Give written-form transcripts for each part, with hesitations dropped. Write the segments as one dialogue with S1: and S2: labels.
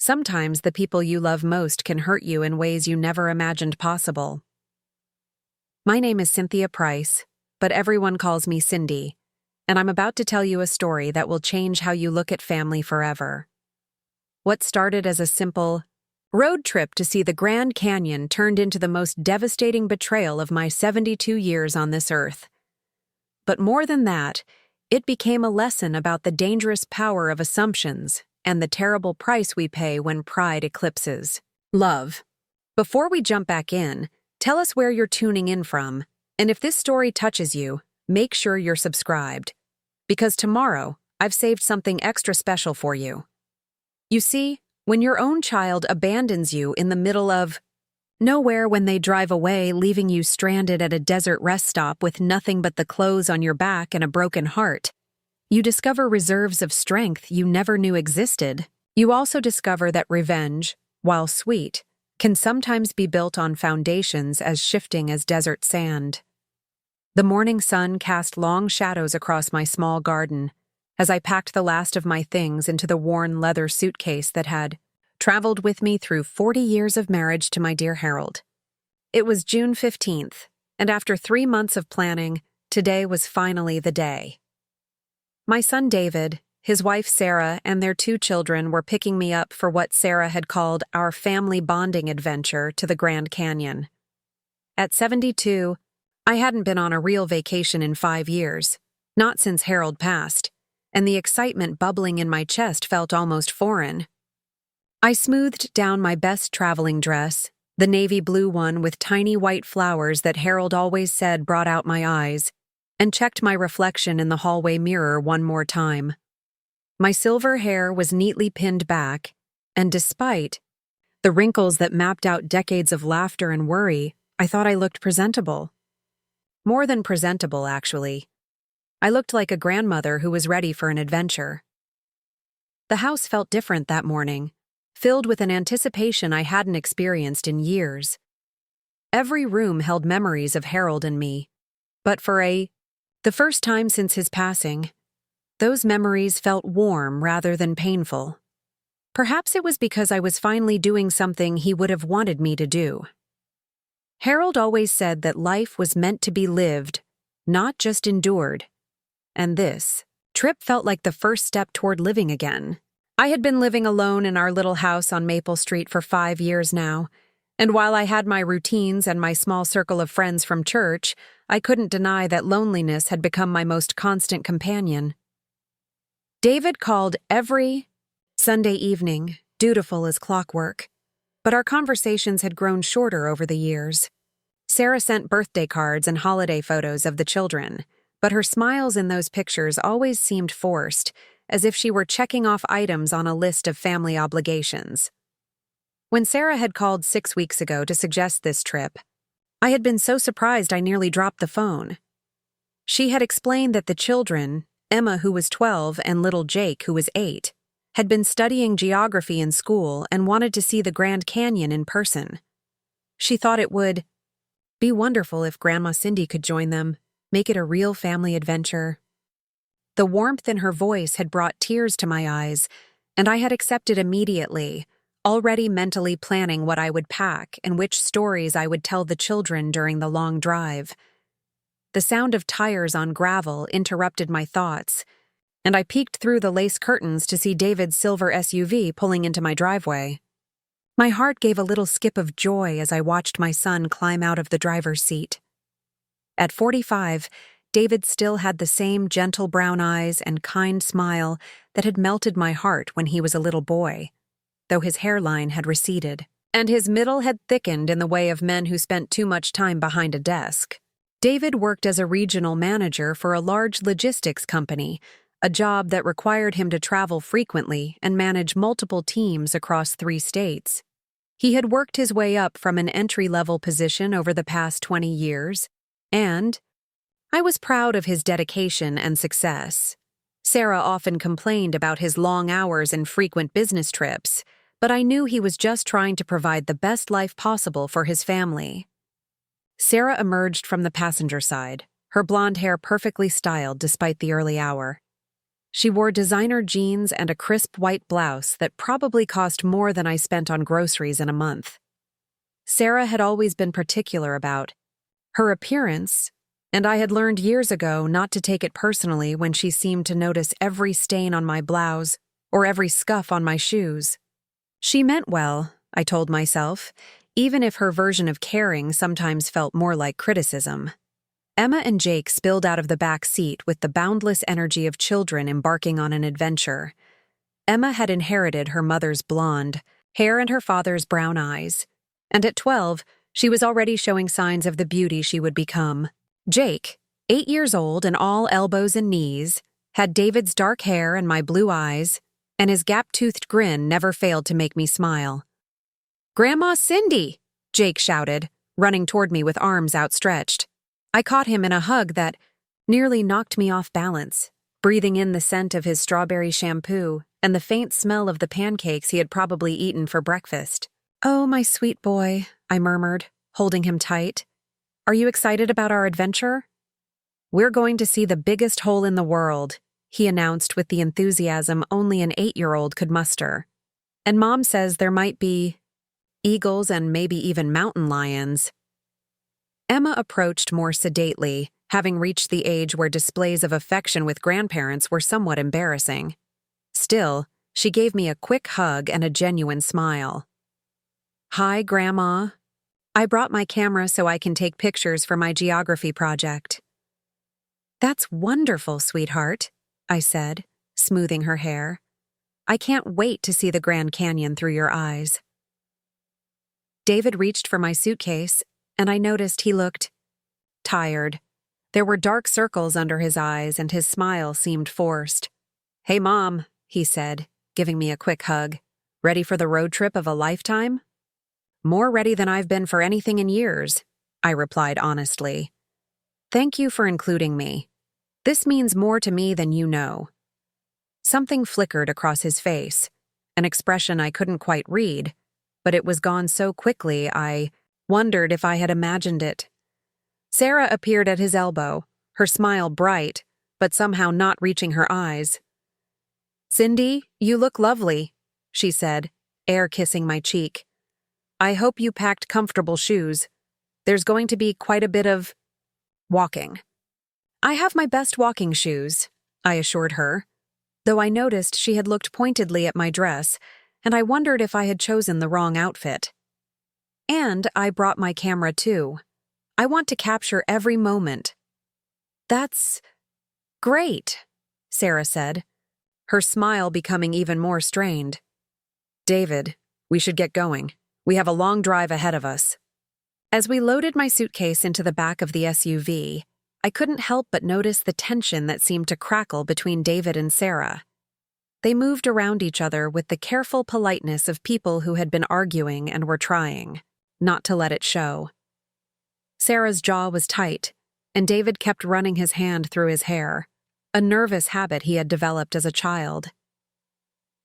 S1: Sometimes the people you love most can hurt you in ways you never imagined possible. My name is Cynthia Price, but everyone calls me Cindy, and I'm about to tell you a story that will change how you look at family forever. What started as a simple road trip to see the Grand Canyon turned into the most devastating betrayal of my 72 years on this earth. But more than that, it became a lesson about the dangerous power of assumptions and the terrible price we pay when pride eclipses love. Before we jump back in, tell us where you're tuning in from, and if this story touches you, make sure you're subscribed. Because tomorrow, I've saved something extra special for you. You see, when your own child abandons you in the middle of nowhere when they drive away, leaving you stranded at a desert rest stop with nothing but the clothes on your back and a broken heart, you discover reserves of strength you never knew existed. You also discover that revenge, while sweet, can sometimes be built on foundations as shifting as desert sand. The morning sun cast long shadows across my small garden as I packed the last of my things into the worn leather suitcase that had traveled with me through 40 years of marriage to my dear Harold. It was June 15th, and after 3 months of planning, today was finally the day. My son David, his wife Sarah, and their 2 children were picking me up for what Sarah had called our family bonding adventure to the Grand Canyon. At 72, I hadn't been on a real vacation in 5 years, not since Harold passed, and the excitement bubbling in my chest felt almost foreign. I smoothed down my best traveling dress, the navy blue one with tiny white flowers that Harold always said brought out my eyes, and checked my reflection in the hallway mirror one more time. My silver hair was neatly pinned back, and despite the wrinkles that mapped out decades of laughter and worry, I thought I looked presentable. More than presentable, actually. I looked like a grandmother who was ready for an adventure. The house felt different that morning, filled with an anticipation I hadn't experienced in years. Every room held memories of Harold and me, but for the first time since his passing, those memories felt warm rather than painful. Perhaps it was because I was finally doing something he would have wanted me to do. Harold always said that life was meant to be lived, not just endured. And this trip felt like the first step toward living again. I had been living alone in our little house on Maple Street for 5 years now, and while I had my routines and my small circle of friends from church, I couldn't deny that loneliness had become my most constant companion. David called every Sunday evening, dutiful as clockwork, but our conversations had grown shorter over the years. Sarah sent birthday cards and holiday photos of the children, but her smiles in those pictures always seemed forced, as if she were checking off items on a list of family obligations. When Sarah had called 6 weeks ago to suggest this trip, I had been so surprised I nearly dropped the phone. She had explained that the children, Emma, who was 12, and little Jake, who was 8, had been studying geography in school and wanted to see the Grand Canyon in person. She thought it would be wonderful if Grandma Cindy could join them, make it a real family adventure. The warmth in her voice had brought tears to my eyes, and I had accepted immediately, already mentally planning what I would pack and which stories I would tell the children during the long drive. The sound of tires on gravel interrupted my thoughts, and I peeked through the lace curtains to see David's silver SUV pulling into my driveway. My heart gave a little skip of joy as I watched my son climb out of the driver's seat. At 45, David still had the same gentle brown eyes and kind smile that had melted my heart when he was a little boy, though his hairline had receded, and his middle had thickened in the way of men who spent too much time behind a desk. David worked as a regional manager for a large logistics company, a job that required him to travel frequently and manage multiple teams across 3 states. He had worked his way up from an entry-level position over the past 20 years, and I was proud of his dedication and success. Sarah often complained about his long hours and frequent business trips, but I knew he was just trying to provide the best life possible for his family. Sarah emerged from the passenger side, her blonde hair perfectly styled despite the early hour. She wore designer jeans and a crisp white blouse that probably cost more than I spent on groceries in a month. Sarah had always been particular about her appearance, and I had learned years ago not to take it personally when she seemed to notice every stain on my blouse or every scuff on my shoes. She meant well, I told myself, even if her version of caring sometimes felt more like criticism. Emma and Jake spilled out of the back seat with the boundless energy of children embarking on an adventure. Emma had inherited her mother's blonde hair and her father's brown eyes, and at 12, she was already showing signs of the beauty she would become. Jake, 8 years old and all elbows and knees, had David's dark hair and my blue eyes, and his gap-toothed grin never failed to make me smile. "Grandma Cindy!" Jake shouted, running toward me with arms outstretched. I caught him in a hug that nearly knocked me off balance, breathing in the scent of his strawberry shampoo and the faint smell of the pancakes he had probably eaten for breakfast. "Oh, my sweet boy," I murmured, holding him tight. "Are you excited about our adventure?" "We're going to see the biggest hole in the world," he announced with the enthusiasm only an 8-year-old could muster. "And Mom says there might be eagles and maybe even mountain lions." Emma approached more sedately, having reached the age where displays of affection with grandparents were somewhat embarrassing. Still, she gave me a quick hug and a genuine smile. "Hi, Grandma. I brought my camera so I can take pictures for my geography project." "That's wonderful, sweetheart," I said, smoothing her hair. "I can't wait to see the Grand Canyon through your eyes." David reached for my suitcase, and I noticed he looked tired. There were dark circles under his eyes, and his smile seemed forced. "Hey, Mom," he said, giving me a quick hug. "Ready for the road trip of a lifetime?" "More ready than I've been for anything in years," I replied honestly. "Thank you for including me. This means more to me than you know." Something flickered across his face, an expression I couldn't quite read, but it was gone so quickly I wondered if I had imagined it. Sarah appeared at his elbow, her smile bright, but somehow not reaching her eyes. "Cindy, you look lovely," she said, air kissing my cheek. "I hope you packed comfortable shoes. There's going to be quite a bit of walking." "I have my best walking shoes," I assured her, though I noticed she had looked pointedly at my dress, and I wondered if I had chosen the wrong outfit. "And I brought my camera too. I want to capture every moment." "That's great," Sarah said, her smile becoming even more strained. "David, we should get going. We have a long drive ahead of us." As we loaded my suitcase into the back of the SUV, I couldn't help but notice the tension that seemed to crackle between David and Sarah. They moved around each other with the careful politeness of people who had been arguing and were trying not to let it show. Sarah's jaw was tight, and David kept running his hand through his hair, a nervous habit he had developed as a child.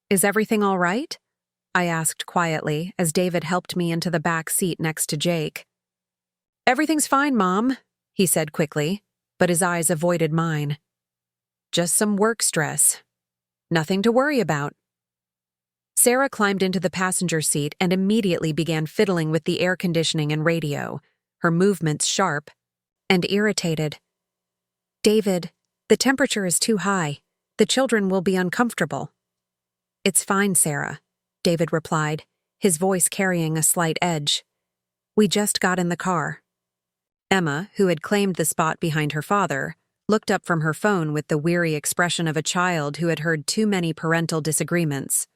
S1: "Is everything all right?" I asked quietly as David helped me into the back seat next to Jake. "Everything's fine, Mom," he said quickly, but his eyes avoided mine. "Just some work stress. Nothing to worry about." Sarah climbed into the passenger seat and immediately began fiddling with the air conditioning and radio, her movements sharp and irritated. "David, the temperature is too high. The children will be uncomfortable." "It's fine, Sarah," David replied, his voice carrying a slight edge. "We just got in the car." Emma, who had claimed the spot behind her father, looked up from her phone with the weary expression of a child who had heard too many parental disagreements.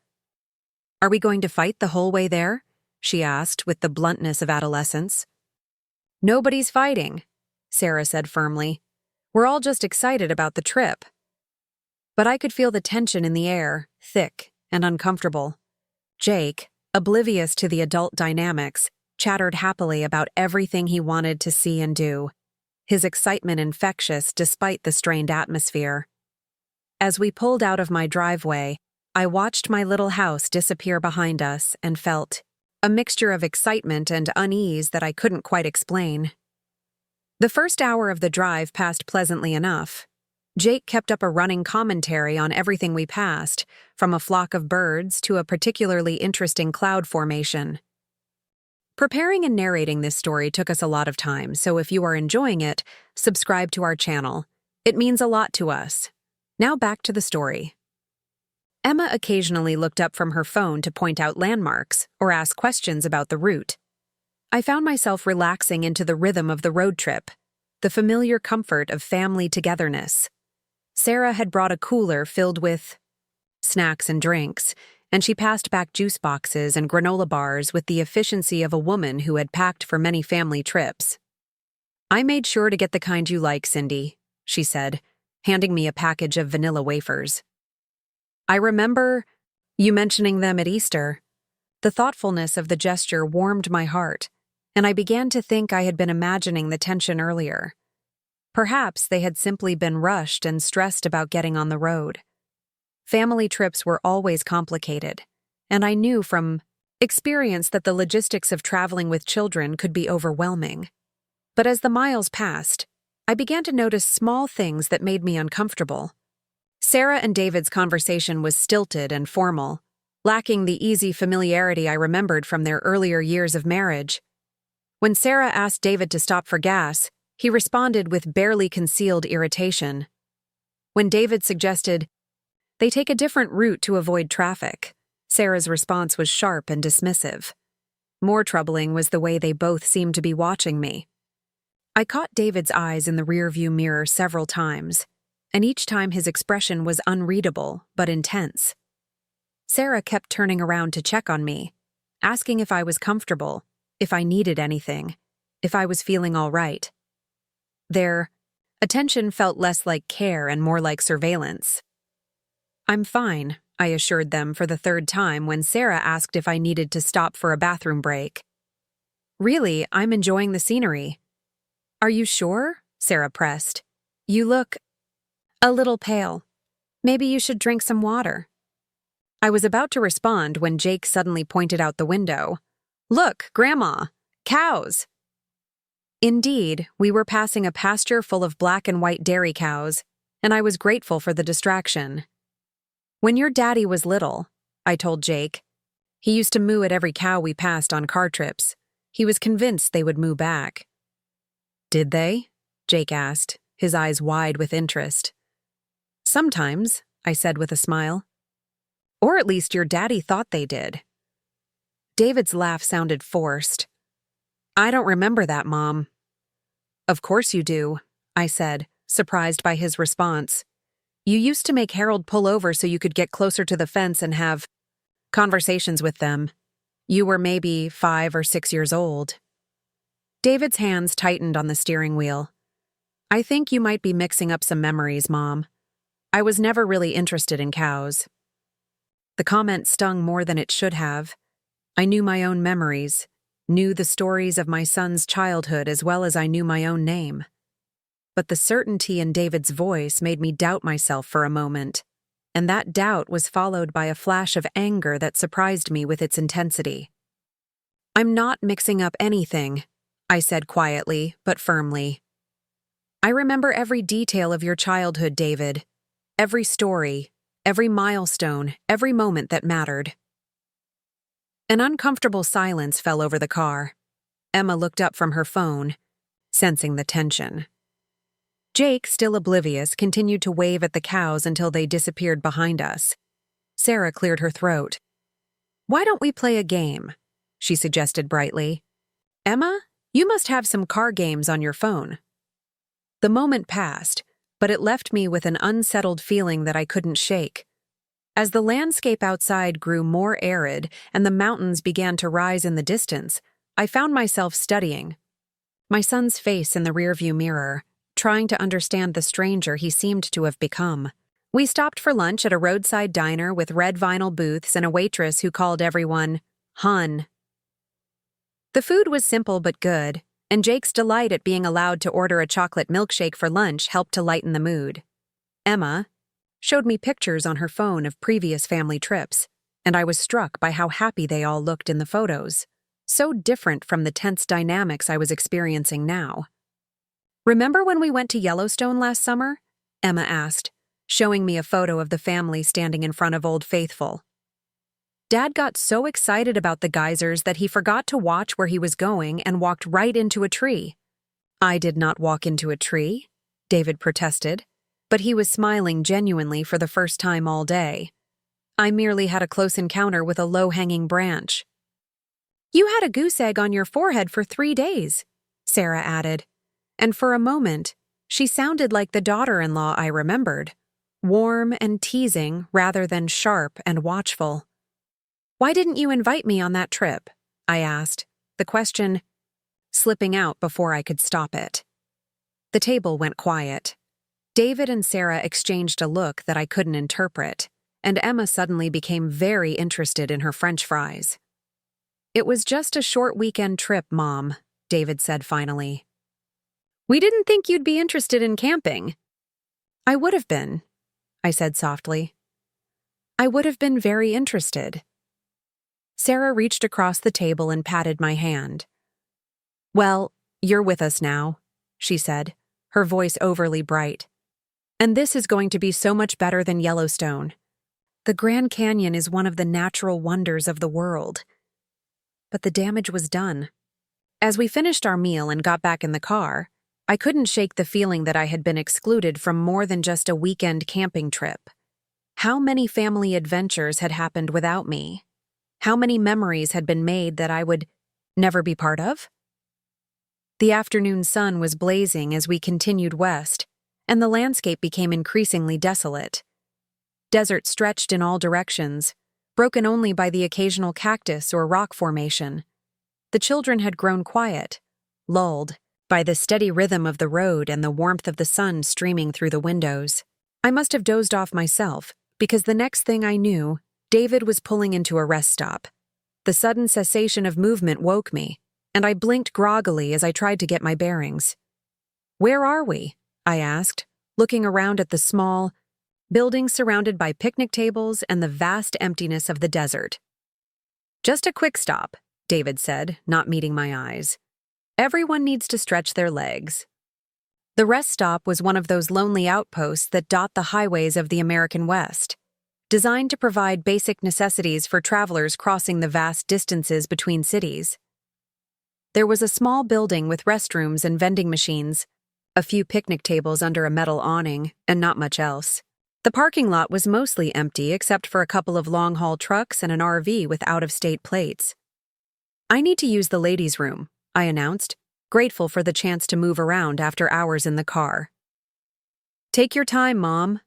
S1: "Are we going to fight the whole way there?" she asked with the bluntness of adolescence. "Nobody's fighting," Sarah said firmly. "We're all just excited about the trip." But I could feel the tension in the air, thick and uncomfortable. Jake, oblivious to the adult dynamics, chattered happily about everything he wanted to see and do, his excitement infectious despite the strained atmosphere. As we pulled out of my driveway, I watched my little house disappear behind us and felt a mixture of excitement and unease that I couldn't quite explain. The first hour of the drive passed pleasantly enough. Jake kept up a running commentary on everything we passed, from a flock of birds to a particularly interesting cloud formation. Preparing and narrating this story took us a lot of time, so if you are enjoying it, subscribe to our channel. It means a lot to us. Now back to the story. Emma occasionally looked up from her phone to point out landmarks or ask questions about the route. I found myself relaxing into the rhythm of the road trip, the familiar comfort of family togetherness. Sarah had brought a cooler filled with snacks and drinks, and she passed back juice boxes and granola bars with the efficiency of a woman who had packed for many family trips. "I made sure to get the kind you like, Cindy," she said, handing me a package of vanilla wafers. "I remember you mentioning them at Easter." The thoughtfulness of the gesture warmed my heart, and I began to think I had been imagining the tension earlier. Perhaps they had simply been rushed and stressed about getting on the road. Family trips were always complicated, and I knew from experience that the logistics of traveling with children could be overwhelming. But as the miles passed, I began to notice small things that made me uncomfortable. Sarah and David's conversation was stilted and formal, lacking the easy familiarity I remembered from their earlier years of marriage. When Sarah asked David to stop for gas, he responded with barely concealed irritation. When David suggested they take a different route to avoid traffic, Sarah's response was sharp and dismissive. More troubling was the way they both seemed to be watching me. I caught David's eyes in the rearview mirror several times, and each time his expression was unreadable but intense. Sarah kept turning around to check on me, asking if I was comfortable, if I needed anything, if I was feeling all right. Their attention felt less like care and more like surveillance. "I'm fine," I assured them for the third time when Sarah asked if I needed to stop for a bathroom break. "Really, I'm enjoying the scenery." "Are you sure?" Sarah pressed. "You look a little pale. Maybe you should drink some water." I was about to respond when Jake suddenly pointed out the window. "Look, Grandma! Cows!" Indeed, we were passing a pasture full of black and white dairy cows, and I was grateful for the distraction. "When your daddy was little," I told Jake, "he used to moo at every cow we passed on car trips. He was convinced they would moo back." "Did they?" Jake asked, his eyes wide with interest. "Sometimes," I said with a smile. "Or at least your daddy thought they did." David's laugh sounded forced. "I don't remember that, Mom." "Of course you do," I said, surprised by his response. "You used to make Harold pull over so you could get closer to the fence and have conversations with them. You were maybe 5 or 6 years old." David's hands tightened on the steering wheel. "I think you might be mixing up some memories, Mom. I was never really interested in cows." The comment stung more than it should have. I knew my own memories, knew the stories of my son's childhood as well as I knew my own name. But the certainty in David's voice made me doubt myself for a moment, and that doubt was followed by a flash of anger that surprised me with its intensity. "I'm not mixing up anything," I said quietly but firmly. "I remember every detail of your childhood, David. Every story, every milestone, every moment that mattered." An uncomfortable silence fell over the car. Emma looked up from her phone, sensing the tension. Jake, still oblivious, continued to wave at the cows until they disappeared behind us. Sarah cleared her throat. "Why don't we play a game?" she suggested brightly. "Emma, you must have some car games on your phone." The moment passed, but it left me with an unsettled feeling that I couldn't shake. As the landscape outside grew more arid and the mountains began to rise in the distance, I found myself studying my son's face in the rearview mirror, trying to understand the stranger he seemed to have become. We stopped for lunch at a roadside diner with red vinyl booths and a waitress who called everyone Hun. The food was simple but good, and Jake's delight at being allowed to order a chocolate milkshake for lunch helped to lighten the mood. Emma showed me pictures on her phone of previous family trips, and I was struck by how happy they all looked in the photos, so different from the tense dynamics I was experiencing now. "Remember when we went to Yellowstone last summer?" Emma asked, showing me a photo of the family standing in front of Old Faithful. Dad got so excited about the geysers that he forgot to watch where he was going and walked right into a tree. I did not walk into a tree, David protested, but he was smiling genuinely for the first time all day. I merely had a close encounter with a low-hanging branch. You had a goose egg on your forehead for 3 days, Sarah added, and for a moment, she sounded like the daughter-in-law I remembered, warm and teasing rather than sharp and watchful. Why didn't you invite me on that trip? I asked, the question slipping out before I could stop it. The table went quiet. David and Sarah exchanged a look that I couldn't interpret, and Emma suddenly became very interested in her French fries. It was just a short weekend trip, Mom, David said finally. We didn't think you'd be interested in camping. I would have been, I said softly. I would have been very interested. Sarah reached across the table and patted my hand. Well, you're with us now, she said, her voice overly bright. And this is going to be so much better than Yellowstone. The Grand Canyon is one of the natural wonders of the world. But the damage was done. As we finished our meal and got back in the car, I couldn't shake the feeling that I had been excluded from more than just a weekend camping trip. How many family adventures had happened without me? How many memories had been made that I would never be part of? The afternoon sun was blazing as we continued west, and the landscape became increasingly desolate. Desert stretched in all directions, broken only by the occasional cactus or rock formation. The children had grown quiet, lulled by the steady rhythm of the road and the warmth of the sun streaming through the windows. I must have dozed off myself, because the next thing I knew, David was pulling into a rest stop. The sudden cessation of movement woke me, and I blinked groggily as I tried to get my bearings. Where are we? I asked, looking around at the small building surrounded by picnic tables and the vast emptiness of the desert. Just a quick stop, David said, not meeting my eyes. Everyone needs to stretch their legs. The rest stop was one of those lonely outposts that dot the highways of the American West, designed to provide basic necessities for travelers crossing the vast distances between cities. There was a small building with restrooms and vending machines, a few picnic tables under a metal awning, and not much else. The parking lot was mostly empty except for a couple of long-haul trucks and an RV with out-of-state plates. I need to use the ladies' room, I announced, grateful for the chance to move around after hours in the car. Take your time, Mom,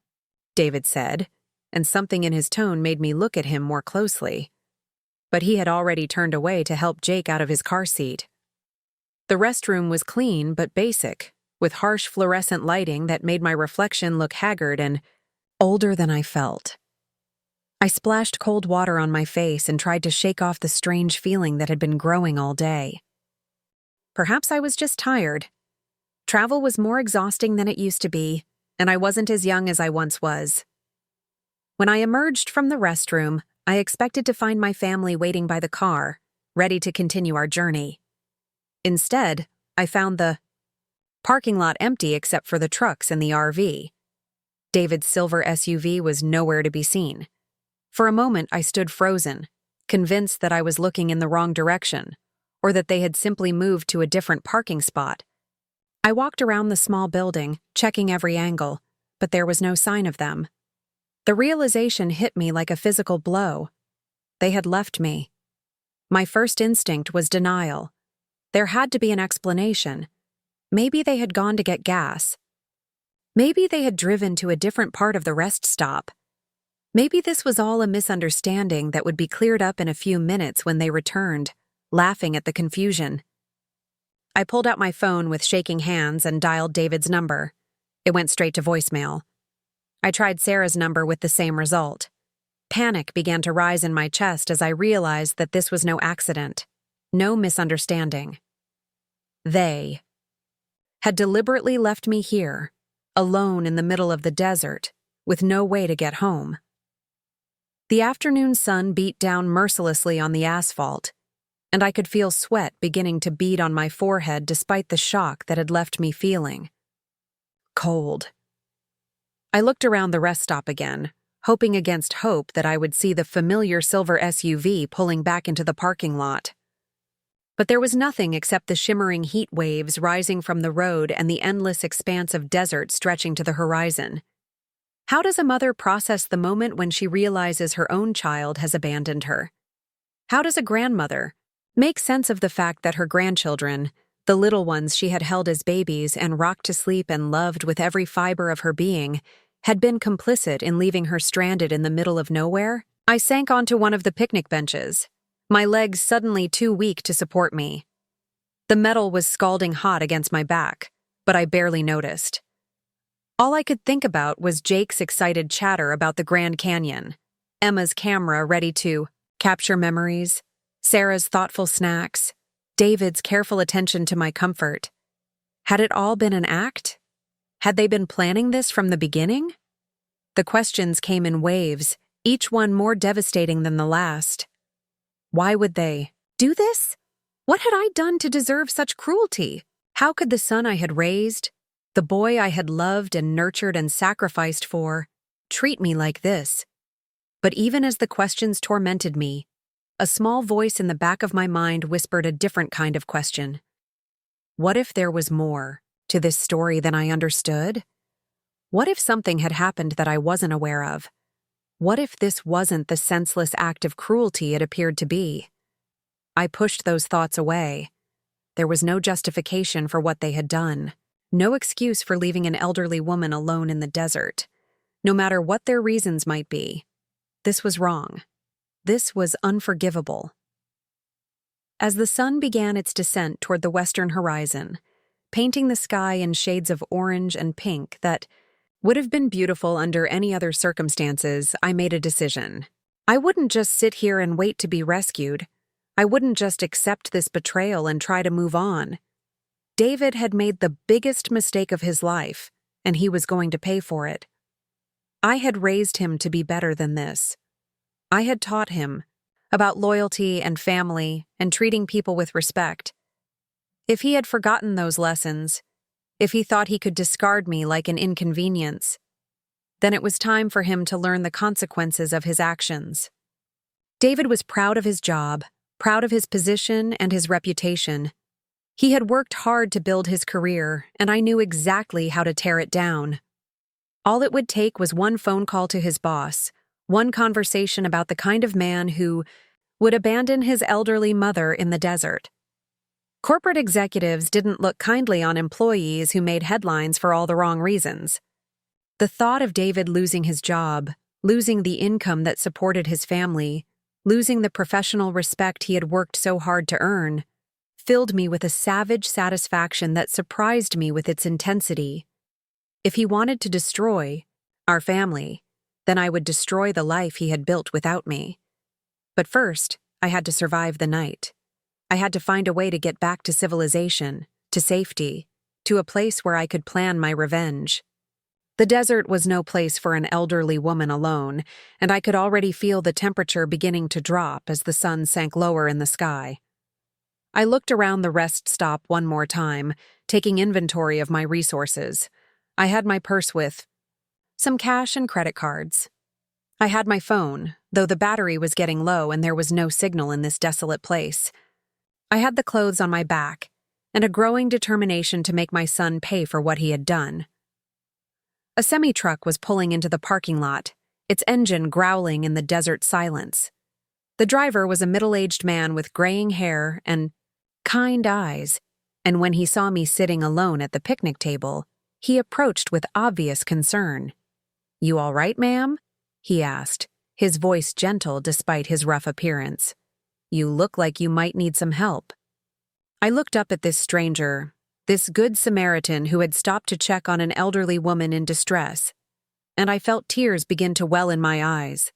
S1: David said, and something in his tone made me look at him more closely. But he had already turned away to help Jake out of his car seat. The restroom was clean but basic, with harsh fluorescent lighting that made my reflection look haggard and older than I felt. I splashed cold water on my face and tried to shake off the strange feeling that had been growing all day. Perhaps I was just tired. Travel was more exhausting than it used to be, and I wasn't as young as I once was. When I emerged from the restroom, I expected to find my family waiting by the car, ready to continue our journey. Instead, I found the parking lot empty except for the trucks and the RV. David's silver SUV was nowhere to be seen. For a moment, I stood frozen, convinced that I was looking in the wrong direction, or that they had simply moved to a different parking spot. I walked around the small building, checking every angle, but there was no sign of them. The realization hit me like a physical blow. They had left me. My first instinct was denial. There had to be an explanation. Maybe they had gone to get gas. Maybe they had driven to a different part of the rest stop. Maybe this was all a misunderstanding that would be cleared up in a few minutes when they returned, laughing at the confusion. I pulled out my phone with shaking hands and dialed David's number. It went straight to voicemail. I tried Sarah's number with the same result. Panic began to rise in my chest as I realized that this was no accident, no misunderstanding. They had deliberately left me here, alone in the middle of the desert, with no way to get home. The afternoon sun beat down mercilessly on the asphalt, and I could feel sweat beginning to bead on my forehead despite the shock that had left me feeling cold. I looked around the rest stop again, hoping against hope that I would see the familiar silver SUV pulling back into the parking lot. But there was nothing except the shimmering heat waves rising from the road and the endless expanse of desert stretching to the horizon. How does a mother process the moment when she realizes her own child has abandoned her? How does a grandmother make sense of the fact that her grandchildren, the little ones she had held as babies and rocked to sleep and loved with every fiber of her being, had been complicit in leaving her stranded in the middle of nowhere? I sank onto one of the picnic benches, my legs suddenly too weak to support me. The metal was scalding hot against my back, but I barely noticed. All I could think about was Jake's excited chatter about the Grand Canyon, Emma's camera ready to capture memories, Sarah's thoughtful snacks, David's careful attention to my comfort. Had it all been an act? Had they been planning this from the beginning? The questions came in waves, each one more devastating than the last. Why would they do this? What had I done to deserve such cruelty? How could the son I had raised, the boy I had loved and nurtured and sacrificed for, treat me like this? But even as the questions tormented me, a small voice in the back of my mind whispered a different kind of question. What if there was more to this story than I understood? What if something had happened that I wasn't aware of? What if this wasn't the senseless act of cruelty it appeared to be? I pushed those thoughts away. There was no justification for what they had done, no excuse for leaving an elderly woman alone in the desert. No matter what their reasons might be, this was wrong. This was unforgivable. As the sun began its descent toward the western horizon, painting the sky in shades of orange and pink that would have been beautiful under any other circumstances, I made a decision. I wouldn't just sit here and wait to be rescued. I wouldn't just accept this betrayal and try to move on. David had made the biggest mistake of his life, and he was going to pay for it. I had raised him to be better than this. I had taught him about loyalty and family and treating people with respect. If he had forgotten those lessons, if he thought he could discard me like an inconvenience, then it was time for him to learn the consequences of his actions. David was proud of his job, proud of his position and his reputation. He had worked hard to build his career, and I knew exactly how to tear it down. All it would take was one phone call to his boss, one conversation about the kind of man who would abandon his elderly mother in the desert. Corporate executives didn't look kindly on employees who made headlines for all the wrong reasons. The thought of David losing his job, losing the income that supported his family, losing the professional respect he had worked so hard to earn, filled me with a savage satisfaction that surprised me with its intensity. If he wanted to destroy our family, then I would destroy the life he had built without me. But first, I had to survive the night. I had to find a way to get back to civilization, to safety, to a place where I could plan my revenge. The desert was no place for an elderly woman alone, and I could already feel the temperature beginning to drop as the sun sank lower in the sky. I looked around the rest stop one more time, taking inventory of my resources. I had my purse with some cash and credit cards. I had my phone, though the battery was getting low and there was no signal in this desolate place. I had the clothes on my back, and a growing determination to make my son pay for what he had done. A semi-truck was pulling into the parking lot, its engine growling in the desert silence. The driver was a middle-aged man with graying hair and kind eyes, and when he saw me sitting alone at the picnic table, he approached with obvious concern. "You all right, ma'am?" he asked, his voice gentle despite his rough appearance. "You look like you might need some help." I looked up at this stranger, this good Samaritan who had stopped to check on an elderly woman in distress, and I felt tears begin to well in my eyes.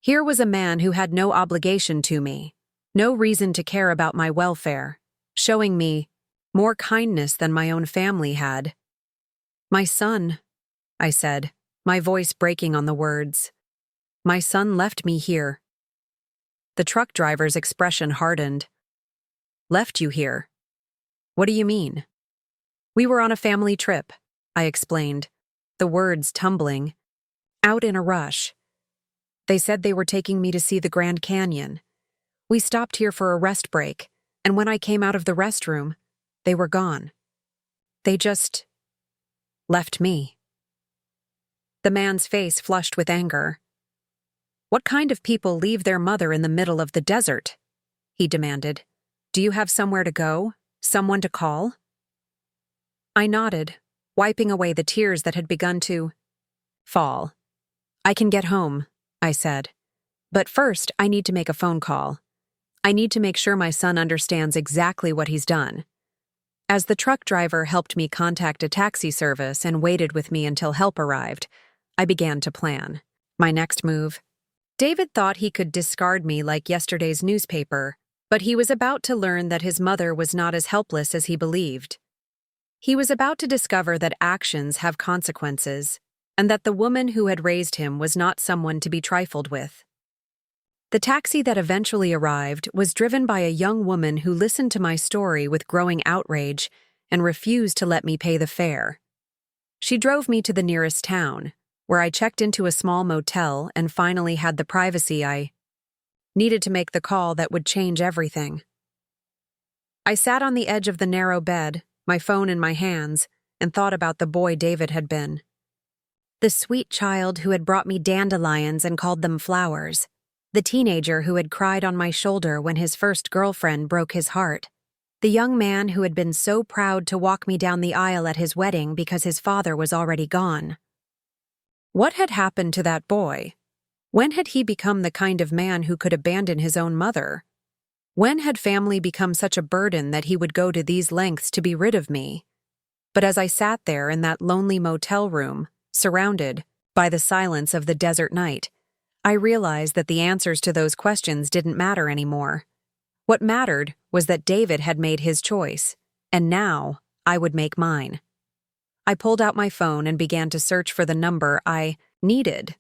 S1: Here was a man who had no obligation to me, no reason to care about my welfare, showing me more kindness than my own family had. "My son," I said, my voice breaking on the words. "My son left me here." The truck driver's expression hardened. "Left you here? What do you mean?" "We were on a family trip," I explained, the words tumbling. Out in a rush. They said they were taking me to see the Grand Canyon. We stopped here for a rest break, and when I came out of the restroom, they were gone. They just left me. The man's face flushed with anger. "What kind of people leave their mother in the middle of the desert?" he demanded. "Do you have somewhere to go? Someone to call?" I nodded, wiping away the tears that had begun to fall. "I can get home," I said. "But first, I need to make a phone call. I need to make sure my son understands exactly what he's done." As the truck driver helped me contact a taxi service and waited with me until help arrived, I began to plan my next move. David thought he could discard me like yesterday's newspaper, but he was about to learn that his mother was not as helpless as he believed. He was about to discover that actions have consequences, and that the woman who had raised him was not someone to be trifled with. The taxi that eventually arrived was driven by a young woman who listened to my story with growing outrage and refused to let me pay the fare. She drove me to the nearest town, where I checked into a small motel and finally had the privacy I needed to make the call that would change everything. I sat on the edge of the narrow bed, my phone in my hands, and thought about the boy David had been. The sweet child who had brought me dandelions and called them flowers. The teenager who had cried on my shoulder when his first girlfriend broke his heart. The young man who had been so proud to walk me down the aisle at his wedding because his father was already gone. What had happened to that boy? When had he become the kind of man who could abandon his own mother? When had family become such a burden that he would go to these lengths to be rid of me? But as I sat there in that lonely motel room, surrounded by the silence of the desert night, I realized that the answers to those questions didn't matter anymore. What mattered was that David had made his choice, and now I would make mine. I pulled out my phone and began to search for the number I needed.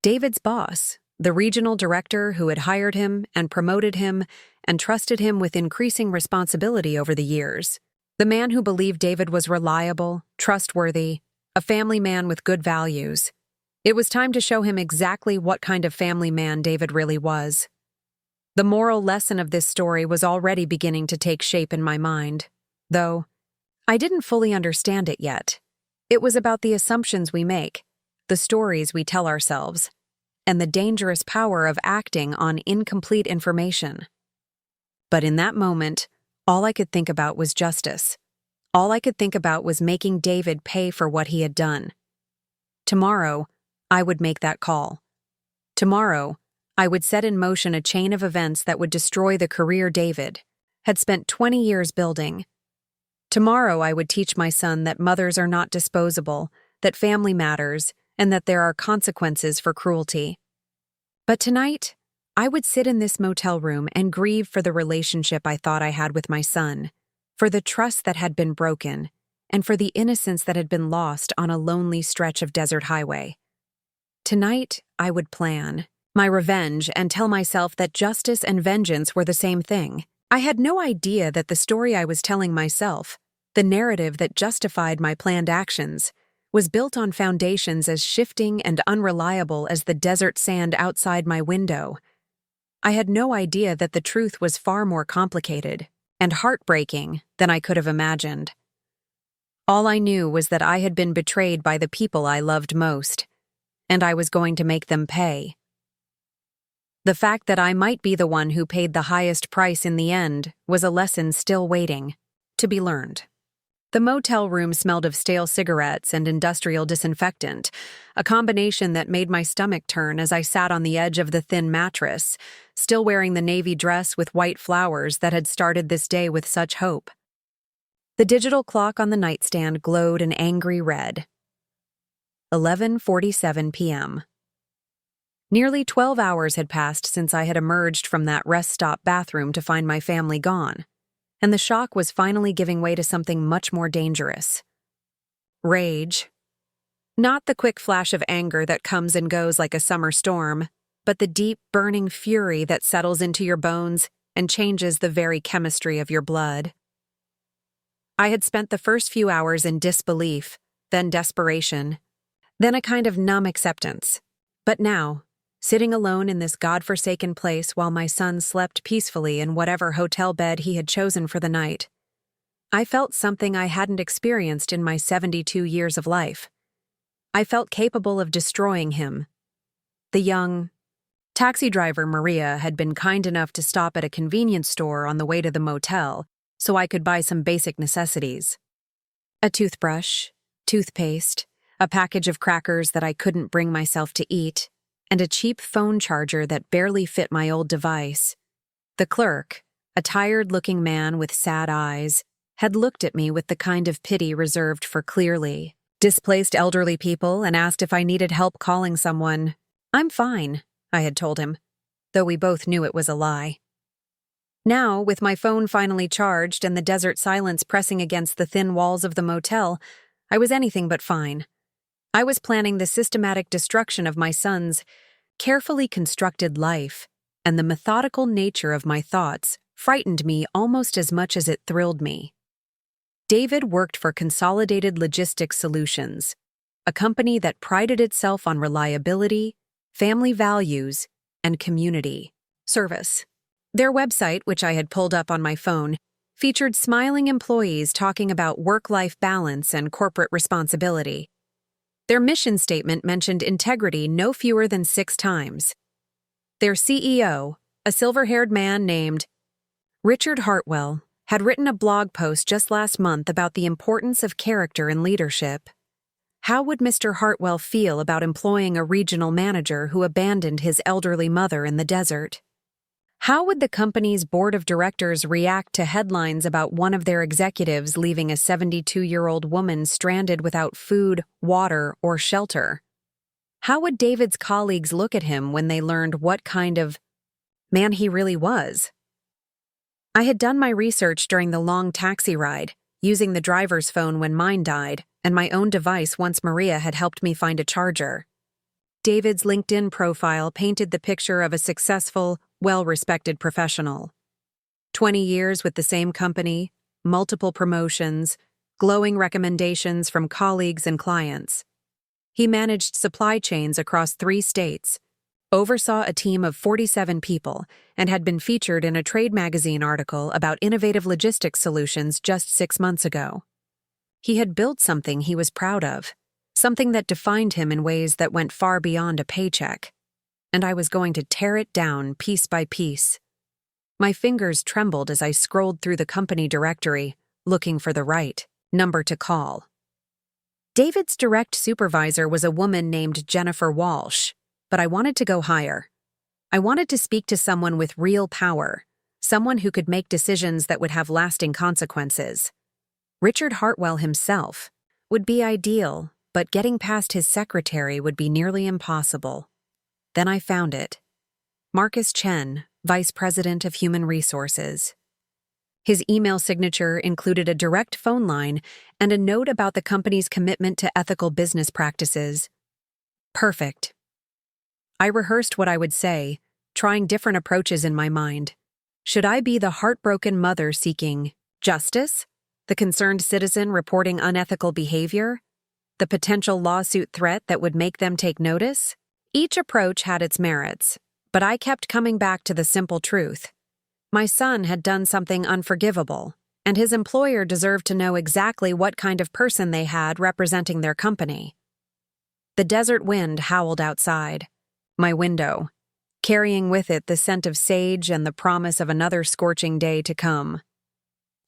S1: David's boss, the regional director who had hired him and promoted him and trusted him with increasing responsibility over the years. The man who believed David was reliable, trustworthy, a family man with good values. It was time to show him exactly what kind of family man David really was. The moral lesson of this story was already beginning to take shape in my mind, though I didn't fully understand it yet. It was about the assumptions we make, the stories we tell ourselves, and the dangerous power of acting on incomplete information. But in that moment, all I could think about was justice. All I could think about was making David pay for what he had done. Tomorrow, I would make that call. Tomorrow, I would set in motion a chain of events that would destroy the career David had spent 20 years building. Tomorrow, I would teach my son that mothers are not disposable, that family matters, and that there are consequences for cruelty. But tonight, I would sit in this motel room and grieve for the relationship I thought I had with my son, for the trust that had been broken, and for the innocence that had been lost on a lonely stretch of desert highway. Tonight, I would plan my revenge and tell myself that justice and vengeance were the same thing. I had no idea that the story I was telling myself, the narrative that justified my planned actions, was built on foundations as shifting and unreliable as the desert sand outside my window. I had no idea that the truth was far more complicated and heartbreaking than I could have imagined. All I knew was that I had been betrayed by the people I loved most, and I was going to make them pay. The fact that I might be the one who paid the highest price in the end was a lesson still waiting to be learned. The motel room smelled of stale cigarettes and industrial disinfectant, a combination that made my stomach turn as I sat on the edge of the thin mattress, still wearing the navy dress with white flowers that had started this day with such hope. The digital clock on the nightstand glowed an angry red. 11:47 p.m. Nearly 12 hours had passed since I had emerged from that rest stop bathroom to find my family gone, and the shock was finally giving way to something much more dangerous. Rage. Not the quick flash of anger that comes and goes like a summer storm, but the deep, burning fury that settles into your bones and changes the very chemistry of your blood. I had spent the first few hours in disbelief, then desperation, then a kind of numb acceptance. But now, sitting alone in this godforsaken place while my son slept peacefully in whatever hotel bed he had chosen for the night, I felt something I hadn't experienced in my 72 years of life. I felt capable of destroying him. The young taxi driver, Maria, had been kind enough to stop at a convenience store on the way to the motel so I could buy some basic necessities. A toothbrush, toothpaste, a package of crackers that I couldn't bring myself to eat, and a cheap phone charger that barely fit my old device. The clerk, a tired-looking man with sad eyes, had looked at me with the kind of pity reserved for clearly displaced elderly people and asked if I needed help calling someone. "I'm fine," I had told him, though we both knew it was a lie. Now, with my phone finally charged and the desert silence pressing against the thin walls of the motel, I was anything but fine. I was planning the systematic destruction of my son's carefully constructed life, and the methodical nature of my thoughts frightened me almost as much as it thrilled me. David worked for Consolidated Logistics Solutions, a company that prided itself on reliability, family values, and community service. Their website, which I had pulled up on my phone, featured smiling employees talking about work-life balance and corporate responsibility. Their mission statement mentioned integrity no fewer than 6 times. Their CEO, a silver-haired man named Richard Hartwell, had written a blog post just last month about the importance of character in leadership. How would Mr. Hartwell feel about employing a regional manager who abandoned his elderly mother in the desert? How would the company's board of directors react to headlines about one of their executives leaving a 72-year-old woman stranded without food, water, or shelter? How would David's colleagues look at him when they learned what kind of man he really was? I had done my research during the long taxi ride, using the driver's phone when mine died, and my own device once Maria had helped me find a charger. David's LinkedIn profile painted the picture of a successful, well-respected professional. 20 years with the same company, multiple promotions, glowing recommendations from colleagues and clients. He managed supply chains across 3 states, oversaw a team of 47 people, and had been featured in a trade magazine article about innovative logistics solutions just 6 months ago. He had built something he was proud of, something that defined him in ways that went far beyond a paycheck, and I was going to tear it down piece by piece. My fingers trembled as I scrolled through the company directory, looking for the right number to call. David's direct supervisor was a woman named Jennifer Walsh, but I wanted to go higher. I wanted to speak to someone with real power, someone who could make decisions that would have lasting consequences. Richard Hartwell himself would be ideal, but getting past his secretary would be nearly impossible. Then I found it. Marcus Chen, Vice President of Human Resources. His email signature included a direct phone line and a note about the company's commitment to ethical business practices. Perfect. I rehearsed what I would say, trying different approaches in my mind. Should I be the heartbroken mother seeking justice? The concerned citizen reporting unethical behavior? The potential lawsuit threat that would make them take notice? Each approach had its merits, but I kept coming back to the simple truth. My son had done something unforgivable, and his employer deserved to know exactly what kind of person they had representing their company. The desert wind howled outside my window, carrying with it the scent of sage and the promise of another scorching day to come.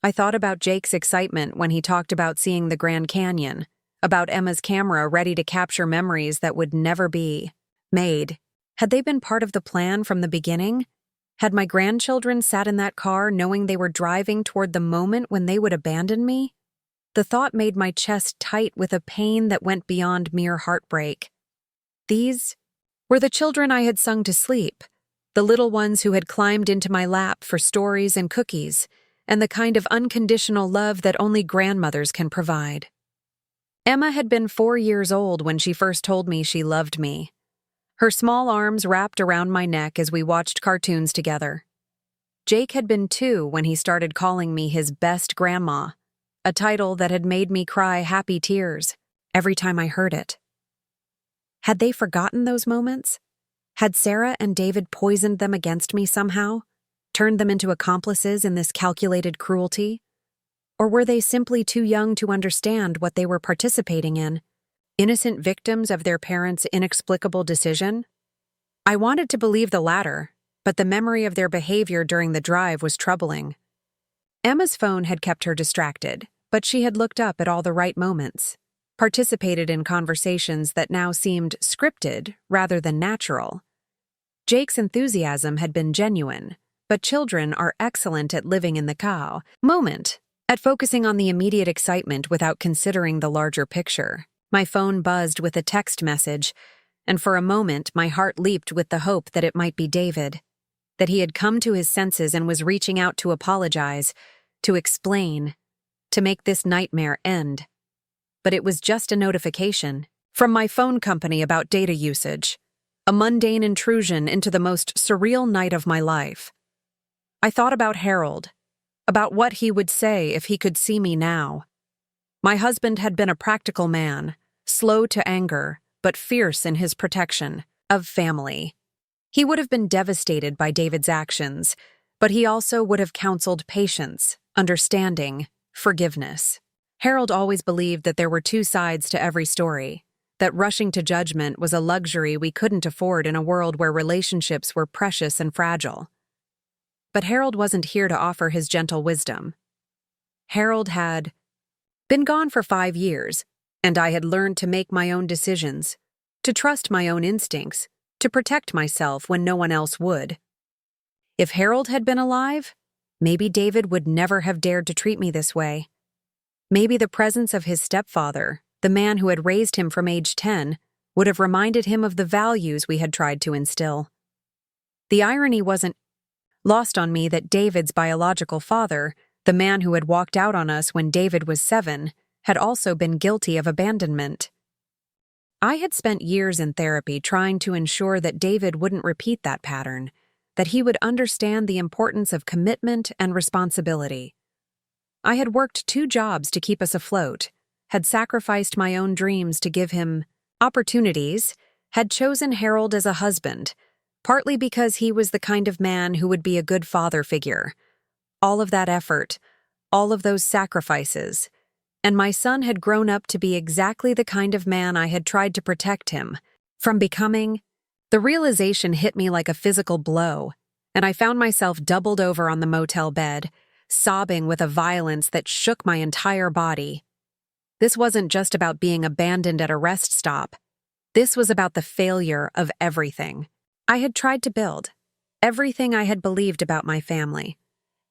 S1: I thought about Jake's excitement when he talked about seeing the Grand Canyon, about Emma's camera ready to capture memories that would never be made. Had they been part of the plan from the beginning? Had my grandchildren sat in that car knowing they were driving toward the moment when they would abandon me? The thought made my chest tight with a pain that went beyond mere heartbreak. These were the children I had sung to sleep, the little ones who had climbed into my lap for stories and cookies, and the kind of unconditional love that only grandmothers can provide. Emma had been 4 years old when she first told me she loved me. Her small arms wrapped around my neck as we watched cartoons together. Jake had been 2 when he started calling me his best grandma, a title that had made me cry happy tears every time I heard it. Had they forgotten those moments? Had Sarah and David poisoned them against me somehow? Turned them into accomplices in this calculated cruelty? Or were they simply too young to understand what they were participating in? Innocent victims of their parents' inexplicable decision? I wanted to believe the latter, but the memory of their behavior during the drive was troubling. Emma's phone had kept her distracted, but she had looked up at all the right moments, participated in conversations that now seemed scripted rather than natural. Jake's enthusiasm had been genuine, but children are excellent at living in the moment, at focusing on the immediate excitement without considering the larger picture. My phone buzzed with a text message, and for a moment my heart leaped with the hope that it might be David, that he had come to his senses and was reaching out to apologize, to explain, to make this nightmare end. But it was just a notification from my phone company about data usage, a mundane intrusion into the most surreal night of my life. I thought about Harold, about what he would say if he could see me now. My husband had been a practical man, slow to anger, but fierce in his protection of family. He would have been devastated by David's actions, but he also would have counseled patience, understanding, forgiveness. Harold always believed that there were two sides to every story, that rushing to judgment was a luxury we couldn't afford in a world where relationships were precious and fragile. But Harold wasn't here to offer his gentle wisdom. Harold had been gone for 5 years, and I had learned to make my own decisions, to trust my own instincts, to protect myself when no one else would. If Harold had been alive, maybe David would never have dared to treat me this way. Maybe the presence of his stepfather, the man who had raised him from age 10, would have reminded him of the values we had tried to instill. The irony wasn't lost on me that David's biological father, the man who had walked out on us when David was 7, had also been guilty of abandonment. I had spent years in therapy trying to ensure that David wouldn't repeat that pattern, that he would understand the importance of commitment and responsibility. I had worked 2 jobs to keep us afloat, had sacrificed my own dreams to give him opportunities, had chosen Harold as a husband, partly because he was the kind of man who would be a good father figure. All of that effort, all of those sacrifices, and my son had grown up to be exactly the kind of man I had tried to protect him from becoming. The realization hit me like a physical blow, and I found myself doubled over on the motel bed, sobbing with a violence that shook my entire body. This wasn't just about being abandoned at a rest stop. This was about the failure of everything I had tried to build, everything I had believed about my family,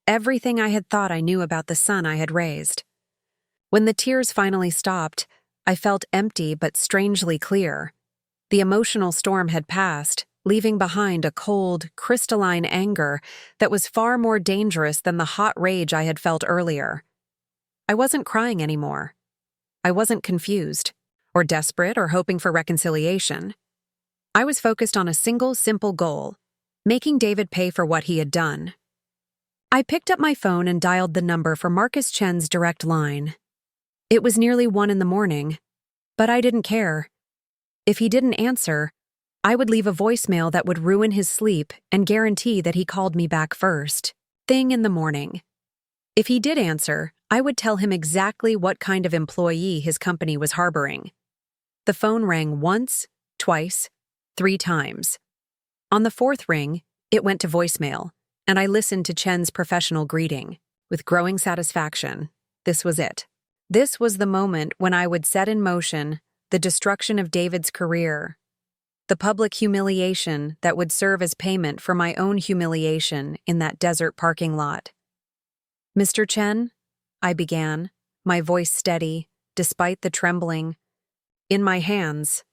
S1: everything I had thought I knew about the son I had raised. When the tears finally stopped, I felt empty but strangely clear. The emotional storm had passed, leaving behind a cold, crystalline anger that was far more dangerous than the hot rage I had felt earlier. I wasn't crying anymore. I wasn't confused, or desperate, or hoping for reconciliation. I was focused on a single, simple goal: making David pay for what he had done. I picked up my phone and dialed the number for Marcus Chen's direct line. It was nearly 1 a.m, but I didn't care. If he didn't answer, I would leave a voicemail that would ruin his sleep and guarantee that he called me back first thing in the morning. If he did answer, I would tell him exactly what kind of employee his company was harboring. The phone rang once, twice, 3 times. On the 4th ring, it went to voicemail, and I listened to Chen's professional greeting. With growing satisfaction, this was it. This was the moment when I would set in motion the destruction of David's career, the public humiliation that would serve as payment for my own humiliation in that desert parking lot. "Mr. Chen," I began, my voice steady, despite the trembling in my hands.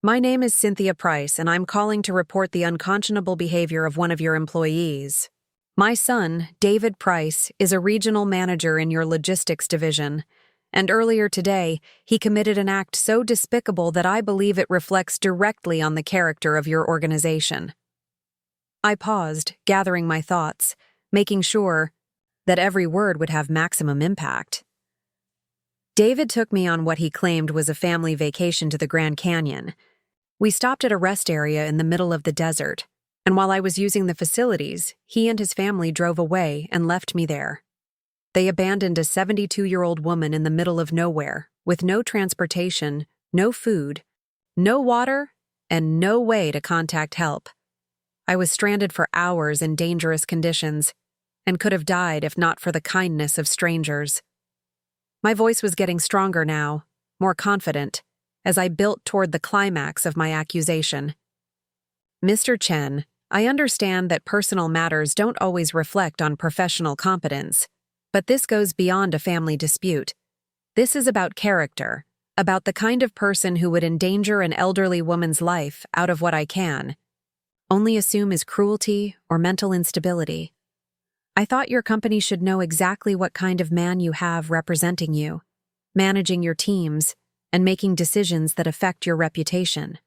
S1: "My name is Cynthia Price, and I'm calling to report the unconscionable behavior of one of your employees. My son, David Price, is a regional manager in your logistics division, and earlier today, he committed an act so despicable that I believe it reflects directly on the character of your organization." I paused, gathering my thoughts, making sure that every word would have maximum impact. David took me on what he claimed was a family vacation to the Grand Canyon, We stopped at a rest area in the middle of the desert, and while I was using the facilities, he and his family drove away and left me there. They abandoned a 72-year-old woman in the middle of nowhere, with no transportation, no food, no water, and no way to contact help. I was stranded for hours in dangerous conditions, and could have died if not for the kindness of strangers. My voice was getting stronger now, more confident, as I built toward the climax of my accusation. Mr. Chen, I understand that personal matters don't always reflect on professional competence, but this goes beyond a family dispute. This is about character, about the kind of person who would endanger an elderly woman's life out of what I can only assume is cruelty or mental instability. I thought your company should know exactly what kind of man you have representing you, managing your teams, and making decisions that affect your reputation.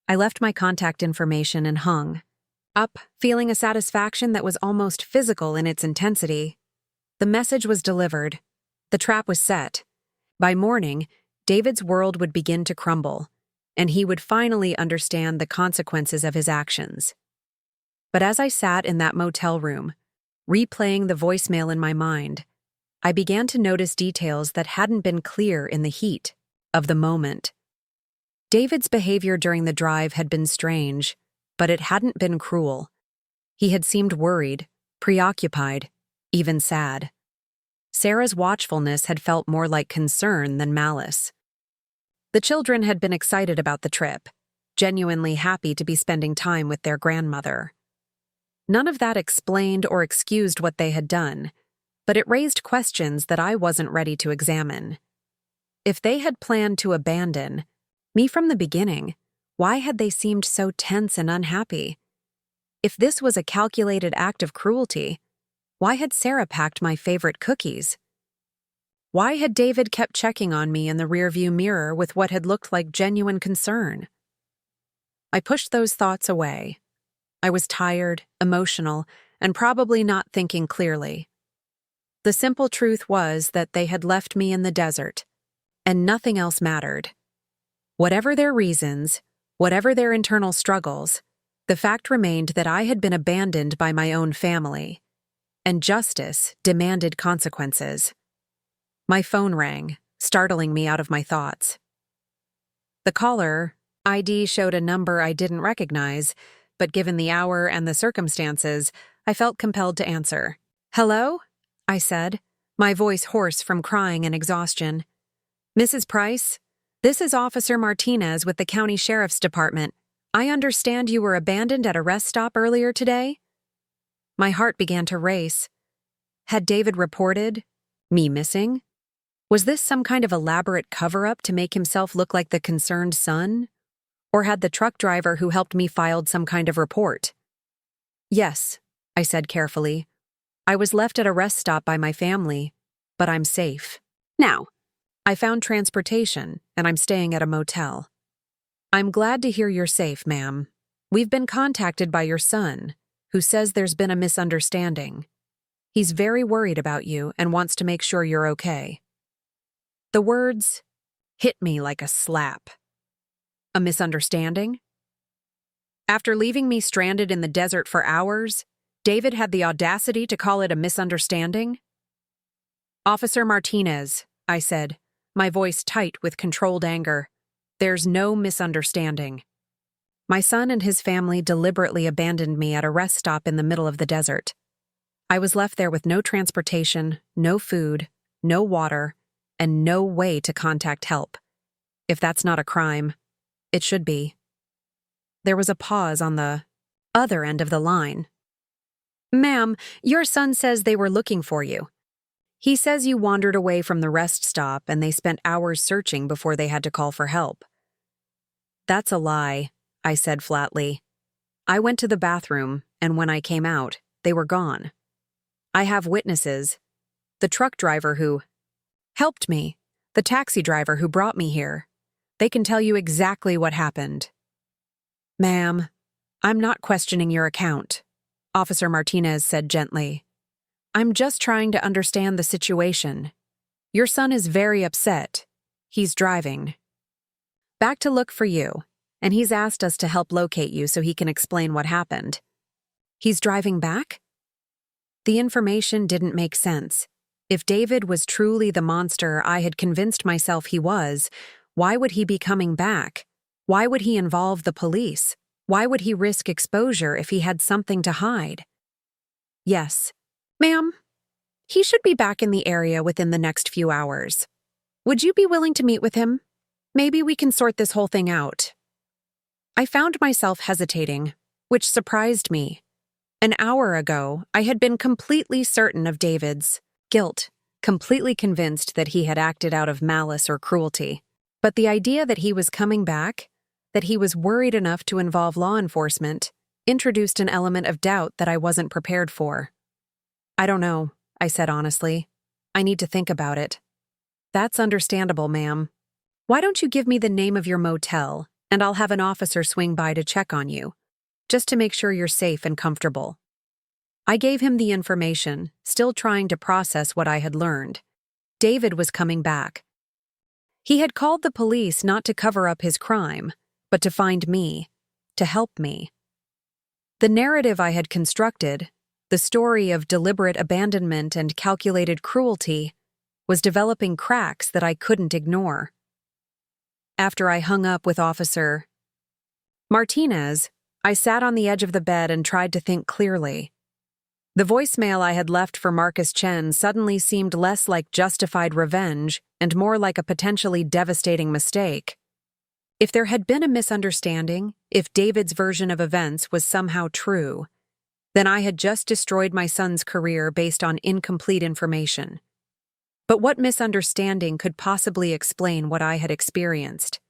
S1: I left my contact information and hung up, feeling a satisfaction that was almost physical in its intensity. The message was delivered. The trap was set. By morning, David's world would begin to crumble, and he would finally understand the consequences of his actions. But as I sat in that motel room, replaying the voicemail in my mind, I began to notice details that hadn't been clear in the heat of the moment. David's behavior during the drive had been strange, but it hadn't been cruel. He had seemed worried, preoccupied, even sad. Sarah's watchfulness had felt more like concern than malice. The children had been excited about the trip, genuinely happy to be spending time with their grandmother. None of that explained or excused what they had done, but it raised questions that I wasn't ready to examine. If they had planned to abandon me from the beginning, why had they seemed so tense and unhappy? If this was a calculated act of cruelty, why had Sarah packed my favorite cookies? Why had David kept checking on me in the rearview mirror with what had looked like genuine concern? I pushed those thoughts away. I was tired, emotional, and probably not thinking clearly. The simple truth was that they had left me in the desert, and nothing else mattered. Whatever their reasons, whatever their internal struggles, the fact remained that I had been abandoned by my own family, and justice demanded consequences. My phone rang, startling me out of my thoughts. The caller ID showed a number I didn't recognize, but given the hour and the circumstances, I felt compelled to answer. "Hello?" I said, my voice hoarse from crying and exhaustion. "Mrs. Price, this is Officer Martinez with the County Sheriff's Department. I understand you were abandoned at a rest stop earlier today?" My heart began to race. Had David reported me missing? Was this some kind of elaborate cover-up to make himself look like the concerned son? Or had the truck driver who helped me filed some kind of report? "Yes," I said carefully. "I was left at a rest stop by my family, but I'm safe. Now, I found transportation, and I'm staying at a motel." "I'm glad to hear you're safe, ma'am. We've been contacted by your son, who says there's been a misunderstanding. He's very worried about you and wants to make sure you're okay." The words hit me like a slap. A misunderstanding? After leaving me stranded in the desert for hours, David had the audacity to call it a misunderstanding? "Officer Martinez," I said, my voice tight with controlled anger, "there's no misunderstanding. My son and his family deliberately abandoned me at a rest stop in the middle of the desert. I was left there with no transportation, no food, no water, and no way to contact help. If that's not a crime, it should be." There was a pause on the other end of the line. "Ma'am, your son says they were looking for you. He says you wandered away from the rest stop and they spent hours searching before they had to call for help." "That's a lie," I said flatly. "I went to the bathroom, and when I came out, they were gone. I have witnesses. The truck driver who helped me, the taxi driver who brought me here. They can tell you exactly what happened." "Ma'am, I'm not questioning your account," Officer Martinez said gently. "I'm just trying to understand the situation. Your son is very upset. He's driving back to look for you. and he's asked us to help locate you so he can explain what happened." "He's driving back?" The information didn't make sense. If David was truly the monster I had convinced myself he was, why would he be coming back? Why would he involve the police? Why would he risk exposure if he had something to hide? "Yes, ma'am. He should be back in the area within the next few hours. Would you be willing to meet with him? Maybe we can sort this whole thing out." I found myself hesitating, which surprised me. An hour ago, I had been completely certain of David's guilt, completely convinced that he had acted out of malice or cruelty. But the idea that he was coming back, that he was worried enough to involve law enforcement, introduced an element of doubt that I wasn't prepared for. "I don't know," I said honestly. "I need to think about it." "That's understandable, ma'am. Why don't you give me the name of your motel, and I'll have an officer swing by to check on you, just to make sure you're safe and comfortable." I gave him the information, still trying to process what I had learned. David was coming back. He had called the police not to cover up his crime, but to find me, to help me. The narrative I had constructed, the story of deliberate abandonment and calculated cruelty, was developing cracks that I couldn't ignore. After I hung up with Officer Martinez, I sat on the edge of the bed and tried to think clearly. The voicemail I had left for Marcus Chen suddenly seemed less like justified revenge and more like a potentially devastating mistake. If there had been a misunderstanding, if David's version of events was somehow true, then I had just destroyed my son's career based on incomplete information. But what misunderstanding could possibly explain what I had experienced?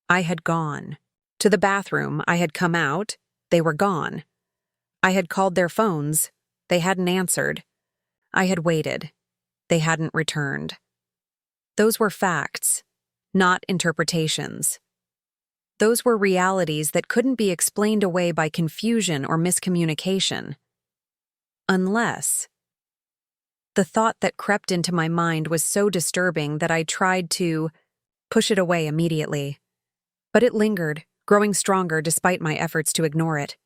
S1: I had gone. To the bathroom, I had come out, they were gone. I had called their phones, they hadn't answered. I had waited, they hadn't returned. Those were facts, not interpretations. Those were realities that couldn't be explained away by confusion or miscommunication. Unless... The thought that crept into my mind was so disturbing that I tried to push it away immediately. But it lingered, growing stronger despite my efforts to ignore it.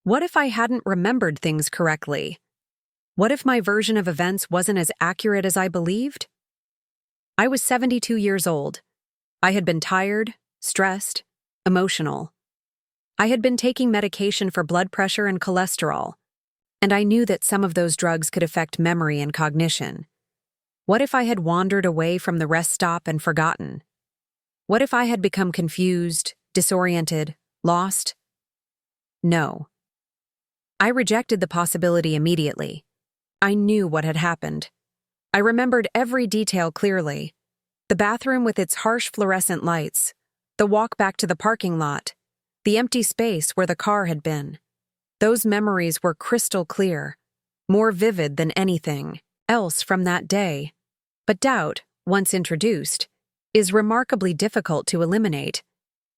S1: What if I hadn't remembered things correctly? What if my version of events wasn't as accurate as I believed? I was 72 years old. I had been tired, stressed, emotional. I had been taking medication for blood pressure and cholesterol, and I knew that some of those drugs could affect memory and cognition. What if I had wandered away from the rest stop and forgotten? What if I had become confused, disoriented, lost? No. I rejected the possibility immediately. I knew what had happened. I remembered every detail clearly. The bathroom with its harsh fluorescent lights, the walk back to the parking lot, the empty space where the car had been. Those memories were crystal clear, more vivid than anything else from that day. But doubt, once introduced, is remarkably difficult to eliminate.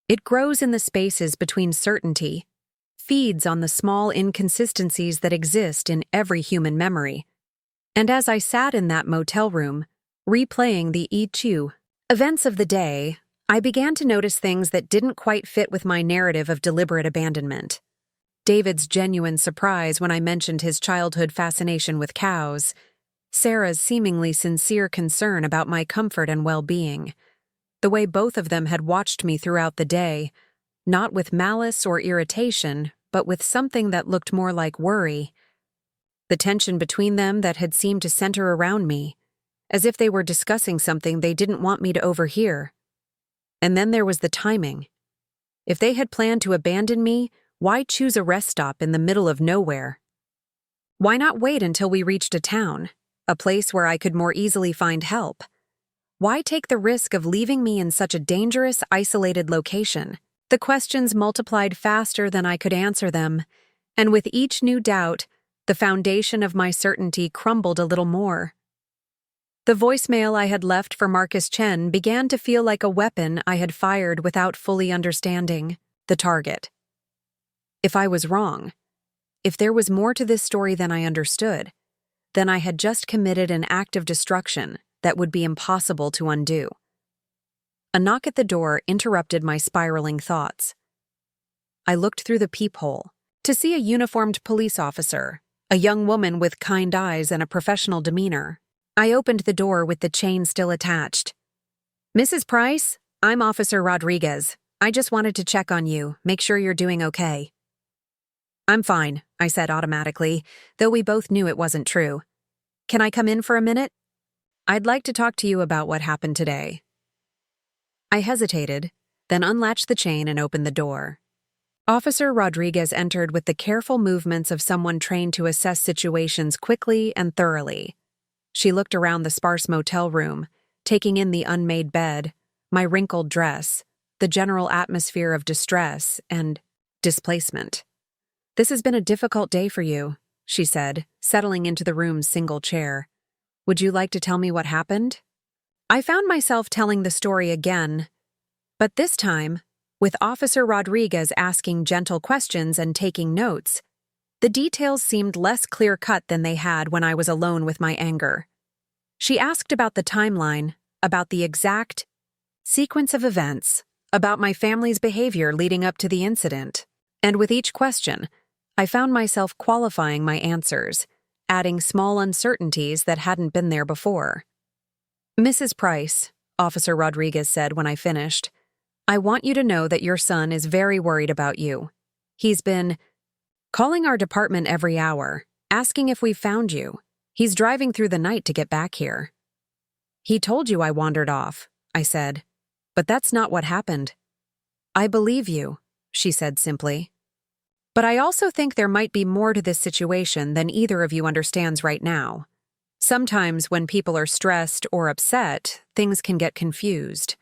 S1: It grows in the spaces between certainty, feeds on the small inconsistencies that exist in every human memory. And as I sat in that motel room, replaying the events of the day, I began to notice things that didn't quite fit with my narrative of deliberate abandonment. David's genuine surprise when I mentioned his childhood fascination with cows, Sarah's seemingly sincere concern about my comfort and well-being, the way both of them had watched me throughout the day, not with malice or irritation, but with something that looked more like worry. The tension between them that had seemed to center around me, as if they were discussing something they didn't want me to overhear. And then there was the timing. If they had planned to abandon me, why choose a rest stop in the middle of nowhere? Why not wait until we reached a town, a place where I could more easily find help? Why take the risk of leaving me in such a dangerous, isolated location? The questions multiplied faster than I could answer them, and with each new doubt, the foundation of my certainty crumbled a little more. The voicemail I had left for Marcus Chen began to feel like a weapon I had fired without fully understanding the target. If I was wrong, if there was more to this story than I understood, then I had just committed an act of destruction that would be impossible to undo. A knock at the door interrupted my spiraling thoughts. I looked through the peephole to see a uniformed police officer, a young woman with kind eyes and a professional demeanor. I opened the door with the chain still attached. "Mrs. Price, I'm Officer Rodriguez. I just wanted to check on you, make sure you're doing okay." "I'm fine," I said automatically, though we both knew it wasn't true. "Can I come in for a minute? I'd like to talk to you about what happened today." I hesitated, then unlatched the chain and opened the door. Officer Rodriguez entered with the careful movements of someone trained to assess situations quickly and thoroughly. She looked around the sparse motel room, taking in the unmade bed, my wrinkled dress, the general atmosphere of distress and displacement. "This has been a difficult day for you," she said, settling into the room's single chair. "Would you like to tell me what happened?" I found myself telling the story again, but this time, with Officer Rodriguez asking gentle questions and taking notes, the details seemed less clear-cut than they had when I was alone with my anger. She asked about the timeline, about the exact sequence of events, about my family's behavior leading up to the incident, and with each question, I found myself qualifying my answers, adding small uncertainties that hadn't been there before. "Mrs. Price," Officer Rodriguez said when I finished, "I want you to know that your son is very worried about you. He's been calling our department every hour, asking if we've found you. He's driving through the night to get back here." "He told you I wandered off," I said, "but that's not what happened." "I believe you," she said simply. "But I also think there might be more to this situation than either of you understands right now. Sometimes when people are stressed or upset, things can get confused.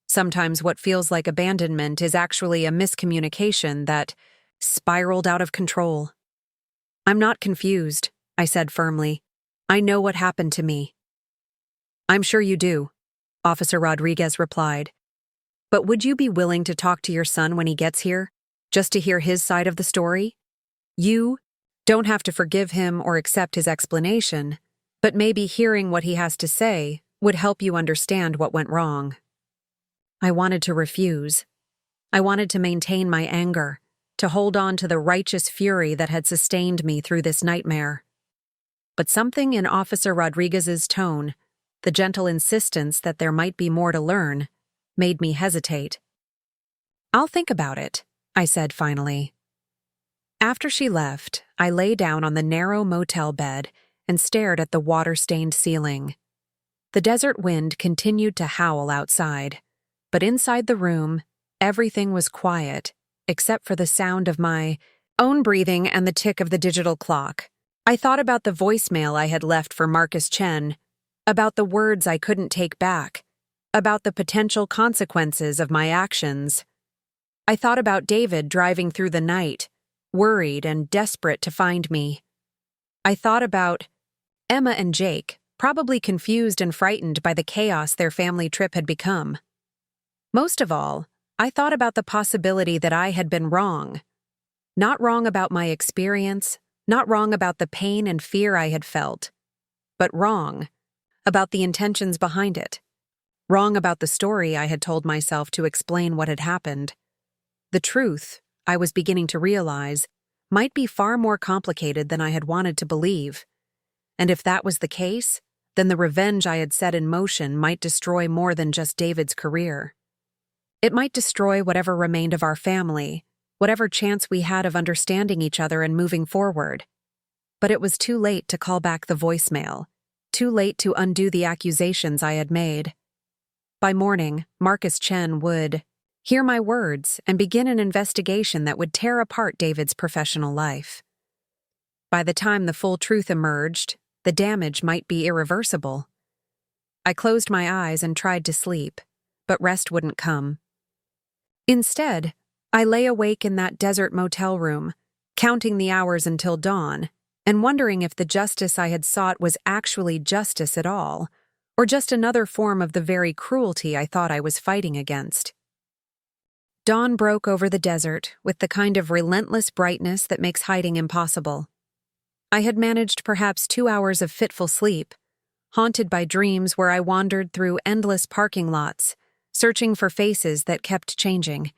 S1: Sometimes what feels like abandonment is actually a miscommunication that spiraled out of control." "I'm not confused," I said firmly. "I know what happened to me." "I'm sure you do," Officer Rodriguez replied. "But would you be willing to talk to your son when he gets here, just to hear his side of the story? You don't have to forgive him or accept his explanation, but maybe hearing what he has to say would help you understand what went wrong." I wanted to refuse. I wanted to maintain my anger, to hold on to the righteous fury that had sustained me through this nightmare. But something in Officer Rodriguez's tone, the gentle insistence that there might be more to learn, made me hesitate. "I'll think about it," I said finally. After she left, I lay down on the narrow motel bed and stared at the water-stained ceiling. The desert wind continued to howl outside, but inside the room, everything was quiet, except for the sound of my own breathing and the tick of the digital clock. I thought about the voicemail I had left for Marcus Chen, about the words I couldn't take back, about the potential consequences of my actions. I thought about David driving through the night, worried and desperate to find me. I thought about Emma and Jake, probably confused and frightened by the chaos their family trip had become. Most of all, I thought about the possibility that I had been wrong. Not wrong about my experience, not wrong about the pain and fear I had felt, but wrong about the intentions behind it. Wrong about the story I had told myself to explain what had happened. The truth, I was beginning to realize, might be far more complicated than I had wanted to believe. And if that was the case, then the revenge I had set in motion might destroy more than just David's career. It might destroy whatever remained of our family, whatever chance we had of understanding each other and moving forward. But it was too late to call back the voicemail, too late to undo the accusations I had made. By morning, Marcus Chen would hear my words and begin an investigation that would tear apart David's professional life. By the time the full truth emerged, the damage might be irreversible. I closed my eyes and tried to sleep, but rest wouldn't come. Instead, I lay awake in that desert motel room, counting the hours until dawn, and wondering if the justice I had sought was actually justice at all, or just another form of the very cruelty I thought I was fighting against. Dawn broke over the desert with the kind of relentless brightness that makes hiding impossible. I had managed perhaps 2 hours of fitful sleep, haunted by dreams where I wandered through endless parking lots, searching for faces that kept changing,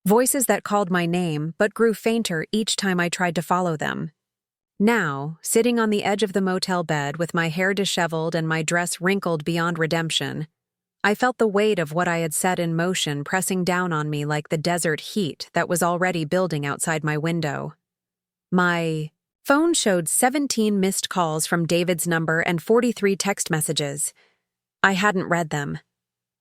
S1: Voices that called my name but grew fainter each time I tried to follow them. Now, sitting on the edge of the motel bed with my hair disheveled and my dress wrinkled beyond redemption, I felt the weight of what I had set in motion pressing down on me like the desert heat that was already building outside my window. My phone showed 17 missed calls from David's number and 43 text messages. I hadn't read them.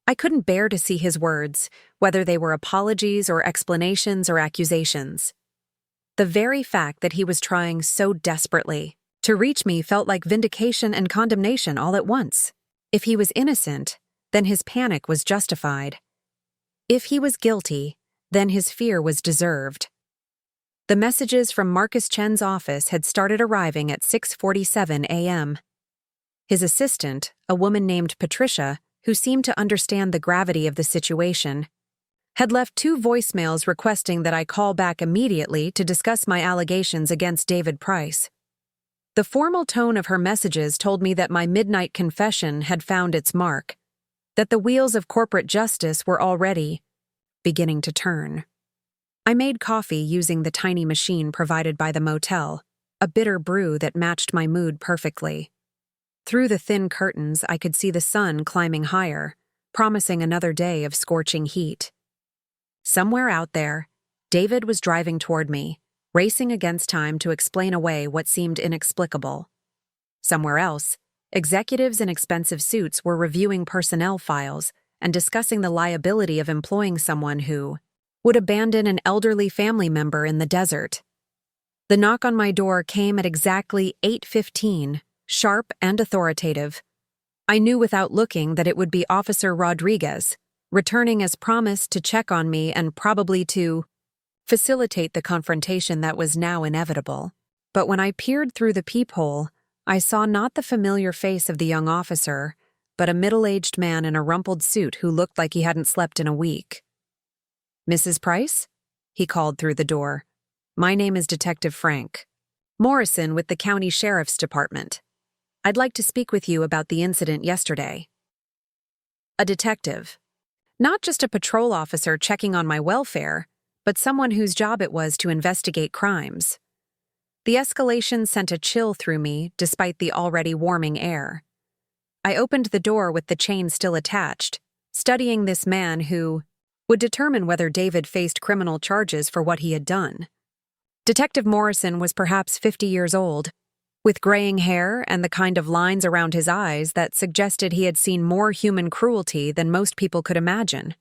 S1: I couldn't bear to see his words, whether they were apologies or explanations or accusations. The very fact that he was trying so desperately to reach me felt like vindication and condemnation all at once. If he was innocent, then his panic was justified. If he was guilty, then his fear was deserved. The messages from Marcus Chen's office had started arriving at 6:47 a.m. His assistant, a woman named Patricia, who seemed to understand the gravity of the situation, had left 2 voicemails requesting that I call back immediately to discuss my allegations against David Price. The formal tone of her messages told me that my midnight confession had found its mark, that the wheels of corporate justice were already beginning to turn. I made coffee using the tiny machine provided by the motel, a bitter brew that matched my mood perfectly. Through the thin curtains, I could see the sun climbing higher, promising another day of scorching heat. Somewhere out there, David was driving toward me, racing against time to explain away what seemed inexplicable. Somewhere else, executives in expensive suits were reviewing personnel files and discussing the liability of employing someone who would abandon an elderly family member in the desert. The knock on my door came at exactly 8:15, sharp and authoritative. I knew without looking that it would be Officer Rodriguez, returning as promised to check on me and probably to facilitate the confrontation that was now inevitable. But when I peered through the peephole, I saw not the familiar face of the young officer, but a middle-aged man in a rumpled suit who looked like he hadn't slept in a week. "Mrs. Price?" he called through the door. "My name is Detective Frank Morrison with the County Sheriff's Department. I'd like to speak with you about the incident yesterday." A detective. Not just a patrol officer checking on my welfare, but someone whose job it was to investigate crimes. The escalation sent a chill through me despite the already warming air. I opened the door with the chain still attached, studying this man who would determine whether David faced criminal charges for what he had done. Detective Morrison was perhaps 50 years old, with graying hair and the kind of lines around his eyes that suggested he had seen more human cruelty than most people could imagine.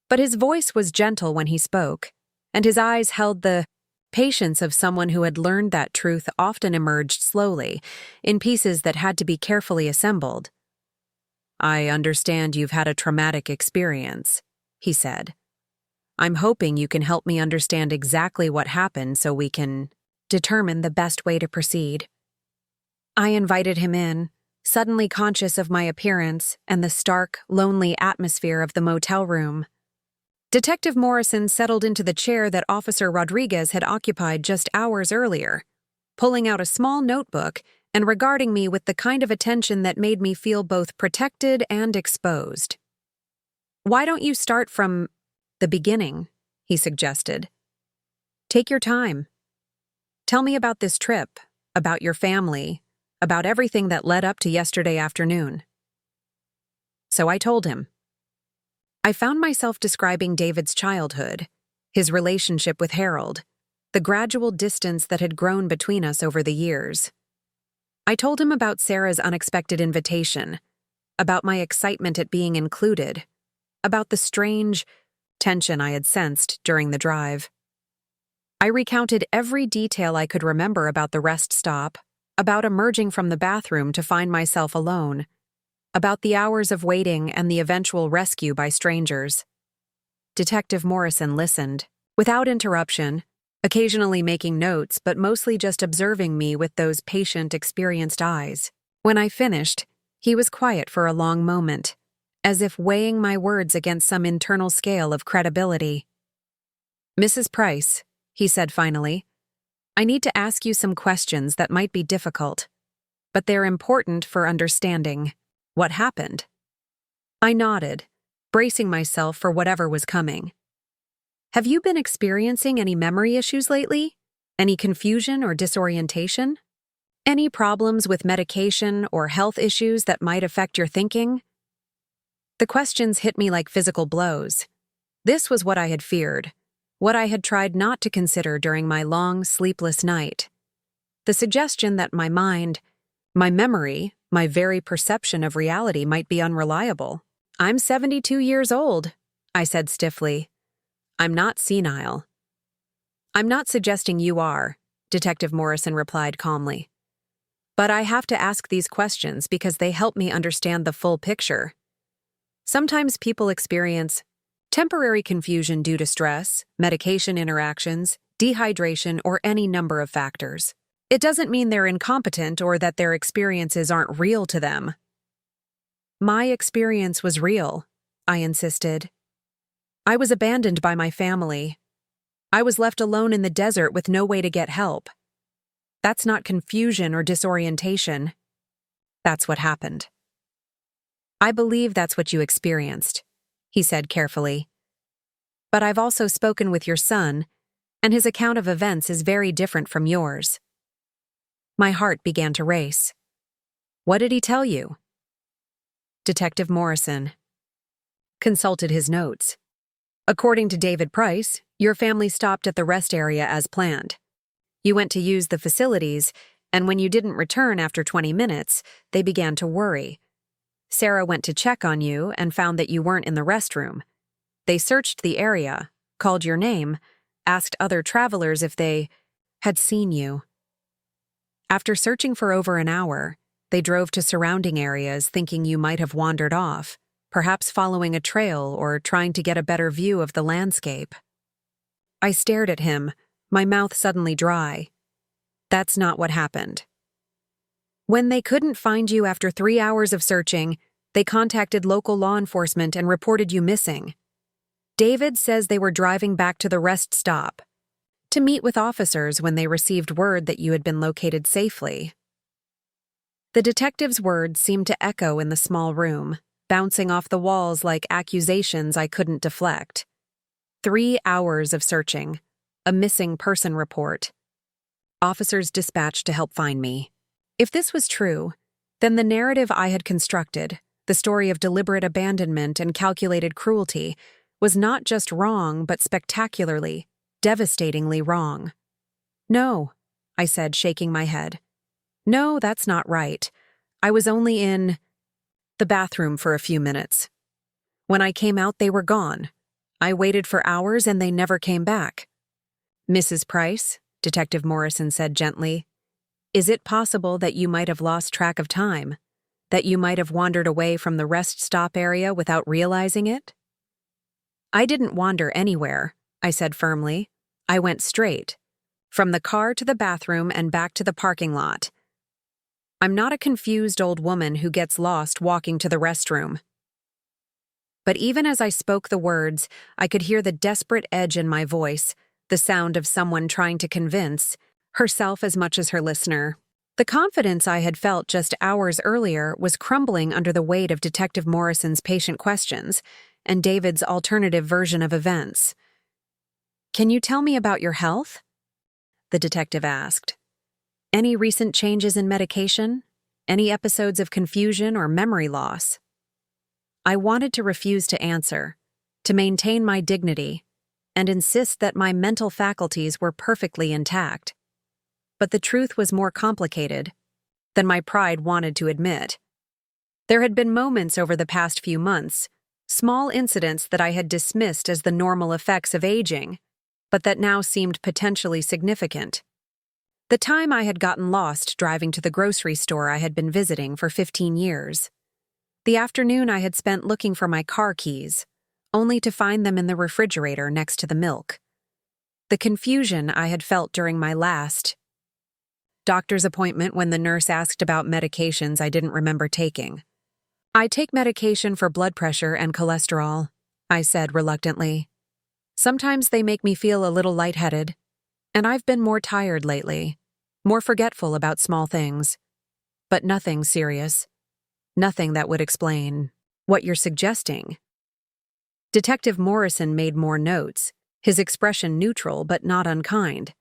S1: But his voice was gentle when he spoke, and his eyes held the patience of someone who had learned that truth often emerged slowly, in pieces that had to be carefully assembled. "I understand you've had a traumatic experience," he said. "I'm hoping you can help me understand exactly what happened so we can determine the best way to proceed." I invited him in, suddenly conscious of my appearance and the stark, lonely atmosphere of the motel room. Detective Morrison settled into the chair that Officer Rodriguez had occupied just hours earlier, pulling out a small notebook and regarding me with the kind of attention that made me feel both protected and exposed. "Why don't you start from the beginning?" he suggested. "Take your time. Tell me about this trip, about your family, about everything that led up to yesterday afternoon." So I told him. I found myself describing David's childhood, his relationship with Harold, the gradual distance that had grown between us over the years. I told him about Sarah's unexpected invitation, about my excitement at being included, about the strange tension I had sensed during the drive. I recounted every detail I could remember about the rest stop, about emerging from the bathroom to find myself alone, about the hours of waiting and the eventual rescue by strangers. Detective Morrison listened, without interruption, occasionally making notes but mostly just observing me with those patient, experienced eyes. When I finished, he was quiet for a long moment, as if weighing my words against some internal scale of credibility. "Mrs. Price," he said finally, "I need to ask you some questions that might be difficult, but they're important for understanding what happened." I nodded, bracing myself for whatever was coming. Have you been experiencing any memory issues lately? Any confusion or disorientation? Any problems with medication or health issues that might affect your thinking? The questions hit me like physical blows. This was what I had feared, what I had tried not to consider during my long, sleepless night. The suggestion that my mind, my memory, my very perception of reality might be unreliable. "I'm 72 years old," I said stiffly. "I'm not senile." "I'm not suggesting you are," Detective Morrison replied calmly. "But I have to ask these questions because they help me understand the full picture. Sometimes people experience temporary confusion due to stress, medication interactions, dehydration, or any number of factors. It doesn't mean they're incompetent or that their experiences aren't real to them." "My experience was real," I insisted. "I was abandoned by my family. I was left alone in the desert with no way to get help. That's not confusion or disorientation. That's what happened." "I believe that's what you experienced," he said carefully. "But I've also spoken with your son, and his account of events is very different from yours." My heart began to race. "What did he tell you?" Detective Morrison consulted his notes. "According to David Price, your family stopped at the rest area as planned. You went to use the facilities, and when you didn't return after 20 minutes, they began to worry. Sarah went to check on you and found that you weren't in the restroom. They searched the area, called your name, asked other travelers if they had seen you. After searching for over an hour, they drove to surrounding areas thinking you might have wandered off, perhaps following a trail or trying to get a better view of the landscape." I stared at him, my mouth suddenly dry. "That's not what happened. When they couldn't find you after 3 hours of searching, they contacted local law enforcement and reported you missing. David says they were driving back to the rest stop to meet with officers when they received word that you had been located safely." The detective's words seemed to echo in the small room, bouncing off the walls like accusations I couldn't deflect. 3 hours of searching, a missing person report, officers dispatched to help find me. If this was true, then the narrative I had constructed, the story of deliberate abandonment and calculated cruelty, was not just wrong but spectacularly, devastatingly wrong. "No," I said, shaking my head. "No, that's not right. I was only in the bathroom for a few minutes. When I came out, they were gone. I waited for hours and they never came back." "Mrs. Price," Detective Morrison said gently, "is it possible that you might have lost track of time? That you might have wandered away from the rest stop area without realizing it?" "I didn't wander anywhere," I said firmly. "I went straight. From the car to the bathroom and back to the parking lot. I'm not a confused old woman who gets lost walking to the restroom." But even as I spoke the words, I could hear the desperate edge in my voice, the sound of someone trying to convince herself as much as her listener. The confidence I had felt just hours earlier was crumbling under the weight of Detective Morrison's patient questions and David's alternative version of events. "Can you tell me about your health?" the detective asked. "Any recent changes in medication? Any episodes of confusion or memory loss?" I wanted to refuse to answer, to maintain my dignity, and insist that my mental faculties were perfectly intact. But the truth was more complicated than my pride wanted to admit. There had been moments over the past few months, small incidents that I had dismissed as the normal effects of aging, but that now seemed potentially significant. The time I had gotten lost driving to the grocery store I had been visiting for 15 years. The afternoon I had spent looking for my car keys, only to find them in the refrigerator next to the milk. The confusion I had felt during my last doctor's appointment when the nurse asked about medications I didn't remember taking. "I take medication for blood pressure and cholesterol," I said reluctantly. "Sometimes they make me feel a little lightheaded, and I've been more tired lately, more forgetful about small things. But nothing serious. Nothing that would explain what you're suggesting." Detective Morrison made more notes, his expression neutral but not unkind.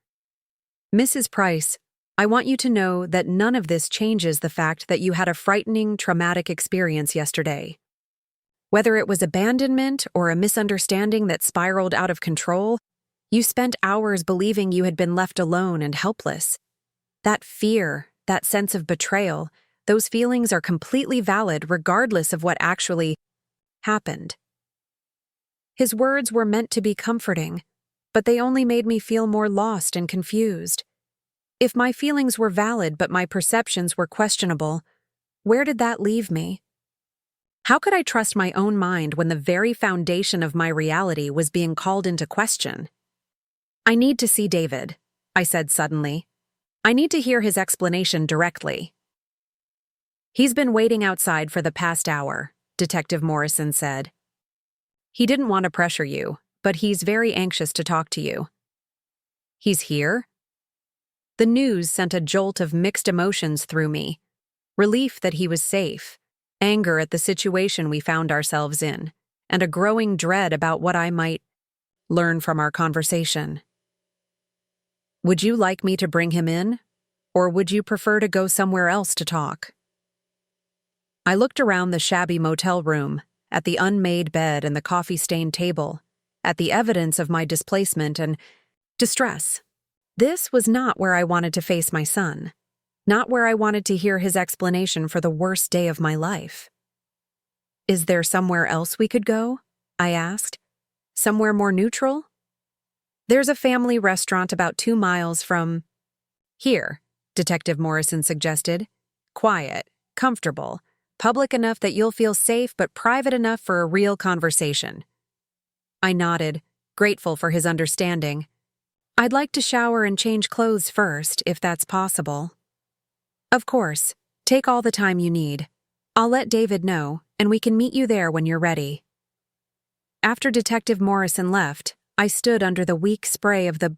S1: "Mrs. Price, I want you to know that none of this changes the fact that you had a frightening, traumatic experience yesterday. Whether it was abandonment or a misunderstanding that spiraled out of control, you spent hours believing you had been left alone and helpless. That fear, that sense of betrayal, those feelings are completely valid regardless of what actually happened." His words were meant to be comforting, but they only made me feel more lost and confused. If my feelings were valid but my perceptions were questionable, where did that leave me? How could I trust my own mind when the very foundation of my reality was being called into question? "I need to see David," I said suddenly. "I need to hear his explanation directly." "He's been waiting outside for the past hour," Detective Morrison said. "He didn't want to pressure you, but he's very anxious to talk to you." "He's here?" The news sent a jolt of mixed emotions through me. Relief that he was safe, anger at the situation we found ourselves in, and a growing dread about what I might learn from our conversation. "Would you like me to bring him in, or would you prefer to go somewhere else to talk?" I looked around the shabby motel room, at the unmade bed and the coffee-stained table, at the evidence of my displacement and distress. This was not where I wanted to face my son, not where I wanted to hear his explanation for the worst day of my life. "Is there somewhere else we could go?" I asked. "Somewhere more neutral?" "There's a family restaurant about 2 miles from here," Detective Morrison suggested. "Quiet, comfortable, public enough that you'll feel safe but private enough for a real conversation." I nodded, grateful for his understanding. "I'd like to shower and change clothes first, if that's possible." "Of course. Take all the time you need. I'll let David know, and we can meet you there when you're ready." After Detective Morrison left, I stood under the weak spray of the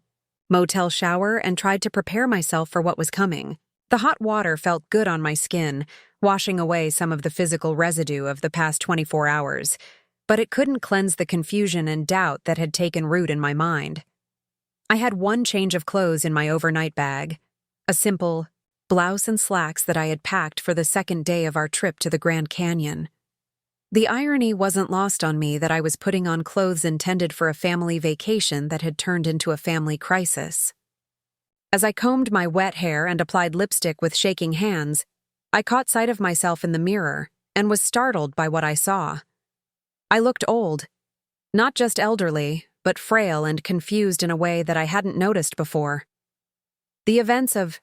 S1: motel shower and tried to prepare myself for what was coming. The hot water felt good on my skin, washing away some of the physical residue of the past 24 hours, but it couldn't cleanse the confusion and doubt that had taken root in my mind. I had one change of clothes in my overnight bag, a simple blouse and slacks that I had packed for the second day of our trip to the Grand Canyon. The irony wasn't lost on me that I was putting on clothes intended for a family vacation that had turned into a family crisis. As I combed my wet hair and applied lipstick with shaking hands, I caught sight of myself in the mirror and was startled by what I saw. I looked old, not just elderly, but frail and confused in a way that I hadn't noticed before. The events of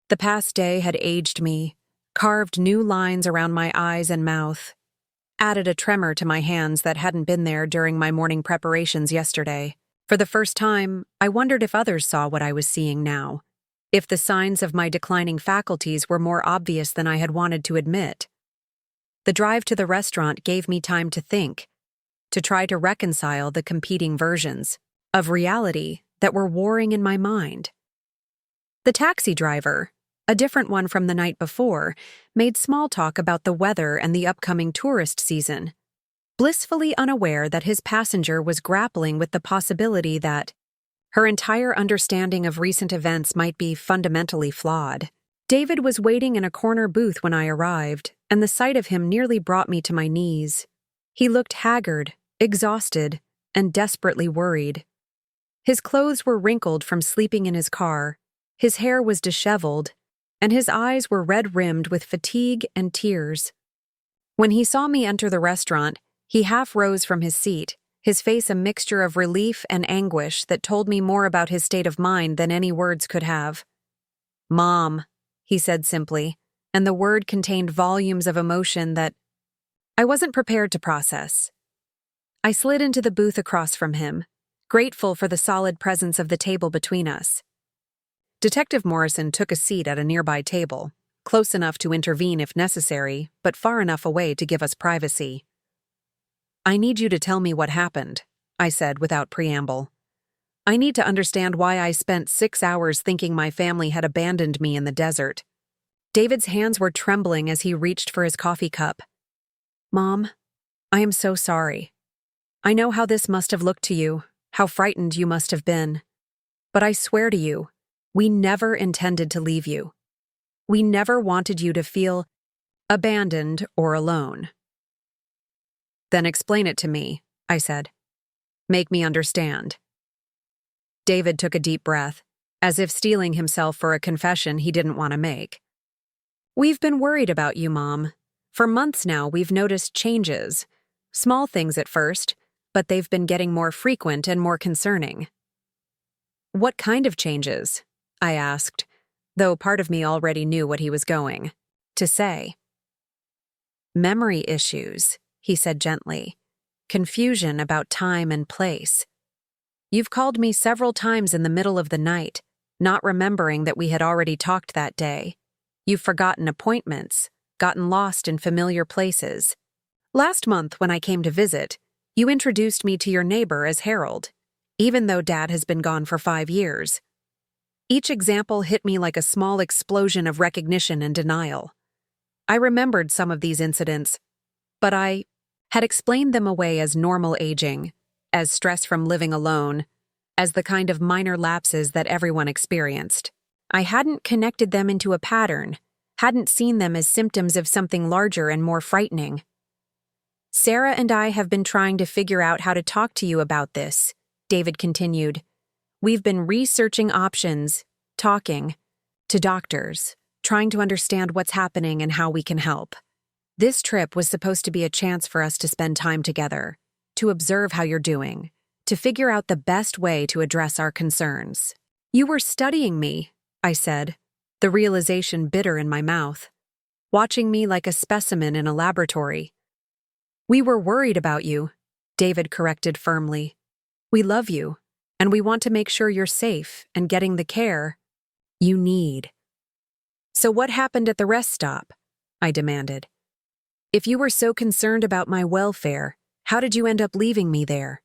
S1: the past day had aged me, carved new lines around my eyes and mouth, added a tremor to my hands that hadn't been there during my morning preparations yesterday. For the first time, I wondered if others saw what I was seeing now, if the signs of my declining faculties were more obvious than I had wanted to admit. The drive to the restaurant gave me time to think, to try to reconcile the competing versions of reality that were warring in my mind. The taxi driver, a different one from the night before, made small talk about the weather and the upcoming tourist season, blissfully unaware that his passenger was grappling with the possibility that her entire understanding of recent events might be fundamentally flawed. David was waiting in a corner booth when I arrived, and the sight of him nearly brought me to my knees. He looked haggard, exhausted, and desperately worried. His clothes were wrinkled from sleeping in his car, his hair was disheveled, and his eyes were red-rimmed with fatigue and tears. When he saw me enter the restaurant, he half rose from his seat, his face a mixture of relief and anguish that told me more about his state of mind than any words could have. "Mom," he said simply, and the word contained volumes of emotion that I wasn't prepared to process. I slid into the booth across from him, grateful for the solid presence of the table between us. Detective Morrison took a seat at a nearby table, close enough to intervene if necessary, but far enough away to give us privacy. "I need you to tell me what happened," I said without preamble. "I need to understand why I spent 6 hours thinking my family had abandoned me in the desert." David's hands were trembling as he reached for his coffee cup. "Mom, I am so sorry. I know how this must have looked to you, How frightened you must have been. But I swear to you, we never intended to leave you. We never wanted you to feel abandoned or alone." "Then explain it to me," I said. "Make me understand." David took a deep breath, as if steeling himself for a confession he didn't want to make. "We've been worried about you, Mom. For months now, we've noticed changes. Small things at first, but they've been getting more frequent and more concerning." "What kind of changes?" I asked, though part of me already knew what he was going to say. "Memory issues," he said gently. "Confusion about time and place. You've called me several times in the middle of the night, not remembering that we had already talked that day. You've forgotten appointments, gotten lost in familiar places. Last month, when I came to visit, you introduced me to your neighbor as Harold, even though Dad has been gone for 5 years. Each example hit me like a small explosion of recognition and denial. I remembered some of these incidents, but I had explained them away as normal aging, as stress from living alone, as the kind of minor lapses that everyone experienced. I hadn't connected them into a pattern, hadn't seen them as symptoms of something larger and more frightening. Sarah and I have been trying to figure out how to talk to you about this," David continued. "We've been researching options, talking to doctors, trying to understand what's happening and how we can help. This trip was supposed to be a chance for us to spend time together, to observe how you're doing, to figure out the best way to address our concerns." "You were studying me," I said, the realization bitter in my mouth, "watching me like a specimen in a laboratory." "We were worried about you," David corrected firmly. "We love you, and we want to make sure you're safe and getting the care you need." "So what happened at the rest stop?" I demanded. "If you were so concerned about my welfare, how did you end up leaving me there?"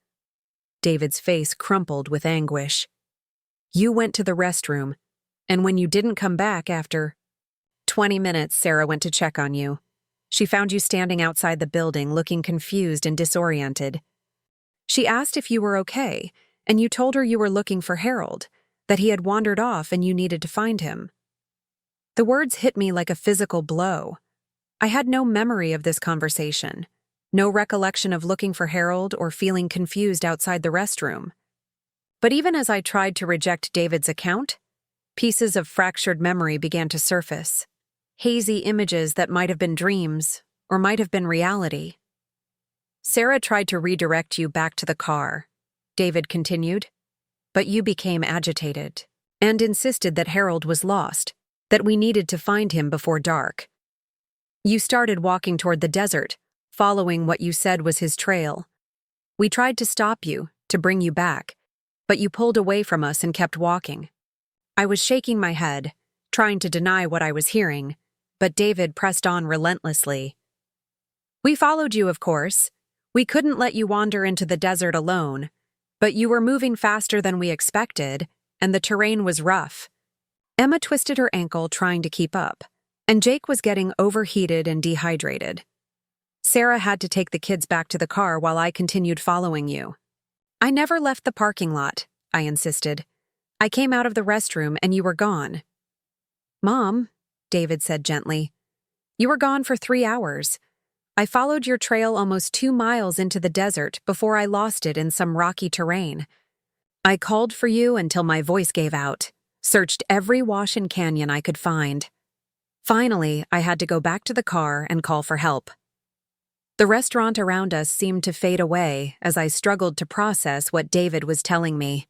S1: David's face crumpled with anguish. "You went to the restroom, and when you didn't come back after 20 minutes, Sarah went to check on you. She found you standing outside the building looking confused and disoriented. She asked if you were okay, and you told her you were looking for Harold, that he had wandered off and you needed to find him." The words hit me like a physical blow. I had no memory of this conversation, no recollection of looking for Harold or feeling confused outside the restroom. But even as I tried to reject David's account, pieces of fractured memory began to surface, hazy images that might have been dreams or might have been reality. "Sarah tried to redirect you back to the car," David continued, "but you became agitated and insisted that Harold was lost, that we needed to find him before dark. You started walking toward the desert, following what you said was his trail. We tried to stop you, to bring you back, but you pulled away from us and kept walking." I was shaking my head, trying to deny what I was hearing, but David pressed on relentlessly. "We followed you, of course. We couldn't let you wander into the desert alone, but you were moving faster than we expected, and the terrain was rough." Emma twisted her ankle trying to keep up, and Jake was getting overheated and dehydrated. "Sarah had to take the kids back to the car while I continued following you." "I never left the parking lot," I insisted. "I came out of the restroom and you were gone." "Mom," David said gently, "you were gone for 3 hours. I followed your trail almost 2 miles into the desert before I lost it in some rocky terrain. I called for you until my voice gave out, searched every wash and canyon I could find. Finally, I had to go back to the car and call for help." The restaurant around us seemed to fade away as I struggled to process what David was telling me.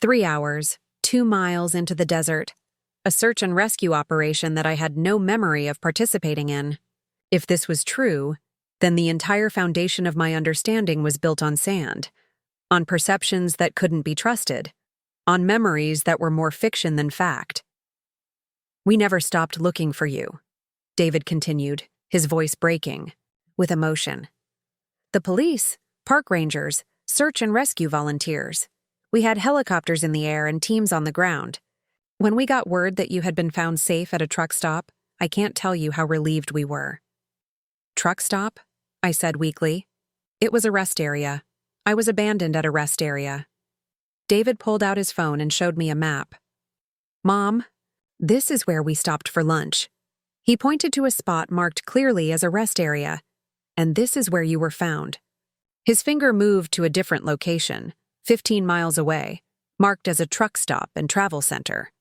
S1: 3 hours, 2 miles into the desert, a search and rescue operation that I had no memory of participating in. If this was true, then the entire foundation of my understanding was built on sand, on perceptions that couldn't be trusted, on memories that were more fiction than fact. "We never stopped looking for you," David continued, his voice breaking with emotion. "The police, park rangers, search and rescue volunteers. We had helicopters in the air and teams on the ground. When we got word that you had been found safe at a truck stop, I can't tell you how relieved we were." "Truck stop?" I said weakly. "It was a rest area. I was abandoned at a rest area. David pulled out his phone and showed me a map. Mom, this is where we stopped for lunch. He pointed to a spot marked clearly as a rest area, and this is where you were found. His finger moved to a different location, 15 miles away, marked as a truck stop and travel center.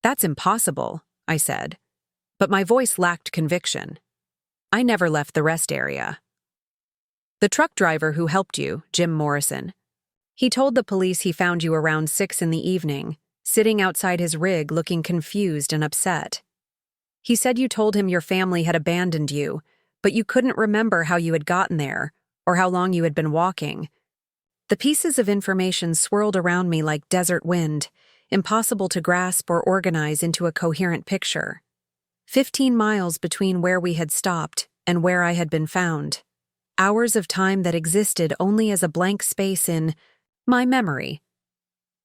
S1: That's impossible, I said, but my voice lacked conviction. I never left the rest area. The truck driver who helped you, Jim Morrison, he told the police he found you around 6 in the evening, sitting outside his rig looking confused and upset. He said you told him your family had abandoned you, but you couldn't remember how you had gotten there or how long you had been walking. The pieces of information swirled around me like desert wind, impossible to grasp or organize into a coherent picture. 15 miles between where we had stopped and where I had been found. Hours of time that existed only as a blank space in my memory.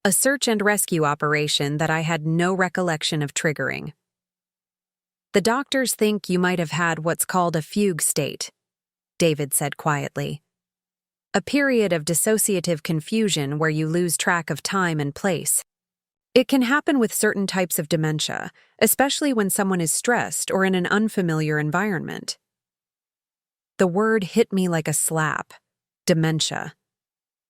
S1: A search and rescue operation that I had no recollection of triggering. The doctors think you might have had what's called a fugue state, David said quietly. A period of dissociative confusion where you lose track of time and place. It can happen with certain types of dementia, especially when someone is stressed or in an unfamiliar environment. The word hit me like a slap. Dementia.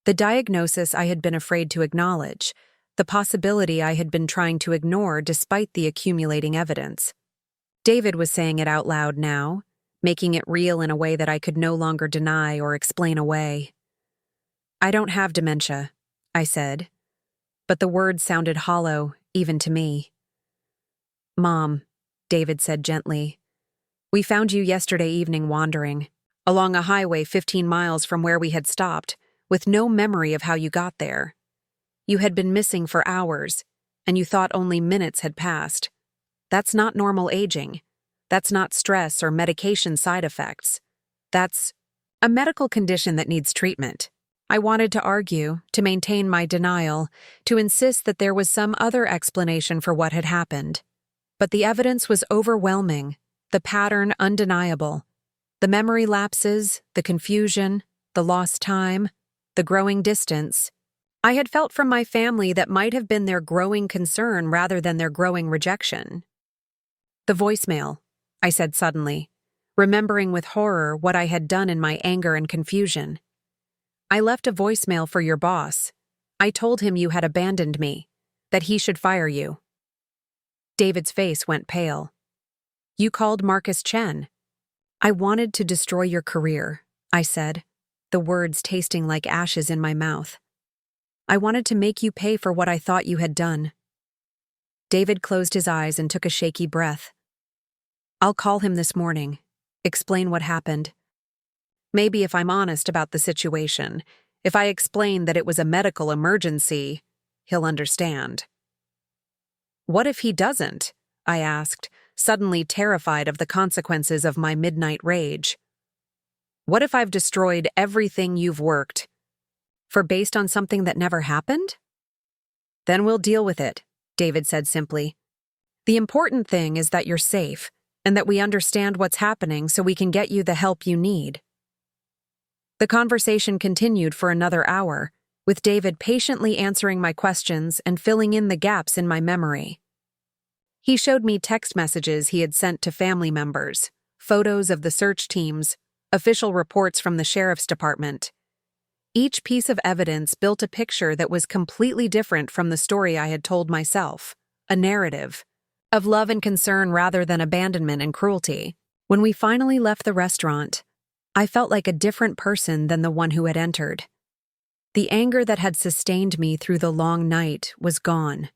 S1: The diagnosis I had been afraid to acknowledge, the possibility I had been trying to ignore despite the accumulating evidence. David was saying it out loud now, making it real in a way that I could no longer deny or explain away. I don't have dementia, I said, but the words sounded hollow, even to me. Mom, David said gently, we found you yesterday evening wandering, along a highway 15 miles from where we had stopped, with no memory of how you got there. You had been missing for hours, and you thought only minutes had passed. That's not normal aging. That's not stress or medication side effects. That's a medical condition that needs treatment. I wanted to argue, to maintain my denial, to insist that there was some other explanation for what had happened. But the evidence was overwhelming, the pattern undeniable. The memory lapses, the confusion, the lost time, the growing distance. I had felt from my family that might have been their growing concern rather than their growing rejection. The voicemail, I said suddenly, remembering with horror what I had done in my anger and confusion. I left a voicemail for your boss. I told him you had abandoned me, that he should fire you. David's face went pale. You called Marcus Chen. I wanted to destroy your career, I said, the words tasting like ashes in my mouth. I wanted to make you pay for what I thought you had done. David closed his eyes and took a shaky breath. I'll call him this morning, explain what happened. Maybe if I'm honest about the situation, if I explain that it was a medical emergency, he'll understand. What if he doesn't? I asked, suddenly terrified of the consequences of my midnight rage. What if I've destroyed everything you've worked for based on something that never happened? Then we'll deal with it, David said simply. The important thing is that you're safe and that we understand what's happening so we can get you the help you need. The conversation continued for another hour, with David patiently answering my questions and filling in the gaps in my memory. He showed me text messages he had sent to family members, photos of the search teams, official reports from the sheriff's department. Each piece of evidence built a picture that was completely different from the story I had told myself, a narrative of love and concern rather than abandonment and cruelty. When we finally left the restaurant, I felt like a different person than the one who had entered. The anger that had sustained me through the long night was gone,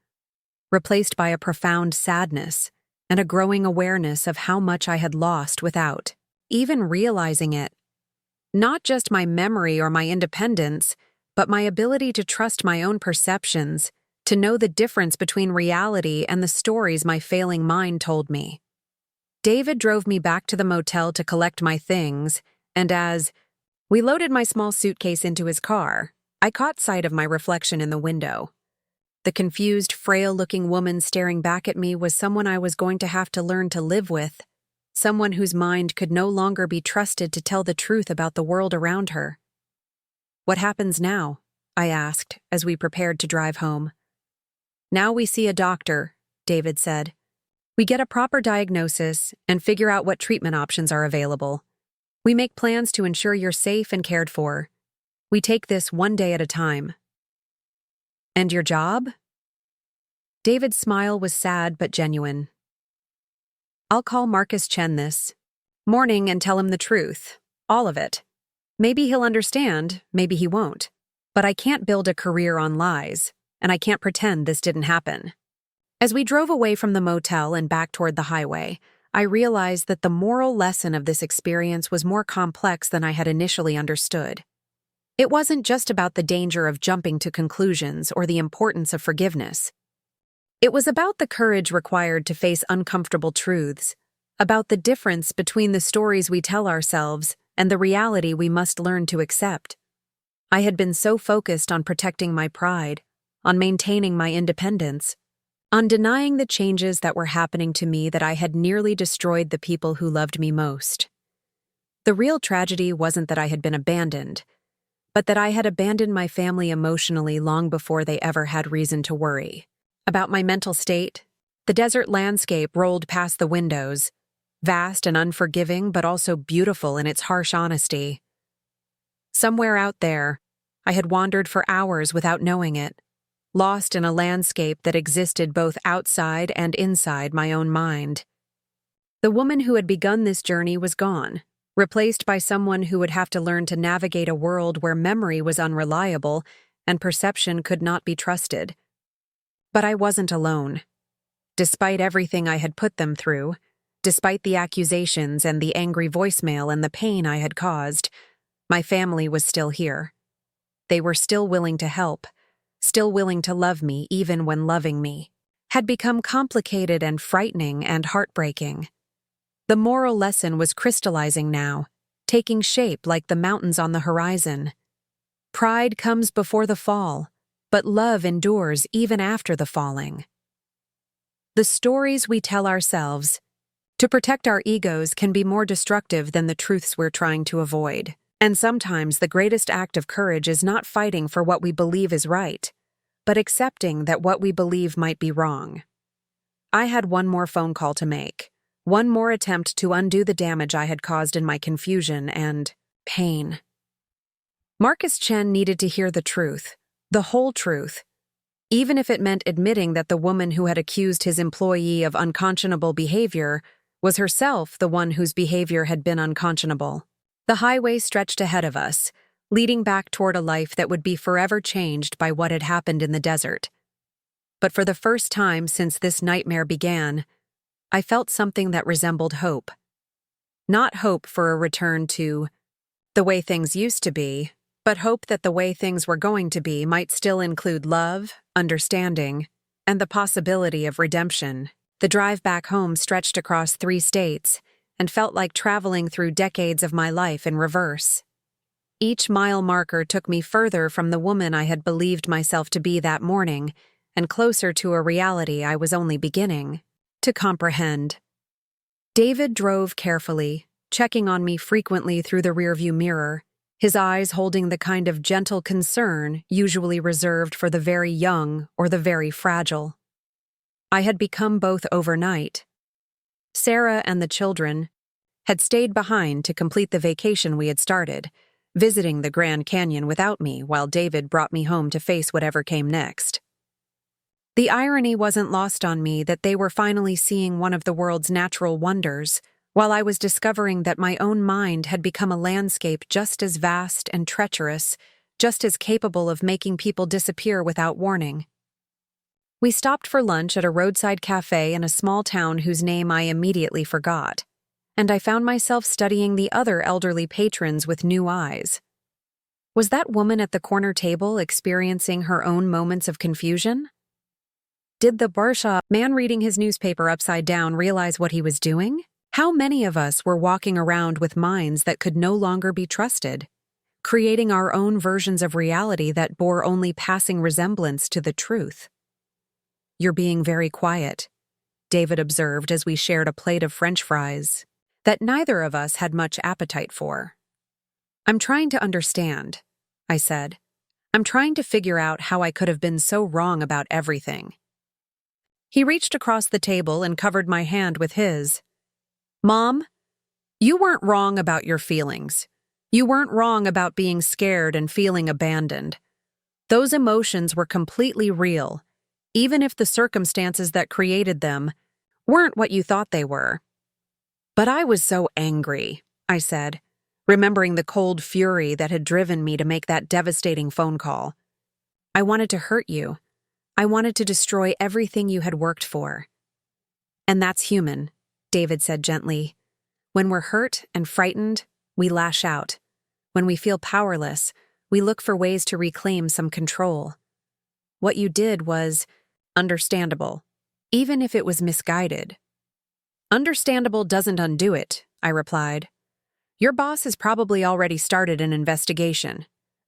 S1: replaced by a profound sadness and a growing awareness of how much I had lost without even realizing it. Not just my memory or my independence, but my ability to trust my own perceptions, to know the difference between reality and the stories my failing mind told me. David drove me back to the motel to collect my things, and as we loaded my small suitcase into his car, I caught sight of my reflection in the window. The confused, frail-looking woman staring back at me was someone I was going to have to learn to live with, someone whose mind could no longer be trusted to tell the truth about the world around her. What happens now? I asked as we prepared to drive home. Now we see a doctor, David said. We get a proper diagnosis and figure out what treatment options are available. We make plans to ensure you're safe and cared for. We take this one day at a time. And your job? David's smile was sad but genuine. I'll call Marcus Chen this morning and tell him the truth. All of it. Maybe he'll understand, maybe he won't. But I can't build a career on lies, and I can't pretend this didn't happen. As we drove away from the motel and back toward the highway, I realized that the moral lesson of this experience was more complex than I had initially understood. It wasn't just about the danger of jumping to conclusions or the importance of forgiveness. It was about the courage required to face uncomfortable truths, about the difference between the stories we tell ourselves and the reality we must learn to accept. I had been so focused on protecting my pride, on maintaining my independence, on denying the changes that were happening to me that I had nearly destroyed the people who loved me most. The real tragedy wasn't that I had been abandoned, but that I had abandoned my family emotionally long before they ever had reason to worry. About my mental state, the desert landscape rolled past the windows, vast and unforgiving but also beautiful in its harsh honesty. Somewhere out there, I had wandered for hours without knowing it, lost in a landscape that existed both outside and inside my own mind. The woman who had begun this journey was gone, replaced by someone who would have to learn to navigate a world where memory was unreliable and perception could not be trusted. But I wasn't alone. Despite everything I had put them through, despite the accusations and the angry voicemail and the pain I had caused, my family was still here. They were still willing to help, still willing to love me even when loving me had become complicated and frightening and heartbreaking. The moral lesson was crystallizing now, taking shape like the mountains on the horizon. Pride comes before the fall, but love endures even after the falling. The stories we tell ourselves to protect our egos can be more destructive than the truths we're trying to avoid. And sometimes the greatest act of courage is not fighting for what we believe is right, but accepting that what we believe might be wrong. I had one more phone call to make, one more attempt to undo the damage I had caused in my confusion and pain. Marcus Chen needed to hear the truth, the whole truth, even if it meant admitting that the woman who had accused his employee of unconscionable behavior was herself the one whose behavior had been unconscionable. The highway stretched ahead of us, leading back toward a life that would be forever changed by what had happened in the desert. But for the first time since this nightmare began, I felt something that resembled hope. Not hope for a return to the way things used to be, but hope that the way things were going to be might still include love, understanding, and the possibility of redemption. The drive back home stretched across 3 states, and felt like traveling through decades of my life in reverse. Each mile marker took me further from the woman I had believed myself to be that morning, and closer to a reality I was only beginning to comprehend. David drove carefully, checking on me frequently through the rearview mirror, his eyes holding the kind of gentle concern usually reserved for the very young or the very fragile. I had become both overnight. Sarah and the children had stayed behind to complete the vacation we had started, visiting the Grand Canyon without me while David brought me home to face whatever came next. The irony wasn't lost on me that they were finally seeing one of the world's natural wonders, while I was discovering that my own mind had become a landscape just as vast and treacherous, just as capable of making people disappear without warning. We stopped for lunch at a roadside cafe in a small town whose name I immediately forgot, and I found myself studying the other elderly patrons with new eyes. Was that woman at the corner table experiencing her own moments of confusion? Did the Barsha man reading his newspaper upside down realize what he was doing? How many of us were walking around with minds that could no longer be trusted, creating our own versions of reality that bore only passing resemblance to the truth? "You're being very quiet," David observed as we shared a plate of French fries that neither of us had much appetite for. "I'm trying to understand," I said. I'm trying to figure out how I could have been so wrong about everything. He reached across the table and covered my hand with his. Mom, you weren't wrong about your feelings. You weren't wrong about being scared and feeling abandoned. Those emotions were completely real, even if the circumstances that created them weren't what you thought they were. But I was so angry, I said, remembering the cold fury that had driven me to make that devastating phone call. I wanted to hurt you. I wanted to destroy everything you had worked for. And that's human, David said gently. When we're hurt and frightened, we lash out. When we feel powerless, we look for ways to reclaim some control. What you did was understandable, even if it was misguided. Understandable doesn't undo it, I replied. Your boss has probably already started an investigation.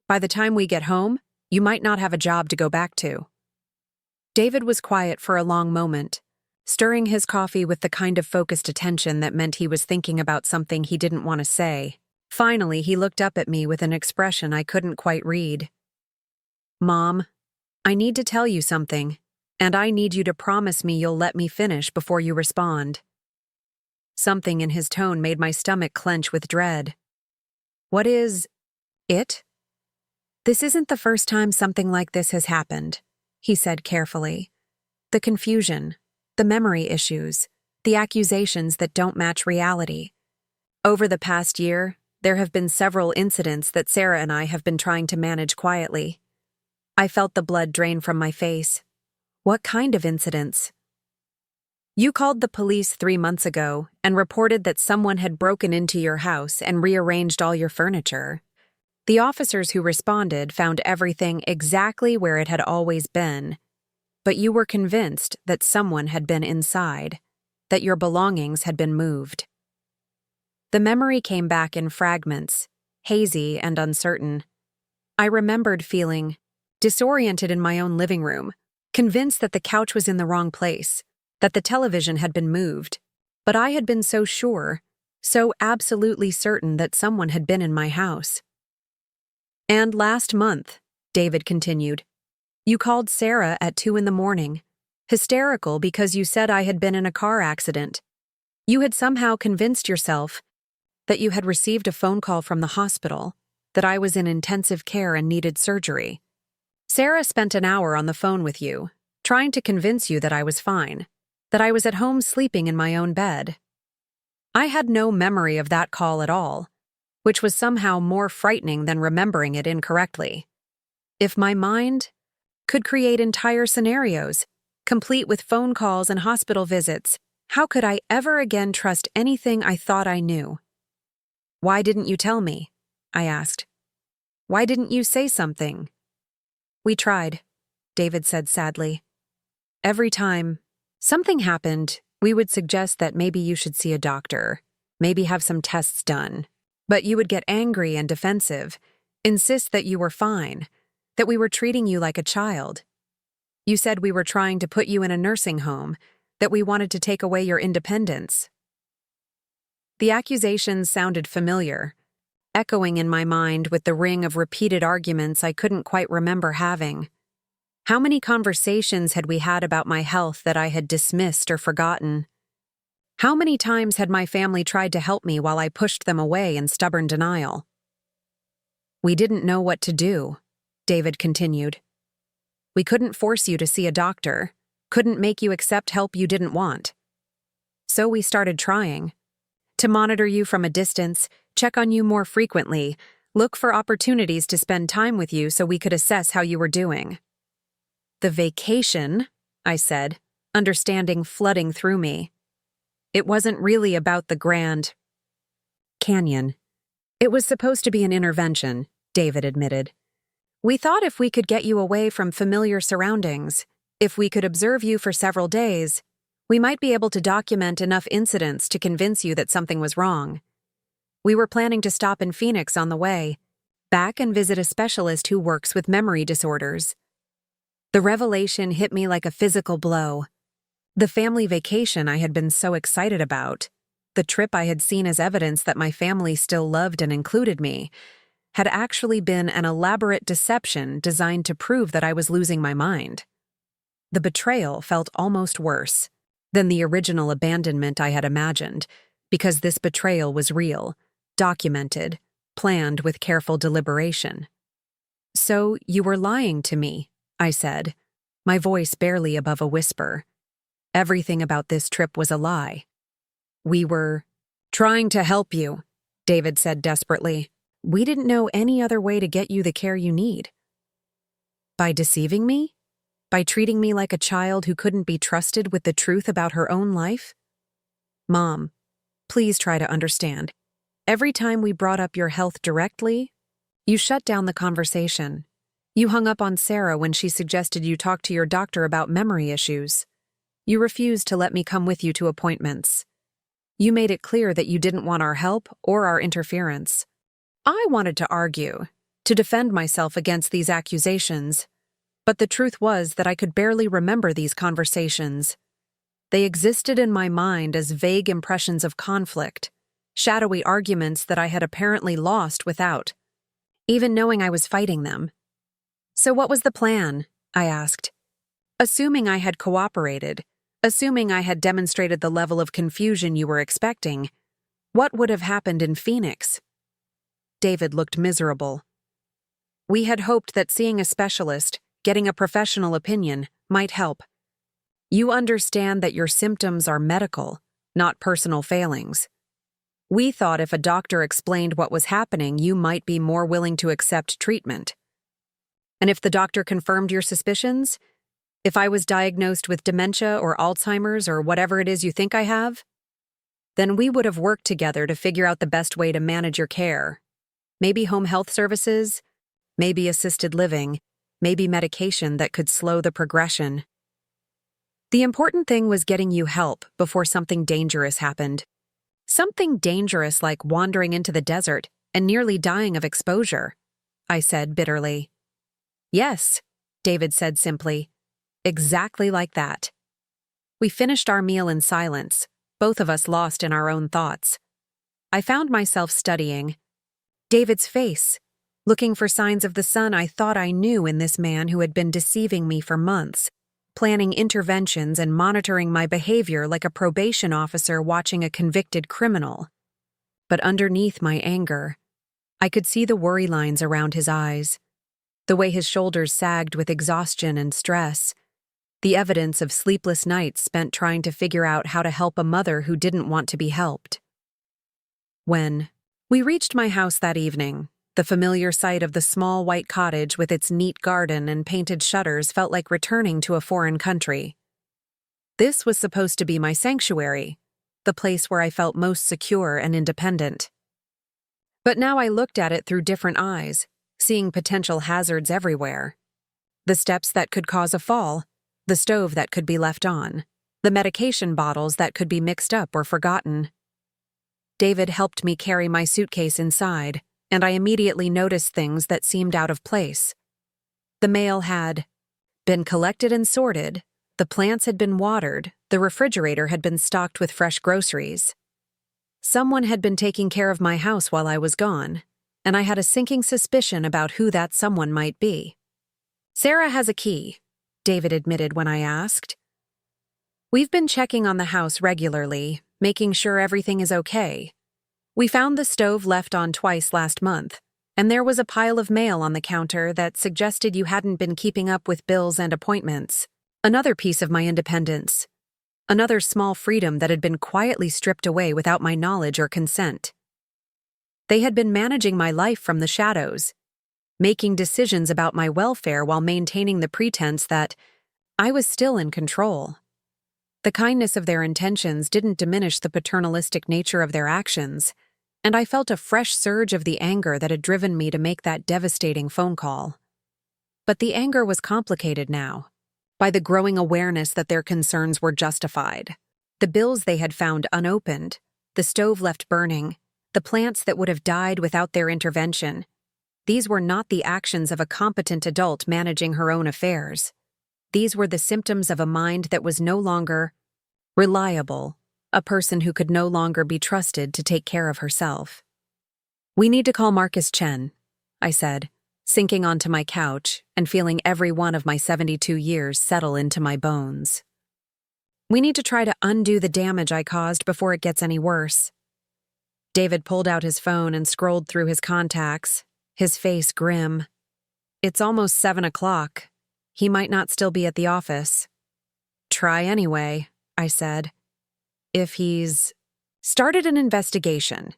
S1: By the time we get home, you might not have a job to go back to. David was quiet for a long moment, stirring his coffee with the kind of focused attention that meant he was thinking about something he didn't want to say. Finally, he looked up at me with an expression I couldn't quite read. Mom, I need to tell you something, and I need you to promise me you'll let me finish before you respond. Something in his tone made my stomach clench with dread. What is it? This isn't the first time something like this has happened, he said carefully. The confusion, the memory issues, the accusations that don't match reality. Over the past year, there have been several incidents that Sarah and I have been trying to manage quietly. I felt the blood drain from my face. What kind of incidents? You called the police 3 months ago and reported that someone had broken into your house and rearranged all your furniture. The officers who responded found everything exactly where it had always been, but you were convinced that someone had been inside, that your belongings had been moved. The memory came back in fragments, hazy and uncertain. I remembered feeling disoriented in my own living room, convinced that the couch was in the wrong place, that the television had been moved, but I had been so sure, so absolutely certain that someone had been in my house. And last month, David continued, you called Sarah at 2 a.m, hysterical because you said I had been in a car accident. You had somehow convinced yourself that you had received a phone call from the hospital, that I was in intensive care and needed surgery. Sarah spent an hour on the phone with you, trying to convince you that I was fine, that I was at home sleeping in my own bed. I had no memory of that call at all, which was somehow more frightening than remembering it incorrectly. If my mind could create entire scenarios, complete with phone calls and hospital visits, how could I ever again trust anything I thought I knew? Why didn't you tell me? I asked. Why didn't you say something? We tried, David said sadly. Every time something happened, we would suggest that maybe you should see a doctor, maybe have some tests done. But you would get angry and defensive, insist that you were fine, that we were treating you like a child. You said we were trying to put you in a nursing home, that we wanted to take away your independence. The accusations sounded familiar, echoing in my mind with the ring of repeated arguments I couldn't quite remember having. How many conversations had we had about my health that I had dismissed or forgotten? How many times had my family tried to help me while I pushed them away in stubborn denial? We didn't know what to do, David continued. We couldn't force you to see a doctor, couldn't make you accept help you didn't want. So we started trying to monitor you from a distance, check on you more frequently, look for opportunities to spend time with you so we could assess how you were doing. The vacation, I said, understanding flooding through me. It wasn't really about the Grand Canyon. It was supposed to be an intervention, David admitted. We thought if we could get you away from familiar surroundings, if we could observe you for several days, we might be able to document enough incidents to convince you that something was wrong. We were planning to stop in Phoenix on the way, back and visit a specialist who works with memory disorders. The revelation hit me like a physical blow. The family vacation I had been so excited about, the trip I had seen as evidence that my family still loved and included me, had actually been an elaborate deception designed to prove that I was losing my mind. The betrayal felt almost worse than the original abandonment I had imagined, because this betrayal was real, documented, planned with careful deliberation. "So you were lying to me," I said, my voice barely above a whisper. Everything about this trip was a lie. "We were trying to help you," David said desperately. "We didn't know any other way to get you the care you need." By deceiving me? By treating me like a child who couldn't be trusted with the truth about her own life? Mom, please try to understand. Every time we brought up your health directly, you shut down the conversation. You hung up on Sarah when she suggested you talk to your doctor about memory issues. You refused to let me come with you to appointments. You made it clear that you didn't want our help or our interference. I wanted to argue, to defend myself against these accusations, but the truth was that I could barely remember these conversations. They existed in my mind as vague impressions of conflict, shadowy arguments that I had apparently lost without even knowing I was fighting them. "So what was the plan?" I asked. Assuming I had cooperated, assuming I had demonstrated the level of confusion you were expecting, what would have happened in Phoenix? David looked miserable. "We had hoped that seeing a specialist, getting a professional opinion, might help. You understand that your symptoms are medical, not personal failings. We thought if a doctor explained what was happening, you might be more willing to accept treatment. And if the doctor confirmed your suspicions, if I was diagnosed with dementia or Alzheimer's or whatever it is you think I have, then we would have worked together to figure out the best way to manage your care. Maybe home health services, maybe assisted living, maybe medication that could slow the progression. The important thing was getting you help before something dangerous happened. Something dangerous like wandering into the desert and nearly dying of exposure," I said bitterly. "Yes," David said simply. "Exactly like that." We finished our meal in silence, both of us lost in our own thoughts. I found myself studying David's face, looking for signs of the son I thought I knew in this man who had been deceiving me for months, planning interventions and monitoring my behavior like a probation officer watching a convicted criminal. But underneath my anger, I could see the worry lines around his eyes, the way his shoulders sagged with exhaustion and stress, the evidence of sleepless nights spent trying to figure out how to help a mother who didn't want to be helped. When we reached my house that evening, the familiar sight of the small white cottage with its neat garden and painted shutters felt like returning to a foreign country. This was supposed to be my sanctuary, the place where I felt most secure and independent. But now I looked at it through different eyes, seeing potential hazards everywhere. The steps that could cause a fall, the stove that could be left on, the medication bottles that could be mixed up or forgotten. David helped me carry my suitcase inside, and I immediately noticed things that seemed out of place. The mail had been collected and sorted, the plants had been watered, the refrigerator had been stocked with fresh groceries. Someone had been taking care of my house while I was gone, and I had a sinking suspicion about who that someone might be. "Sarah has a key," David admitted when I asked. "We've been checking on the house regularly, making sure everything is okay. We found the stove left on twice last month, and there was a pile of mail on the counter that suggested you hadn't been keeping up with bills and appointments. Another piece of my independence. Another small freedom that had been quietly stripped away without my knowledge or consent. They had been managing my life from the shadows, making decisions about my welfare while maintaining the pretense that I was still in control. The kindness of their intentions didn't diminish the paternalistic nature of their actions, and I felt a fresh surge of the anger that had driven me to make that devastating phone call. But the anger was complicated now, by the growing awareness that their concerns were justified. The bills they had found unopened, the stove left burning, the plants that would have died without their intervention. These were not the actions of a competent adult managing her own affairs. These were the symptoms of a mind that was no longer reliable, a person who could no longer be trusted to take care of herself. "We need to call Marcus Chen," I said, sinking onto my couch and feeling every one of my 72 years settle into my bones. We need to try to undo the damage I caused before it gets any worse. David pulled out his phone and scrolled through his contacts, his face grim. It's almost 7 o'clock. He might not still be at the office. Try anyway, I said. If he's started an investigation,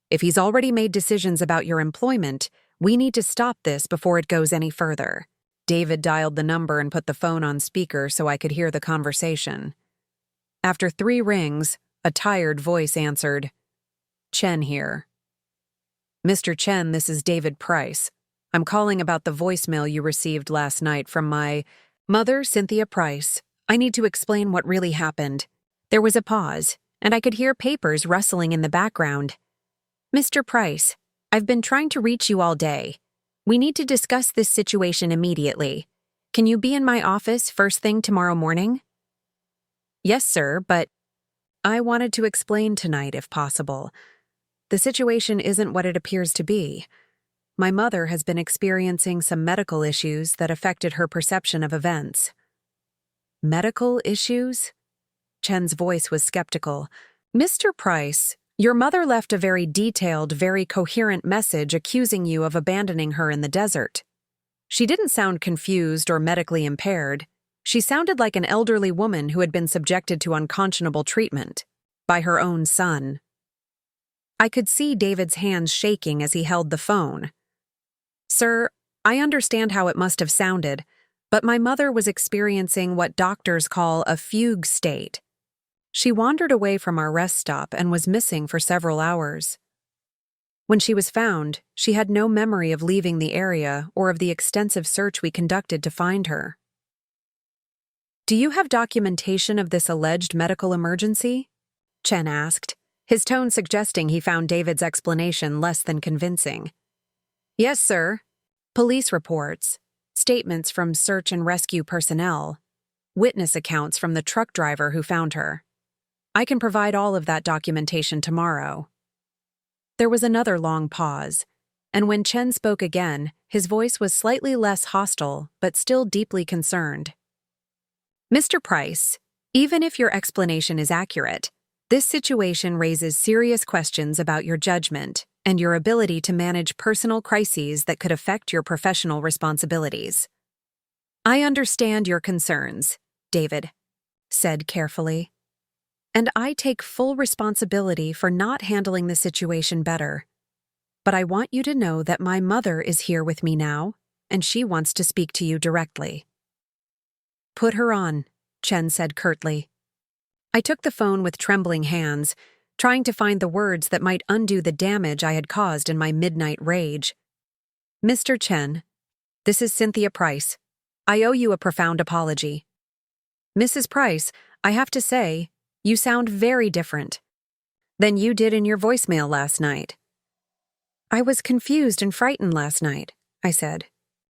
S1: if he's already made decisions about your employment, we need to stop this before it goes any further. David dialed the number and put the phone on speaker so I could hear the conversation. After 3 rings, a tired voice answered. Chen here. Mr. Chen, this is David Price. I'm calling about the voicemail you received last night from my mother, Cynthia Price. I need to explain what really happened. There was a pause, and I could hear papers rustling in the background. Mr. Price, I've been trying to reach you all day. We need to discuss this situation immediately. Can you be in my office first thing tomorrow morning? Yes, sir, but I wanted to explain tonight if possible. The situation isn't what it appears to be. My mother has been experiencing some medical issues that affected her perception of events. Medical issues? Chen's voice was skeptical. Mr. Price, your mother left a very detailed, very coherent message accusing you of abandoning her in the desert. She didn't sound confused or medically impaired. She sounded like an elderly woman who had been subjected to unconscionable treatment by her own son. I could see David's hands shaking as he held the phone. Sir, I understand how it must have sounded, but my mother was experiencing what doctors call a fugue state. She wandered away from our rest stop and was missing for several hours. When she was found, she had no memory of leaving the area or of the extensive search we conducted to find her. Do you have documentation of this alleged medical emergency? Chen asked, his tone suggesting he found David's explanation less than convincing. Yes, sir. Police reports, statements from search and rescue personnel, witness accounts from the truck driver who found her. I can provide all of that documentation tomorrow. There was another long pause, and when Chen spoke again, his voice was slightly less hostile but still deeply concerned. Mr. Price, even if your explanation is accurate, this situation raises serious questions about your judgment and your ability to manage personal crises that could affect your professional responsibilities. I understand your concerns, David said carefully, and I take full responsibility for not handling the situation better. But I want you to know that my mother is here with me now, and she wants to speak to you directly. Put her on, Chen said curtly. I took the phone with trembling hands, trying to find the words that might undo the damage I had caused in my midnight rage. Mr. Chen, this is Cynthia Price. I owe you a profound apology. Mrs. Price, I have to say, you sound very different than you did in your voicemail last night. I was confused and frightened last night, I said.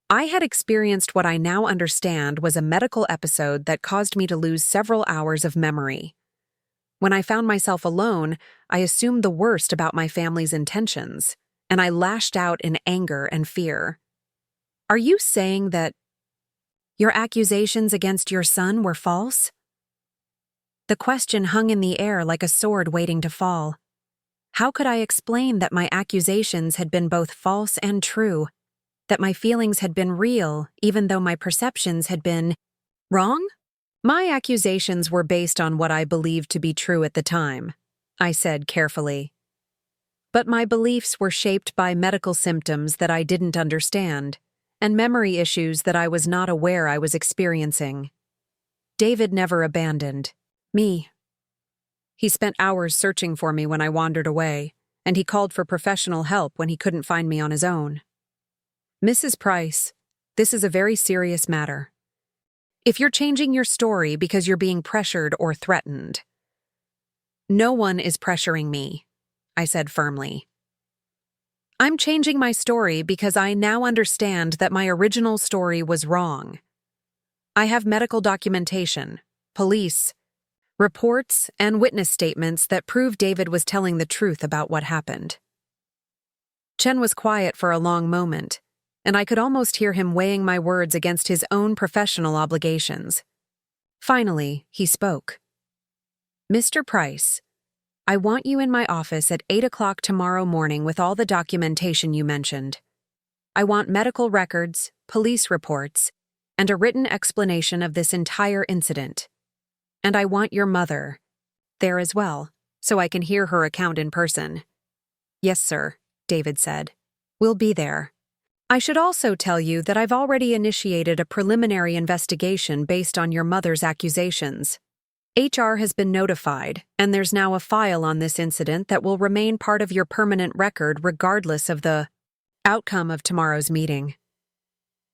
S1: I had experienced what I now understand was a medical episode that caused me to lose several hours of memory. When I found myself alone, I assumed the worst about my family's intentions, and I lashed out in anger and fear. Are you saying that your accusations against your son were false? The question hung in the air like a sword waiting to fall. How could I explain that my accusations had been both false and true, that my feelings had been real even though my perceptions had been wrong? My accusations were based on what I believed to be true at the time, I said carefully. But my beliefs were shaped by medical symptoms that I didn't understand, and memory issues that I was not aware I was experiencing. David never abandoned me. He spent hours searching for me when I wandered away, and he called for professional help when he couldn't find me on his own. Mrs. Price, this is a very serious matter. If you're changing your story because you're being pressured or threatened. No one is pressuring me, I said firmly. I'm changing my story because I now understand that my original story was wrong. I have medical documentation, police, reports, and witness statements that prove David was telling the truth about what happened. Chen was quiet for a long moment, and I could almost hear him weighing my words against his own professional obligations. Finally, he spoke. "Mr. Price, I want you in my office at 8 o'clock tomorrow morning with all the documentation you mentioned. I want medical records, police reports, and a written explanation of this entire incident. And I want your mother there as well, so I can hear her account in person." "Yes, sir," David said. "We'll be there. I should also tell you that I've already initiated a preliminary investigation based on your mother's accusations. HR has been notified, and there's now a file on this incident that will remain part of your permanent record regardless of the outcome of tomorrow's meeting."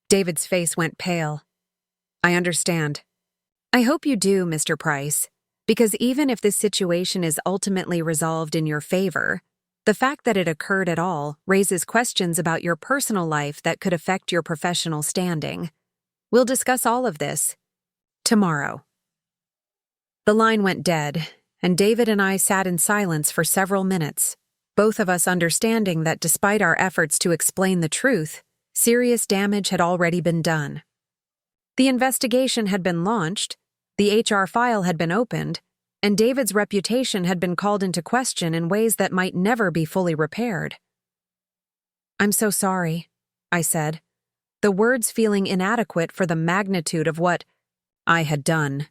S1: David's face went pale. "I understand. I hope you do, Mr. Price, because even if this situation is ultimately resolved in your favor, the fact that it occurred at all raises questions about your personal life that could affect your professional standing. We'll discuss all of this tomorrow." The line went dead, and David and I sat in silence for several minutes, both of us understanding that despite our efforts to explain the truth, serious damage had already been done. The investigation had been launched, the HR file had been opened, and David's reputation had been called into question in ways that might never be fully repaired. "I'm so sorry," I said, the words feeling inadequate for the magnitude of what I had done.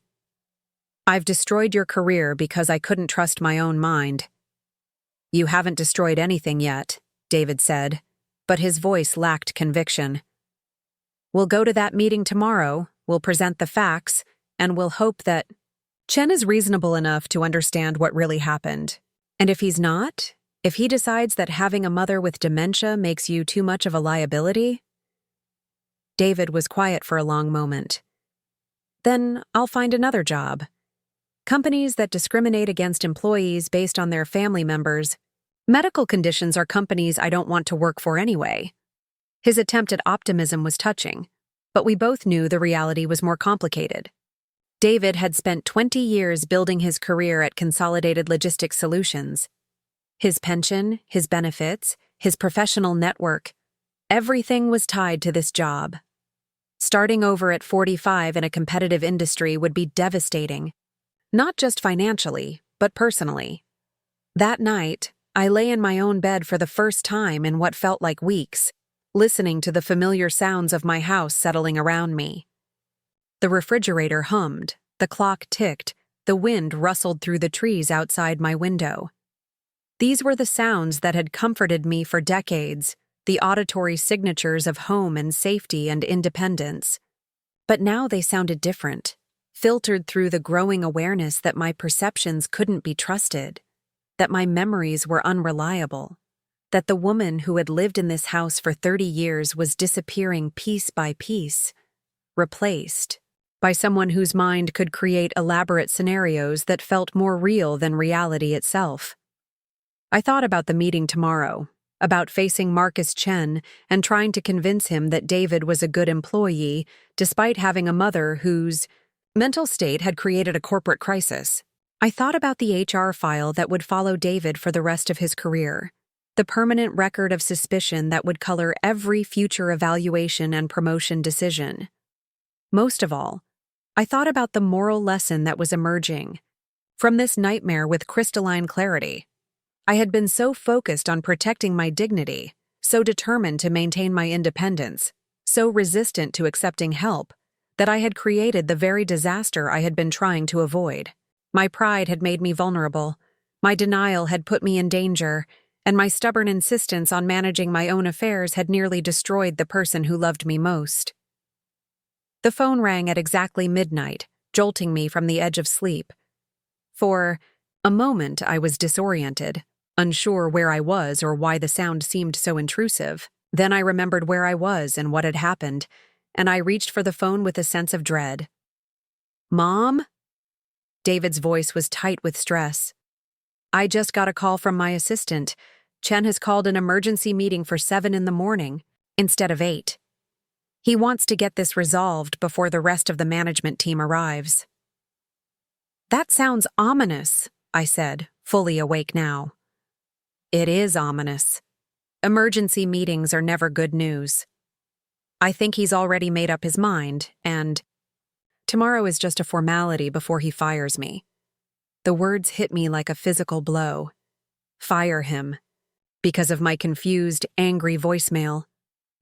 S1: "I've destroyed your career because I couldn't trust my own mind." "You haven't destroyed anything yet," David said, but his voice lacked conviction. "We'll go to that meeting tomorrow, we'll present the facts, and we'll hope that Chen is reasonable enough to understand what really happened. And if he's not, if he decides that having a mother with dementia makes you too much of a liability." David was quiet for a long moment. "Then I'll find another job. Companies that discriminate against employees based on their family members. Medical conditions are companies I don't want to work for anyway." His attempt at optimism was touching, but we both knew the reality was more complicated. David had spent 20 years building his career at Consolidated Logistics Solutions. His pension, his benefits, his professional network, everything was tied to this job. Starting over at 45 in a competitive industry would be devastating, not just financially, but personally. That night, I lay in my own bed for the first time in what felt like weeks, listening to the familiar sounds of my house settling around me. The refrigerator hummed, the clock ticked, the wind rustled through the trees outside my window. These were the sounds that had comforted me for decades, the auditory signatures of home and safety and independence. But now they sounded different, filtered through the growing awareness that my perceptions couldn't be trusted, that my memories were unreliable, that the woman who had lived in this house for 30 years was disappearing piece by piece, replaced by someone whose mind could create elaborate scenarios that felt more real than reality itself. I thought about the meeting tomorrow, about facing Marcus Chen and trying to convince him that David was a good employee, despite having a mother whose mental state had created a corporate crisis. I thought about the HR file that would follow David for the rest of his career, the permanent record of suspicion that would color every future evaluation and promotion decision. Most of all, I thought about the moral lesson that was emerging from this nightmare with crystalline clarity. I had been so focused on protecting my dignity, so determined to maintain my independence, so resistant to accepting help, that I had created the very disaster I had been trying to avoid. My pride had made me vulnerable, my denial had put me in danger, and my stubborn insistence on managing my own affairs had nearly destroyed the person who loved me most. The phone rang at exactly midnight, jolting me from the edge of sleep. For a moment I was disoriented, unsure where I was or why the sound seemed so intrusive. Then I remembered where I was and what had happened, and I reached for the phone with a sense of dread. "Mom?" David's voice was tight with stress. "I just got a call from my assistant. Chen has called an emergency meeting for 7 in the morning, instead of 8. He wants to get this resolved before the rest of the management team arrives." "That sounds ominous," I said, fully awake now. "It is ominous." Emergency meetings are never good news. I think he's already made up his mind, and tomorrow is just a formality before he fires me. The words hit me like a physical blow. Fire him. Because of my confused, angry voicemail.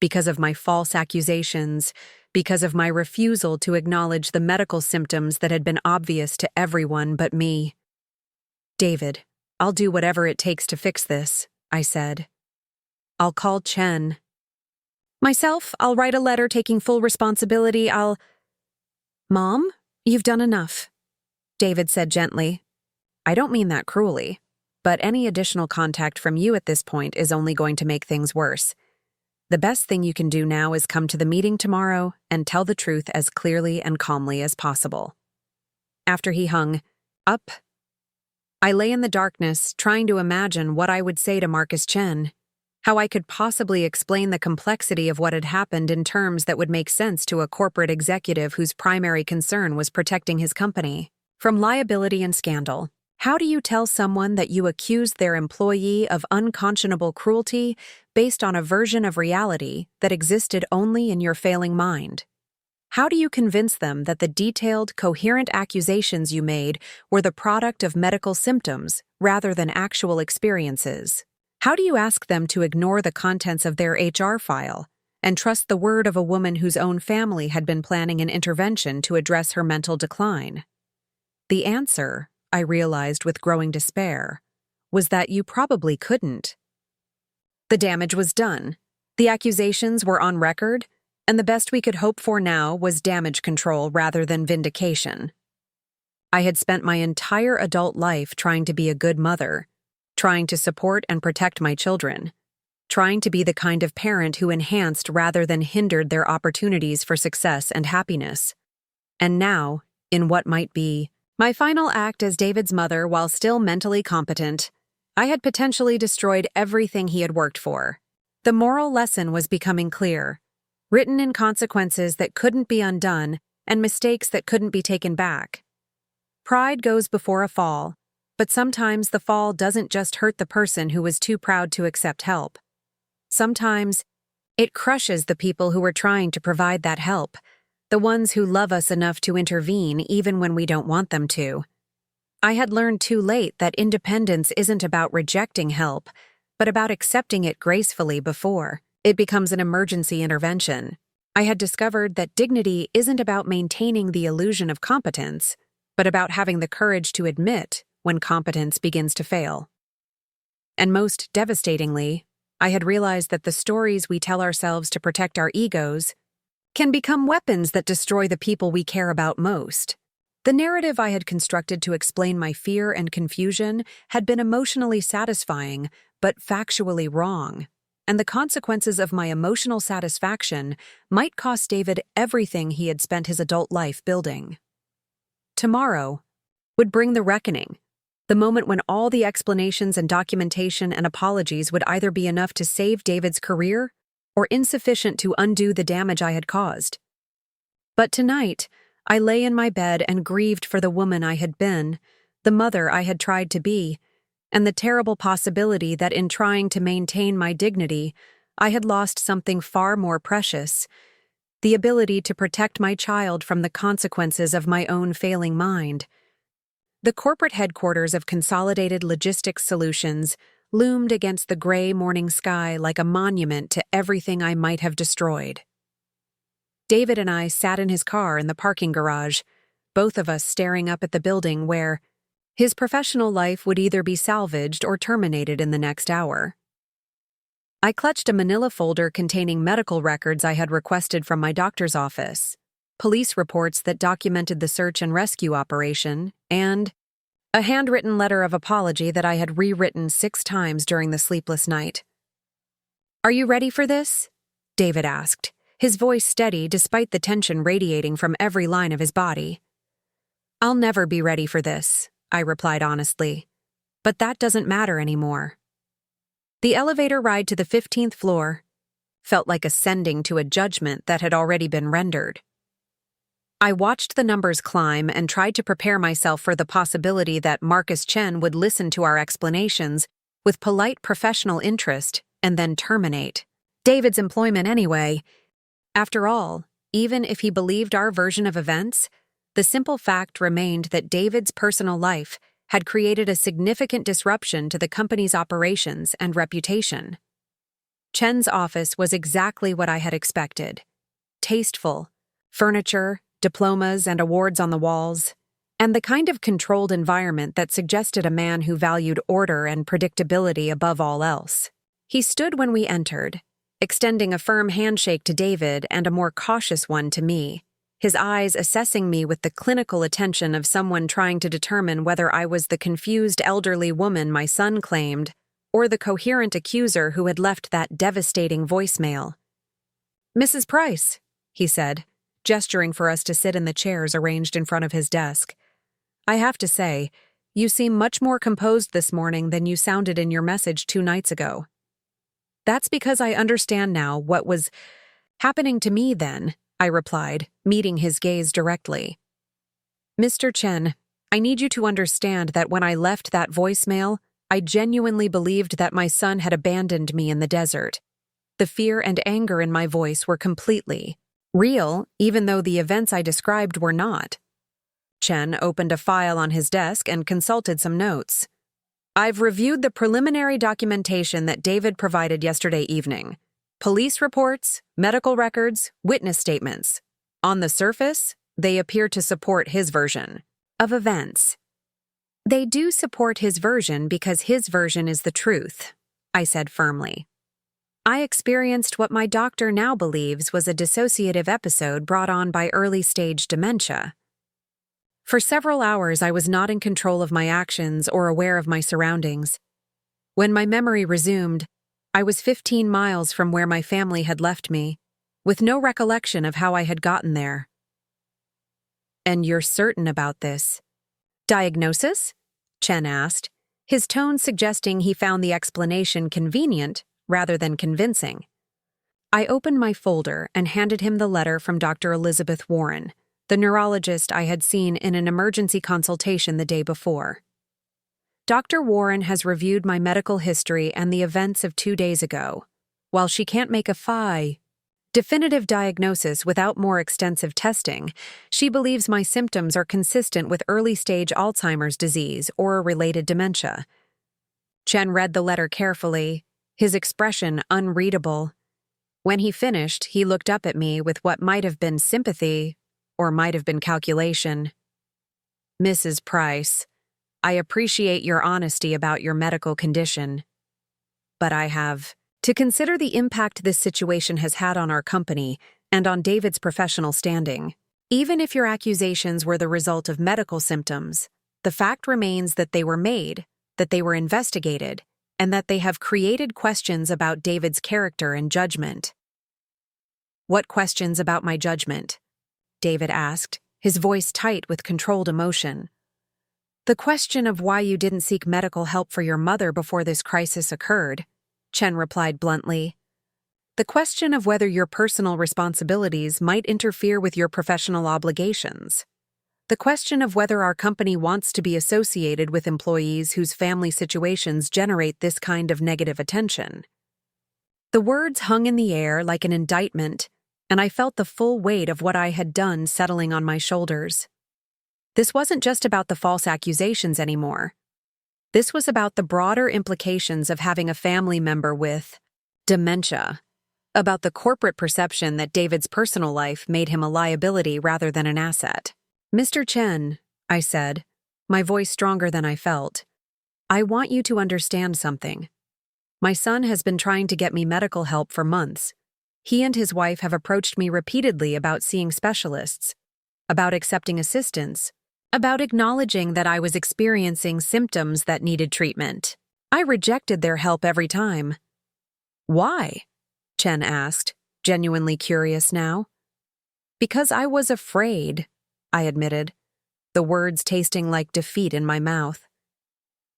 S1: Because of my false accusations. Because of my refusal to acknowledge the medical symptoms that had been obvious to everyone but me. David, I'll do whatever it takes to fix this, I said. I'll call Chen. Myself, I'll write a letter taking full responsibility. Mom, you've done enough, David said gently. I don't mean that cruelly, but any additional contact from you at this point is only going to make things worse. The best thing you can do now is come to the meeting tomorrow and tell the truth as clearly and calmly as possible. After he hung up, I lay in the darkness, trying to imagine what I would say to Marcus Chen, how I could possibly explain the complexity of what had happened in terms that would make sense to a corporate executive whose primary concern was protecting his company from liability and scandal. How do you tell someone that you accused their employee of unconscionable cruelty based on a version of reality that existed only in your failing mind? How do you convince them that the detailed, coherent accusations you made were the product of medical symptoms rather than actual experiences? How do you ask them to ignore the contents of their HR file and trust the word of a woman whose own family had been planning an intervention to address her mental decline? The answer, I realized with growing despair, was that you probably couldn't. The damage was done. The accusations were on record, and the best we could hope for now was damage control rather than vindication. I had spent my entire adult life trying to be a good mother, trying to support and protect my children, trying to be the kind of parent who enhanced rather than hindered their opportunities for success and happiness. And now, in what might be my final act as David's mother while still mentally competent, I had potentially destroyed everything he had worked for. The moral lesson was becoming clear, written in consequences that couldn't be undone and mistakes that couldn't be taken back. Pride goes before a fall, but sometimes the fall doesn't just hurt the person who was too proud to accept help. Sometimes it crushes the people who are trying to provide that help, the ones who love us enough to intervene even when we don't want them to. I had learned too late that independence isn't about rejecting help, but about accepting it gracefully before it becomes an emergency intervention. I had discovered that dignity isn't about maintaining the illusion of competence, but about having the courage to admit when competence begins to fail. And most devastatingly, I had realized that the stories we tell ourselves to protect our egos can become weapons that destroy the people we care about most. The narrative I had constructed to explain my fear and confusion had been emotionally satisfying, but factually wrong, and the consequences of my emotional satisfaction might cost David everything he had spent his adult life building. Tomorrow would bring the reckoning, the moment when all the explanations and documentation and apologies would either be enough to save David's career or insufficient to undo the damage I had caused. But tonight, I lay in my bed and grieved for the woman I had been, the mother I had tried to be, and the terrible possibility that in trying to maintain my dignity, I had lost something far more precious, the ability to protect my child from the consequences of my own failing mind. The corporate headquarters of Consolidated Logistics Solutions loomed against the gray morning sky like a monument to everything I might have destroyed. David and I sat in his car in the parking garage, both of us staring up at the building where his professional life would either be salvaged or terminated in the next hour. I clutched a manila folder containing medical records I had requested from my doctor's office, police reports that documented the search and rescue operation, and a handwritten letter of apology that I had rewritten 6 times during the sleepless night. "Are you ready for this?" David asked, his voice steady despite the tension radiating from every line of his body. "I'll never be ready for this," I replied honestly. "But that doesn't matter anymore." The elevator ride to the 15th floor felt like ascending to a judgment that had already been rendered. I watched the numbers climb and tried to prepare myself for the possibility that Marcus Chen would listen to our explanations with polite professional interest and then terminate David's employment anyway. After all, even if he believed our version of events, the simple fact remained that David's personal life had created a significant disruption to the company's operations and reputation. Chen's office was exactly what I had expected. Tasteful, furniture, diplomas, and awards on the walls, and the kind of controlled environment that suggested a man who valued order and predictability above all else. He stood when we entered, extending a firm handshake to David and a more cautious one to me, his eyes assessing me with the clinical attention of someone trying to determine whether I was the confused elderly woman my son claimed or the coherent accuser who had left that devastating voicemail. "Mrs. Price," he said, gesturing for us to sit in the chairs arranged in front of his desk. "I have to say, you seem much more composed this morning than you sounded in your message 2 nights ago." "That's because I understand now what was happening to me then," I replied, meeting his gaze directly. "Mr. Chen, I need you to understand that when I left that voicemail, I genuinely believed that my son had abandoned me in the desert. The fear and anger in my voice were completely real, even though the events I described were not." Chen opened a file on his desk and consulted some notes. "I've reviewed the preliminary documentation that David provided yesterday evening. Police reports, medical records, witness statements. On the surface, they appear to support his version of events." "They do support his version because his version is the truth," I said firmly. "I experienced what my doctor now believes was a dissociative episode brought on by early-stage dementia. For several hours, I was not in control of my actions or aware of my surroundings. When my memory resumed, I was 15 miles from where my family had left me, with no recollection of how I had gotten there." "And you're certain about this diagnosis?" Chen asked, his tone suggesting he found the explanation convenient rather than convincing. I opened my folder and handed him the letter from Dr. Elizabeth Warren, the neurologist I had seen in an emergency consultation the day before. "Dr. Warren has reviewed my medical history and the events of 2 days ago. While she can't make a definitive diagnosis without more extensive testing, she believes my symptoms are consistent with early-stage Alzheimer's disease or a related dementia." Chen read the letter carefully, his expression unreadable. When he finished, he looked up at me with what might have been sympathy or might have been calculation. "Mrs. Price, I appreciate your honesty about your medical condition, but I have to consider the impact this situation has had on our company and on David's professional standing. Even if your accusations were the result of medical symptoms, the fact remains that they were made, that they were investigated, and that they have created questions about David's character and judgment." "What questions about my judgment?" David asked, his voice tight with controlled emotion. "The question of why you didn't seek medical help for your mother before this crisis occurred," Chen replied bluntly. "The question of whether your personal responsibilities might interfere with your professional obligations. The question of whether our company wants to be associated with employees whose family situations generate this kind of negative attention." The words hung in the air like an indictment, and I felt the full weight of what I had done settling on my shoulders. This wasn't just about the false accusations anymore. This was about the broader implications of having a family member with dementia, about the corporate perception that David's personal life made him a liability rather than an asset. "Mr. Chen," I said, my voice stronger than I felt, "I want you to understand something. My son has been trying to get me medical help for months. He and his wife have approached me repeatedly about seeing specialists, about accepting assistance, about acknowledging that I was experiencing symptoms that needed treatment. I rejected their help every time." "Why?" Chen asked, genuinely curious now. "Because I was afraid," I admitted, the words tasting like defeat in my mouth.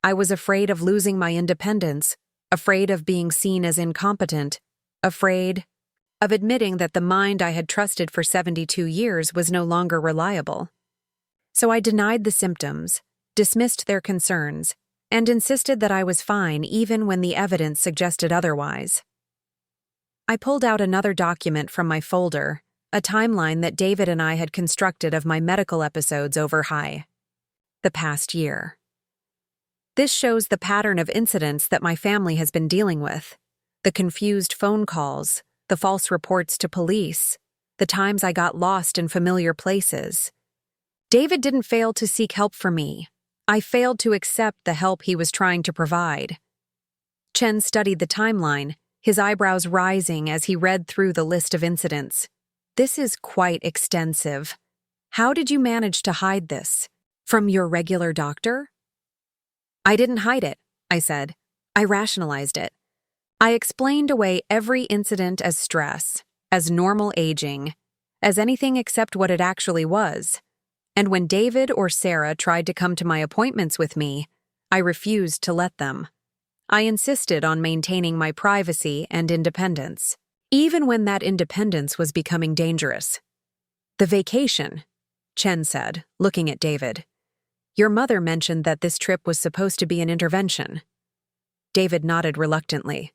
S1: "I was afraid of losing my independence, afraid of being seen as incompetent, afraid of admitting that the mind I had trusted for 72 years was no longer reliable. So I denied the symptoms, dismissed their concerns, and insisted that I was fine even when the evidence suggested otherwise. I pulled out another document from my folder, a timeline that David and I had constructed of my medical episodes over the past year. This shows the pattern of incidents that my family has been dealing with: the confused phone calls, the false reports to police, the times I got lost in familiar places. David didn't fail to seek help for me. I failed to accept the help he was trying to provide. Chen studied the timeline, his eyebrows rising as he read through the list of incidents. This is quite extensive. How did you manage to hide this? From your regular doctor? I didn't hide it, I said. I rationalized it. I explained away every incident as stress, as normal aging, as anything except what it actually was. And when David or Sarah tried to come to my appointments with me, I refused to let them. I insisted on maintaining my privacy and independence, even when that independence was becoming dangerous. The vacation, Chen said, looking at David. Your mother mentioned that this trip was supposed to be an intervention. David nodded reluctantly.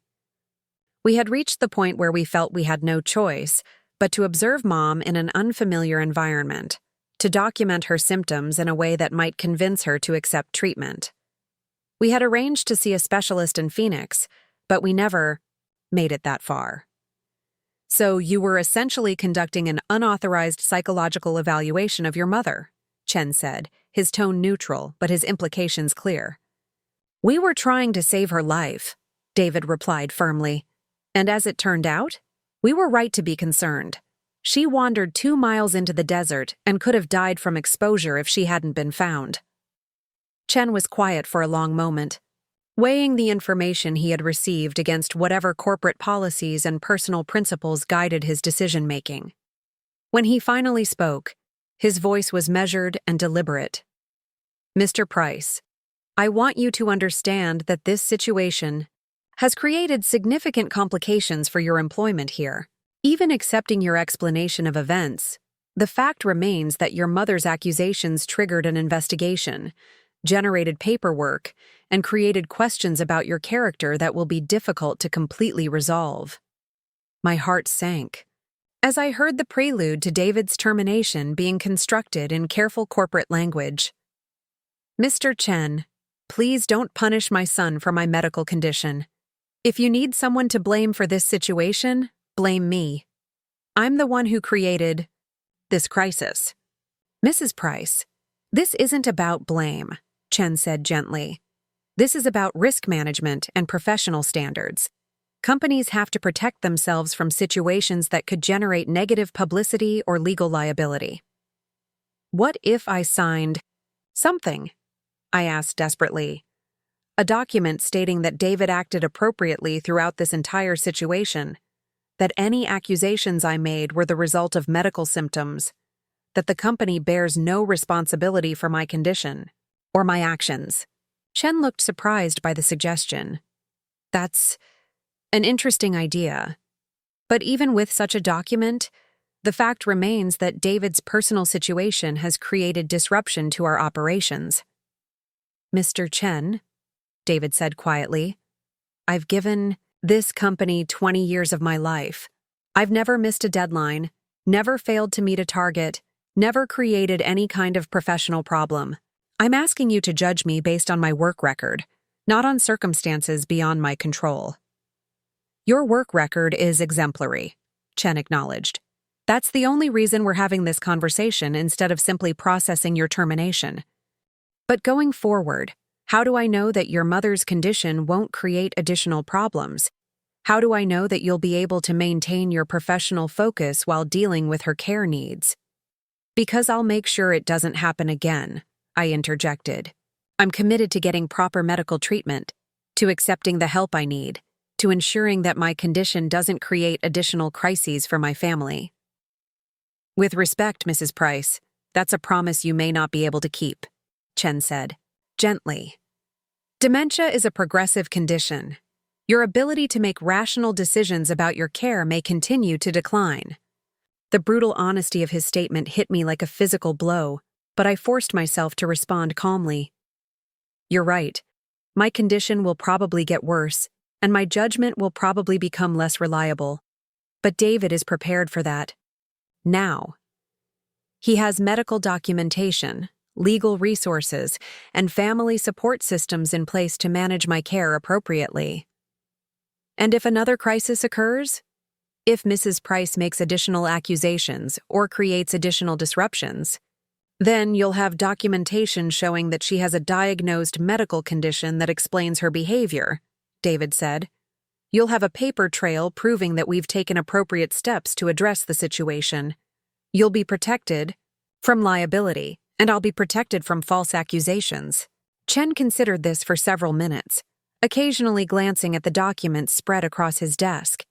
S1: We had reached the point where we felt we had no choice but to observe Mom in an unfamiliar environment, to document her symptoms in a way that might convince her to accept treatment. We had arranged to see a specialist in Phoenix, but we never made it that far. So you were essentially conducting an unauthorized psychological evaluation of your mother, Chen said, his tone neutral but his implications clear. We were trying to save her life, David replied firmly. And as it turned out, we were right to be concerned. She wandered 2 miles into the desert and could have died from exposure if she hadn't been found. Chen was quiet for a long moment, weighing the information he had received against whatever corporate policies and personal principles guided his decision-making. When he finally spoke, his voice was measured and deliberate. Mr. Price, I want you to understand that this situation has created significant complications for your employment here. Even accepting your explanation of events, the fact remains that your mother's accusations triggered an investigation, generated paperwork, and created questions about your character that will be difficult to completely resolve. My heart sank as I heard the prelude to David's termination being constructed in careful corporate language. Mr. Chen, please don't punish my son for my medical condition. If you need someone to blame for this situation, blame me. I'm the one who created this crisis. Mrs. Price, this isn't about blame, Chen said gently. This is about risk management and professional standards. Companies have to protect themselves from situations that could generate negative publicity or legal liability. What if I signed something? I asked desperately. A document stating that David acted appropriately throughout this entire situation, that any accusations I made were the result of medical symptoms, that the company bears no responsibility for my condition or my actions. Chen looked surprised by the suggestion. That's an interesting idea. But even with such a document, the fact remains that David's personal situation has created disruption to our operations. Mr. Chen, David said quietly, I've given this company 20 years of my life. I've never missed a deadline, never failed to meet a target, never created any kind of professional problem. I'm asking you to judge me based on my work record, not on circumstances beyond my control. Your work record is exemplary, Chen acknowledged. That's the only reason we're having this conversation instead of simply processing your termination. But going forward, how do I know that your mother's condition won't create additional problems? How do I know that you'll be able to maintain your professional focus while dealing with her care needs? Because I'll make sure it doesn't happen again, I interjected. I'm committed to getting proper medical treatment, to accepting the help I need, to ensuring that my condition doesn't create additional crises for my family. With respect, Mrs. Price, that's a promise you may not be able to keep, Chen said, gently. Dementia is a progressive condition. Your ability to make rational decisions about your care may continue to decline. The brutal honesty of his statement hit me like a physical blow, but I forced myself to respond calmly. You're right. My condition will probably get worse, and my judgment will probably become less reliable. But David is prepared for that. Now. He has medical documentation, legal resources, and family support systems in place to manage my care appropriately. And if another crisis occurs? If Mrs. Price makes additional accusations or creates additional disruptions, then you'll have documentation showing that she has a diagnosed medical condition that explains her behavior, David said. You'll have a paper trail proving that we've taken appropriate steps to address the situation. You'll be protected from liability, and I'll be protected from false accusations. Chen considered this for several minutes, occasionally glancing at the documents spread across his desk.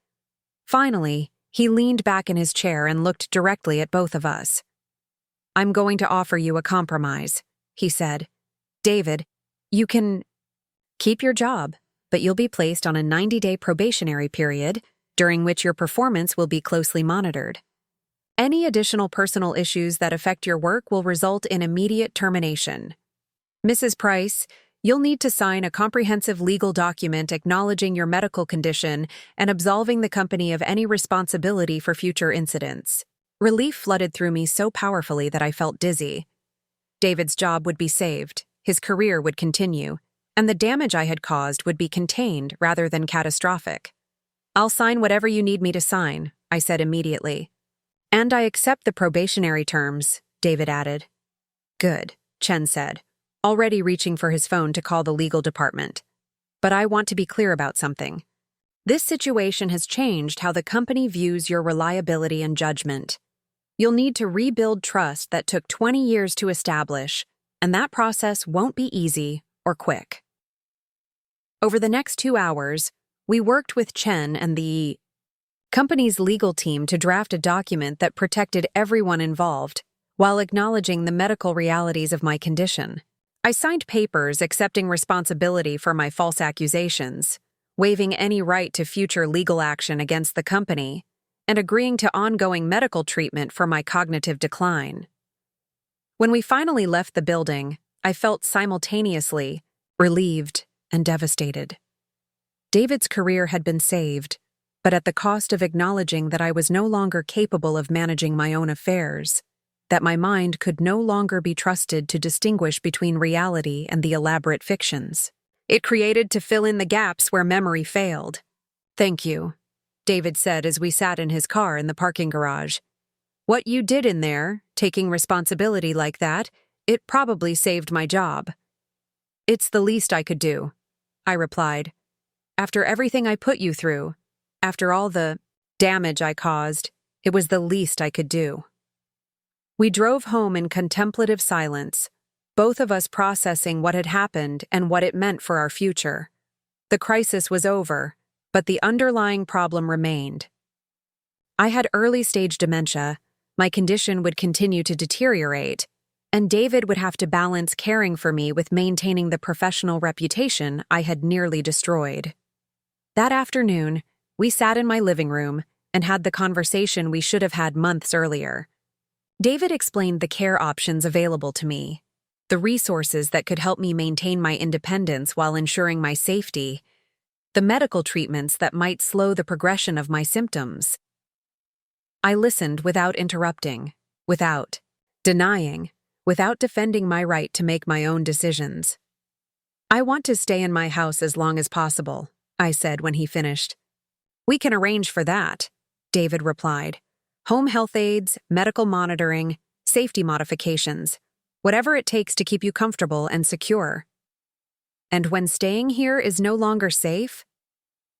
S1: Finally, he leaned back in his chair and looked directly at both of us. I'm going to offer you a compromise, he said. David, you can keep your job, but you'll be placed on a 90-day probationary period, during which your performance will be closely monitored. Any additional personal issues that affect your work will result in immediate termination. Mrs. Price, you'll need to sign a comprehensive legal document acknowledging your medical condition and absolving the company of any responsibility for future incidents. Relief flooded through me so powerfully that I felt dizzy. David's job would be saved, his career would continue, and the damage I had caused would be contained rather than catastrophic. I'll sign whatever you need me to sign, I said immediately. And I accept the probationary terms, David added. Good, Chen said, already reaching for his phone to call the legal department. But I want to be clear about something. This situation has changed how the company views your reliability and judgment. You'll need to rebuild trust that took 20 years to establish, and that process won't be easy or quick. Over the next 2 hours, we worked with Chen and the company's legal team to draft a document that protected everyone involved, while acknowledging the medical realities of my condition. I signed papers accepting responsibility for my false accusations, waiving any right to future legal action against the company, and agreeing to ongoing medical treatment for my cognitive decline. When we finally left the building, I felt simultaneously relieved and devastated. David's career had been saved, but at the cost of acknowledging that I was no longer capable of managing my own affairs, that my mind could no longer be trusted to distinguish between reality and the elaborate fictions. It created to fill in the gaps where memory failed. Thank you, David said as we sat in his car in the parking garage. What you did in there, taking responsibility like that, it probably saved my job. It's the least I could do, I replied. After everything I put you through, after all the damage I caused, it was the least I could do. We drove home in contemplative silence, both of us processing what had happened and what it meant for our future. The crisis was over, but the underlying problem remained. I had early-stage dementia, my condition would continue to deteriorate, and David would have to balance caring for me with maintaining the professional reputation I had nearly destroyed. That afternoon, we sat in my living room and had the conversation we should have had months earlier. David explained the care options available to me, the resources that could help me maintain my independence while ensuring my safety, the medical treatments that might slow the progression of my symptoms. I listened without interrupting, without denying, without defending my right to make my own decisions. I want to stay in my house as long as possible, I said when he finished. We can arrange for that, David replied. Home health aides, medical monitoring, safety modifications, whatever it takes to keep you comfortable and secure. And when staying here is no longer safe,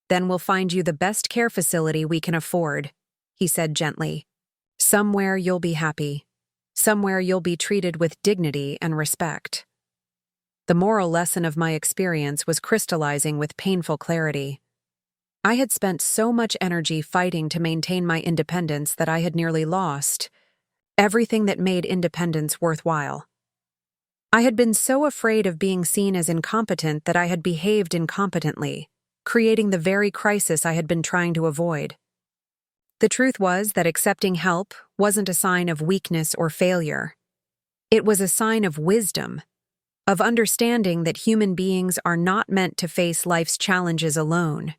S1: then we'll find you the best care facility we can afford, he said gently. Somewhere you'll be happy. Somewhere you'll be treated with dignity and respect. The moral lesson of my experience was crystallizing with painful clarity. I had spent so much energy fighting to maintain my independence that I had nearly lost everything that made independence worthwhile. I had been so afraid of being seen as incompetent that I had behaved incompetently, creating the very crisis I had been trying to avoid. The truth was that accepting help wasn't a sign of weakness or failure. It was a sign of wisdom, of understanding that human beings are not meant to face life's challenges alone.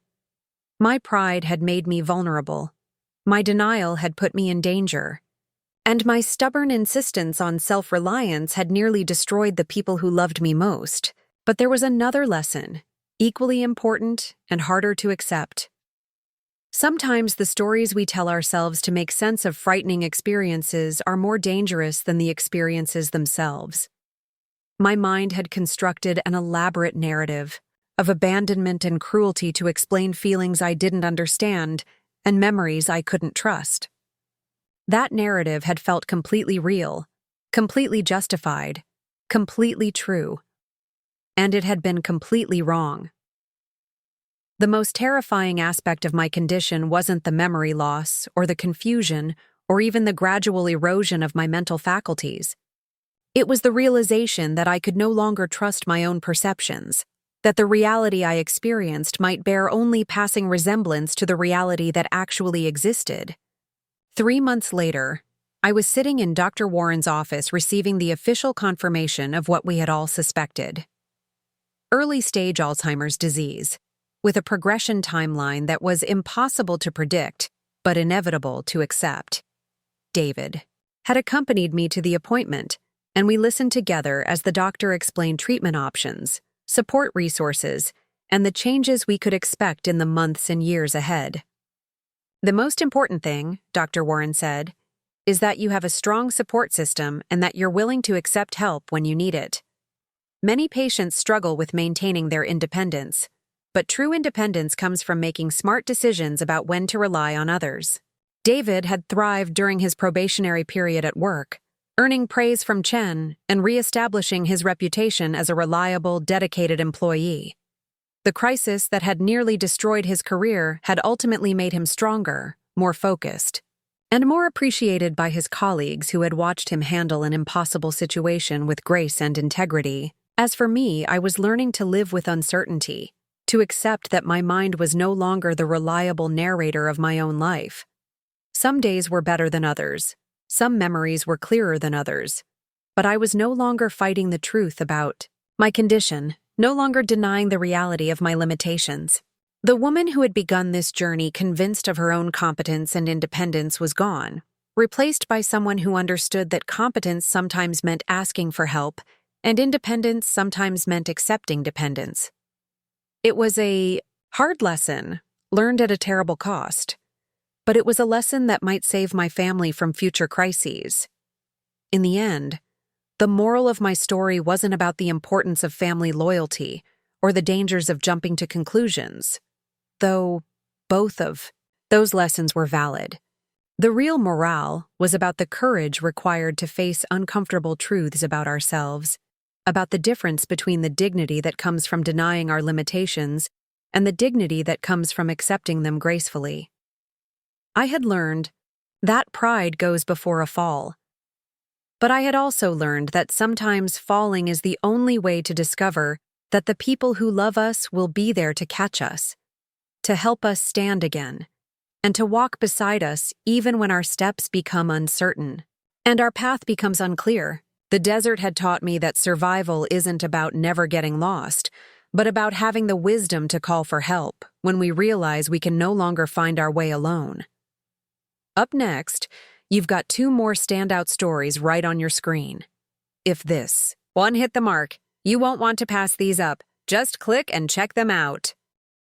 S1: My pride had made me vulnerable. My denial had put me in danger. And my stubborn insistence on self-reliance had nearly destroyed the people who loved me most. But there was another lesson, equally important and harder to accept. Sometimes the stories we tell ourselves to make sense of frightening experiences are more dangerous than the experiences themselves. My mind had constructed an elaborate narrative of abandonment and cruelty to explain feelings I didn't understand and memories I couldn't trust. That narrative had felt completely real, completely justified, completely true. And it had been completely wrong. The most terrifying aspect of my condition wasn't the memory loss or the confusion or even the gradual erosion of my mental faculties. It was the realization that I could no longer trust my own perceptions, that the reality I experienced might bear only passing resemblance to the reality that actually existed. 3 months later, I was sitting in Dr. Warren's office receiving the official confirmation of what we had all suspected. Early-stage Alzheimer's disease, with a progression timeline that was impossible to predict, but inevitable to accept. David had accompanied me to the appointment, and we listened together as the doctor explained treatment options, support resources, and the changes we could expect in the months and years ahead. The most important thing, Dr. Warren said, is that you have a strong support system and that you're willing to accept help when you need it. Many patients struggle with maintaining their independence, but true independence comes from making smart decisions about when to rely on others. David had thrived during his probationary period at work, earning praise from Chen and re-establishing his reputation as a reliable, dedicated employee. The crisis that had nearly destroyed his career had ultimately made him stronger, more focused, and more appreciated by his colleagues who had watched him handle an impossible situation with grace and integrity. As for me, I was learning to live with uncertainty, to accept that my mind was no longer the reliable narrator of my own life. Some days were better than others. Some memories were clearer than others. But I was no longer fighting the truth about my condition, no longer denying the reality of my limitations. The woman who had begun this journey convinced of her own competence and independence was gone, replaced by someone who understood that competence sometimes meant asking for help, and independence sometimes meant accepting dependence. It was a hard lesson, learned at a terrible cost, but it was a lesson that might save my family from future crises. In the end, the moral of my story wasn't about the importance of family loyalty or the dangers of jumping to conclusions, though both of those lessons were valid. The real morale was about the courage required to face uncomfortable truths about ourselves, about the difference between the dignity that comes from denying our limitations and the dignity that comes from accepting them gracefully. I had learned that pride goes before a fall. But I had also learned that sometimes falling is the only way to discover that the people who love us will be there to catch us, to help us stand again, and to walk beside us even when our steps become uncertain and our path becomes unclear. The desert had taught me that survival isn't about never getting lost, but about having the wisdom to call for help when we realize we can no longer find our way alone. Up next, you've got 2 more standout stories right on your screen. If this one hit the mark, you won't want to pass these up. Just click and check them out.